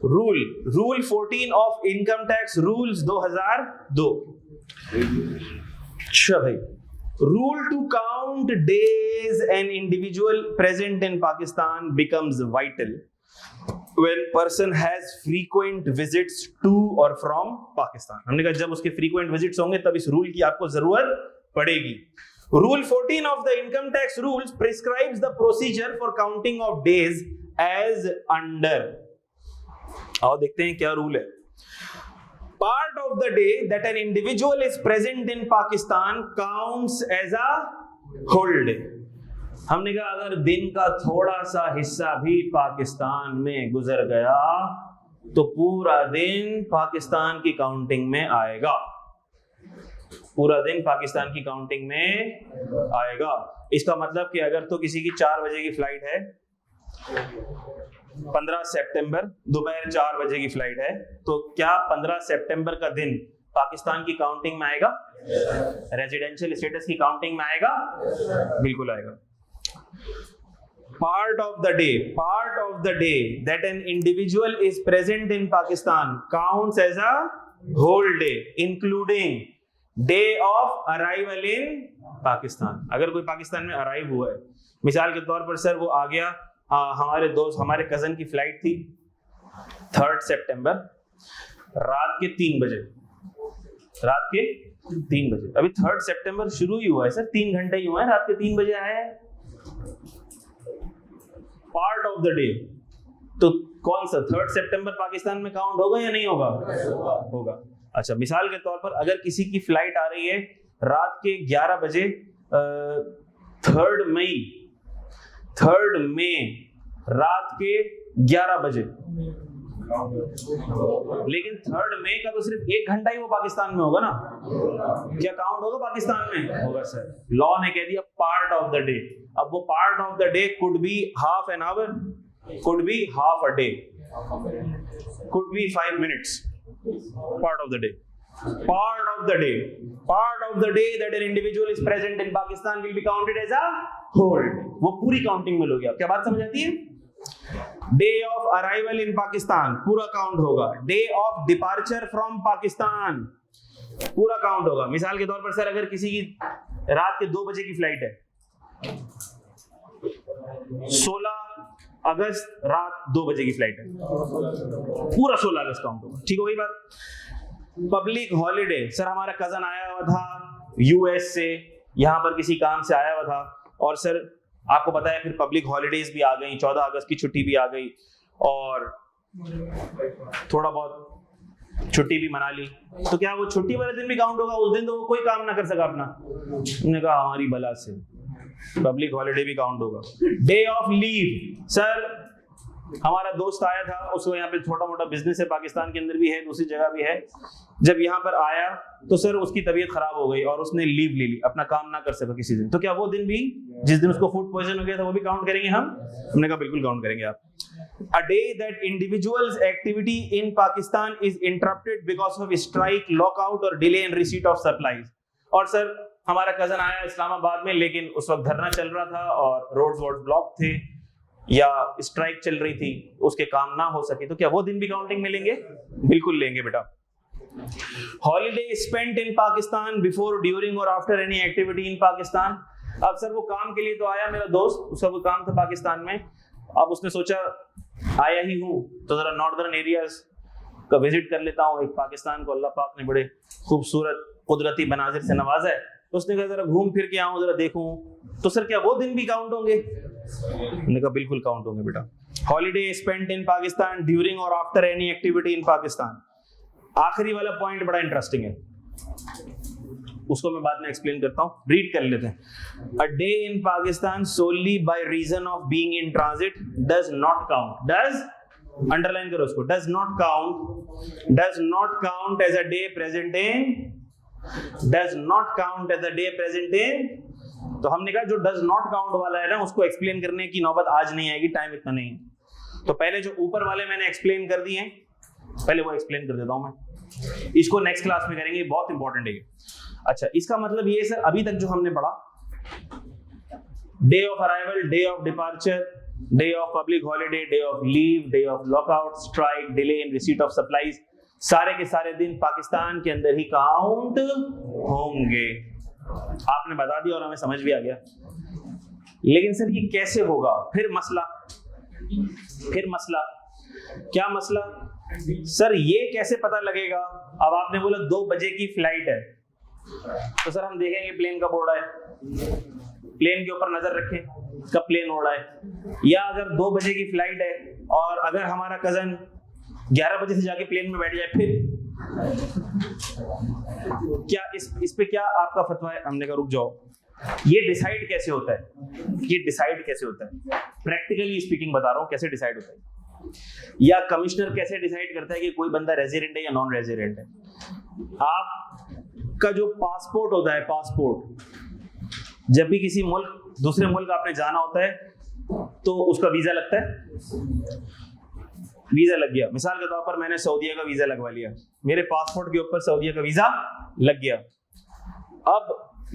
Rule 14 of income tax rules 2002। अच्छा भाई, rule to count days an individual present in Pakistan becomes vital when person has frequent visits to or from Pakistan। हमने कहा जब उसके frequent visits होंगे तब इस रूल की आपको जरूरत पड़ेगी। Rule 14 of the income tax rules prescribes the procedure for counting of days as under। आओ देखते हैं क्या रूल है। Part of the day that an individual is present in Pakistan counts as a whole day। हमने कहा अगर दिन का थोड़ा सा हिस्सा भी पाकिस्तान में गुजर गया तो पूरा दिन पाकिस्तान की काउंटिंग में आएगा। पूरा दिन पाकिस्तान की काउंटिंग में आएगा। इसका मतलब कि अगर तो किसी की 4 बजे की फ्लाइट है, 15 सितंबर दोपहर 4 बजे की फ्लाइट है, तो क्या 15 सितंबर का दिन पाकिस्तान की काउंटिंग में आएगा? रेजिडेंशियल स्टेटस की काउंटिंग में आएगा? बिल्कुल आएगा। Part of the day that an individual is present in Pakistan counts as a whole day, including day of arrival in Pakistan। अगर कोई पाकिस्तान में अराइव हुआ है, मिसाल के तौर पर सर वो आ गया, हमारे कजन की फ्लाइट थी 3 सितंबर रात के 3 बजे। अभी 3 सितंबर शुरू ही हुआ है सर, 3 घंटे ही हुए हैं, रात के 3 बजे आया है। पार्ट ऑफ द डे, तो कौन सा 3 सितंबर पाकिस्तान में काउंट होगा या नहीं होगा? होगा। अच्छा, मिसाल के तौर पर अगर किसी की फ्लाइट आ रही है रात के 11 बजे, 3 मई रात के 11 बजे, लेकिन 3 मई का तो सिर्फ 1 घंटा ही वो पाकिस्तान में होगा ना, क्या काउंट होगा पाकिस्तान में? होगा सर। लॉ ने कह दिया पार्ट ऑफ द डे। अब वो part of the day could be half an hour, could be half a day, could be 5 minutes. Part of the day, part of the day that an individual is present in Pakistan will be counted as a whole। वो पूरी counting में लोगे। आप क्या बात समझ आती है? डे ऑफ अराइवल इन पाकिस्तान पूरा काउंट होगा, day of departure from Pakistan पूरा काउंट होगा। मिसाल के तौर पर सर अगर किसी की रात के 2 बजे की फ्लाइट है, 16 अगस्त रात 2 बजे की फ्लाइट है, पूरा 16 अगस्त काउंट होगा। ठीक हो गई बात। पब्लिक हॉलीडे, सर हमारा कजन आया हुआ था यूएस से, यहां पर किसी काम से आया हुआ था, और सर आपको पता है फिर पब्लिक हॉलीडेज भी आ गई, 14 अगस्त की छुट्टी भी आ गई, और थोड़ा बहुत छुट्टी भी मना ली, तो क्या वो छुट्टी वाले दिन भी काउंट होगा? उस दिन तो वो कोई काम ना कर सका अपना। उन्होंने कहा हमारी भला से पब्लिक हॉलीडे भी काउंट होगा। डे ऑफ लीव, सर हमारा दोस्त आया था, उसको यहाँ पे छोटा मोटा बिजनेस है, पाकिस्तान के अंदर भी है, दूसरी जगह भी है। जब यहाँ पर आया तो सर उसकी तबीयत खराब हो गई और उसने लीव ले ली, अपना काम ना कर सका किसी दिन, तो क्या वो दिन भी, जिस दिन उसको फूड पॉइजन हो गया था, वो भी काउंट करेंगे हम? हमने कहा बिल्कुल काउंट करेंगे आप। A day that individuals' activity in Pakistan is interrupted because of strike, lockout or delay in receipt of supplies। और सर हमारा कजन आया इस्लामाबाद में, लेकिन उस वक्त धरना चल रहा था और रोड्स ब्लॉक थे या स्ट्राइक चल रही थी, उसके काम ना हो सके, तो क्या वो दिन भी काउंटिंग में लेंगे? बिल्कुल लेंगे बेटा। Holiday spent in Pakistan before, during और after any activity in Pakistan. अब सर वो काम के लिए तो आया मेरा दोस्त, उसका वो काम था पाकिस्तान में, अब उसने सोचा आया ही हूँ तो जरा नॉर्दर्न एरियाज का विजिट कर लेता हूँ। एक पाकिस्तान को अल्लाह पाक ने बड़े खूबसूरत कुदरती मनाजिर से नवाजा है, तो उसने कहा जरा घूम फिर के आऊँ, जरा देखूं, तो सर क्या वो दिन भी काउंट होंगे? मैंने कहा बिल्कुल काउंट होंगे बेटा। Holiday spent in Pakistan during और after any activity in Pakistan. आखिरी वाला पॉइंट बड़ा इंटरेस्टिंग है, उसको मैं बाद में एक्सप्लेन करता हूँ, रीड कर लेते हैं। A day in Pakistan solely by reason of being in transit does not count, does underline करो उसको, does not count as a day present in, does not count as a day present in. तो हमने कहा जो does not count वाला है ना, उसको एक्सप्लेन करने की नौबत आज नहीं आएगी, टाइम इतना नहीं है। तो पहले जो ऊपर वाले मैंने एक्सप्लेन कर दिए, पहले वो एक्सप्लेन कर देता हूं मैं, इसको नेक्स्ट क्लास में करेंगे, बहुत इंपॉर्टेंट है ये। अच्छा, इसका मतलब ये सर अभी तक जो हमने पढ़ा, day of arrival, day of departure, day of public holiday, day of leave, day of lockout, strike, delay in receipt of supplies, सारे के सारे दिन पाकिस्तान के अंदर ही काउंट होंगे। आपने बता दिया और हमें समझ भी आ गया। लेकिन सर ये कैसे होगा? फिर मसला क्या मसला? सर ये कैसे पता लगेगा? अब आपने बोला 2 बजे की फ्लाइट है, तो सर हम देखेंगे प्लेन कब उड़ रहा है, प्लेन के ऊपर नजर रखें कब प्लेन उड़ रहा है। या अगर 2 बजे की फ्लाइट है और अगर हमारा कजन 11 बजे से जाके प्लेन में बैठ जाए, फिर क्या इस पे क्या आपका फतवा है? हमने कहा रुक जाओ, ये डिसाइड कैसे होता है? प्रैक्टिकली स्पीकिंग बता रहा हूं कैसे डिसाइड होता है। या कमिश्नर कैसे डिसाइड करता है कि कोई बंदा रेजिडेंट है या नॉन रेजिडेंट है? आपका जो पासपोर्ट होता है, पासपोर्ट, जब भी किसी मुल्क दूसरे मुल्क आपने जाना होता है तो उसका वीजा लगता है। वीजा लग गया, मिसाल के तौर पर मैंने सऊदीया का वीजा लगवा लिया, मेरे पासपोर्ट के ऊपर सऊदीया का वीजा लग गया। अब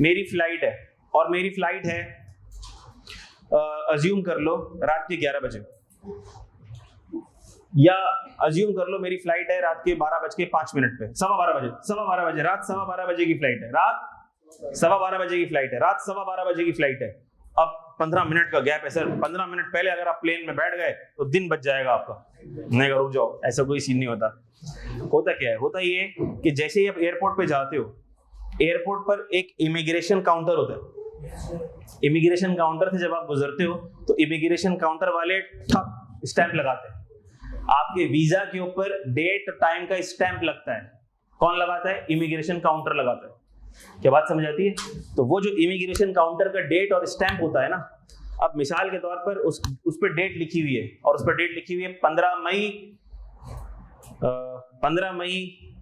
मेरी फ्लाइट है, और मेरी फ्लाइट है अज्यूम कर लो रात के 11 बजे, या अज्यूम कर लो मेरी फ्लाइट है रात के 12:05 पे, 12:15 बजे, रात 12:15 बजे की फ्लाइट है, रात 12:15 बजे की फ्लाइट है, रात 12:15 बजे की फ्लाइट है। अब 15 मिनट का गैप है सर, 15 मिनट पहले अगर आप प्लेन में बैठ गए तो दिन बच जाएगा आपका। नहीं, रुक जाओ, ऐसा कोई सीन नहीं होता। होता क्या है? होता ये कि जैसे ही आप एयरपोर्ट पे जाते हो, एयरपोर्ट पर एक इमिग्रेशन काउंटर होता है। इमिग्रेशन काउंटर से जब आप गुजरते हो तो इमिग्रेशन काउंटर वाले ठप स्टैंप लगाते हैं, आपके वीजा के ऊपर डेट टाइम का स्टैंप लगता है। कौन लगाता है? इमिग्रेशन काउंटर लगाता है। क्या बात समझ आती है? तो वो जो इमिग्रेशन काउंटर का डेट और स्टैंप होता है ना, अब मिसाल के तौर पर उस पर डेट लिखी हुई है, और उस पर डेट लिखी हुई है 15 मई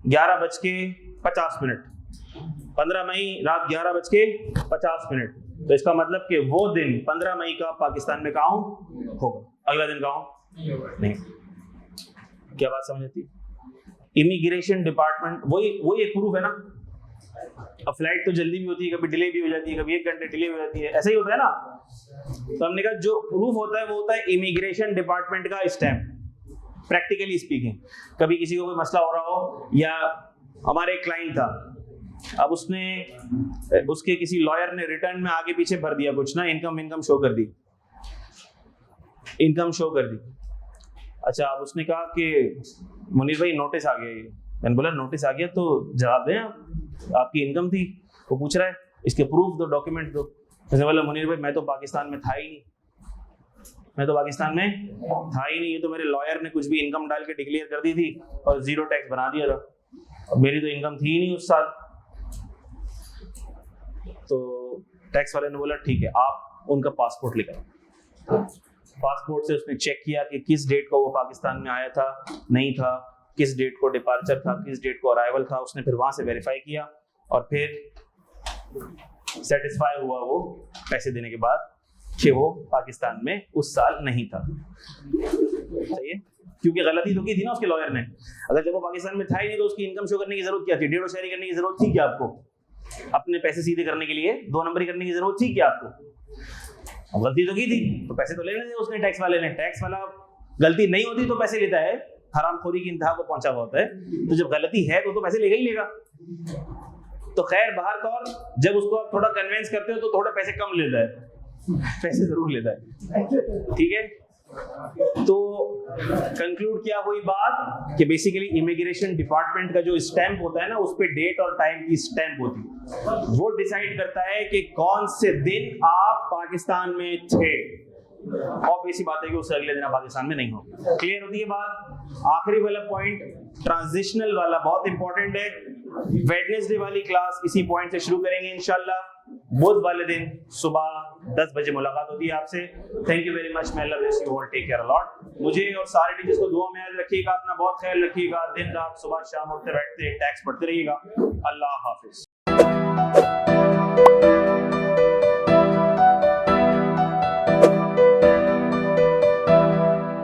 11:50, 15 मई रात 11:50। तो इसका मतलब कि वो दिन 15 मई का पाकिस्तान में काउंट होगा, अगला दिन काउंट नहीं। क्या बात समझ आती है? इमिग्रेशन डिपार्टमेंट वही एक प्रूफ है ना। अब फ्लाइट तो जल्दी भी होती है, कभी डिले भी हो जाती है, कभी 1 घंटे डिले हो जाती है, ऐसा ही होता है ना। तो हमने कहा जो प्रूफ होता है वो होता है इमिग्रेशन डिपार्टमेंट का स्टैम्प। प्रैक्टिकली स्पीकिंग, कभी किसी को कोई मसला हो रहा हो, या हमारे एक क्लाइंट था, अब उसके किसी लॉयर ने रिटर्न में आगे पीछे भर दिया कुछ ना, इनकम शो कर दी, अच्छा अब उसने कहा कि मुनीर भाई नोटिस आ गया ये। मैंने बोला नोटिस आ गया तो जवाब दें आप, आपकी इनकम थी। वो पूछ रहा है इसके प्रूफ दो, डॉक्यूमेंट दो। मैंने बोला मुनीर भाई मैं तो पाकिस्तान में था ही नहीं, ये तो मेरे लॉयर ने कुछ भी इनकम डाल के डिक्लेयर कर दी थी और जीरो टैक्स बना दिया था, और मेरी तो इनकम थी ही नहीं उस साल। तो टैक्स वाले ने बोला ठीक है आप उनका पासपोर्ट लेकर। पासपोर्ट से उसने चेक किया कि किस डेट को वो पाकिस्तान में आया था, नहीं था, किस डेट को डिपार्चर था, किस डेट को अराइवल था। उसने फिर वहां से वेरीफाई किया और फिर सेटिस्फाई हुआ वो पैसे देने के बाद कि वो पाकिस्तान में उस साल नहीं था। सही है, क्योंकि गलती तो की थी ना उसके लॉयर ने। अगर जब वो पाकिस्तान में था ही नहीं तो उसकी इनकम शो करने की जरूरत क्या थी, डेढ़ शहरी करने की जरूरत थी क्या आपको? अपने पैसे सीधे करने के लिए 2 नंबरी करने की जरूरत थी क्या आपको? गलती तो की थी तो पैसे तो लेने थे उसने, टैक्स वाले ने। टैक्स वाला गलती नहीं होती तो पैसे लेता है, हरामखोरी की इंतहा को पहुंचा हुआ होता है। तो जब गलती है तो पैसे लेगा ही लेगा। तो खैर बाहर तौर जब उसको आप थोड़ा कन्विंस करते हो तो थोड़े पैसे कम लेता है, पैसे जरूर लेता है। ठीक है, तो कंक्लूड क्या हुई बात कि बेसिकली इमिग्रेशन डिपार्टमेंट का जो स्टैंप होता है ना, उस पे डेट और टाइम की स्टैंप होती है, वो डिसाइड करता है कि कौन से दिन आप पाकिस्तान में थे। ऑब्वियस सी बात है कि उससे अगले दिन आप पाकिस्तान में नहीं हो। क्लियर होती है बात? आखिरी वाला पॉइंट ट्रांजिशनल वाला बहुत इंपॉर्टेंट है। वेडनेसडे वाली क्लास इसी पॉइंट से शुरू करेंगे इंशाल्लाह। बुध वाले दिन सुबह 10 बजे मुलाकात होती है आपसे। Thank you very much, may Allah bless you all, take care a lot. मुझे और सारे टीचर्स को दुआ में याद रखिएगा, अपना बहुत ख्याल रखिएगा। दिन रात सुबह शाम उठते बैठते टैक्स पढ़ते रहिएगा। अल्लाह हाफिज।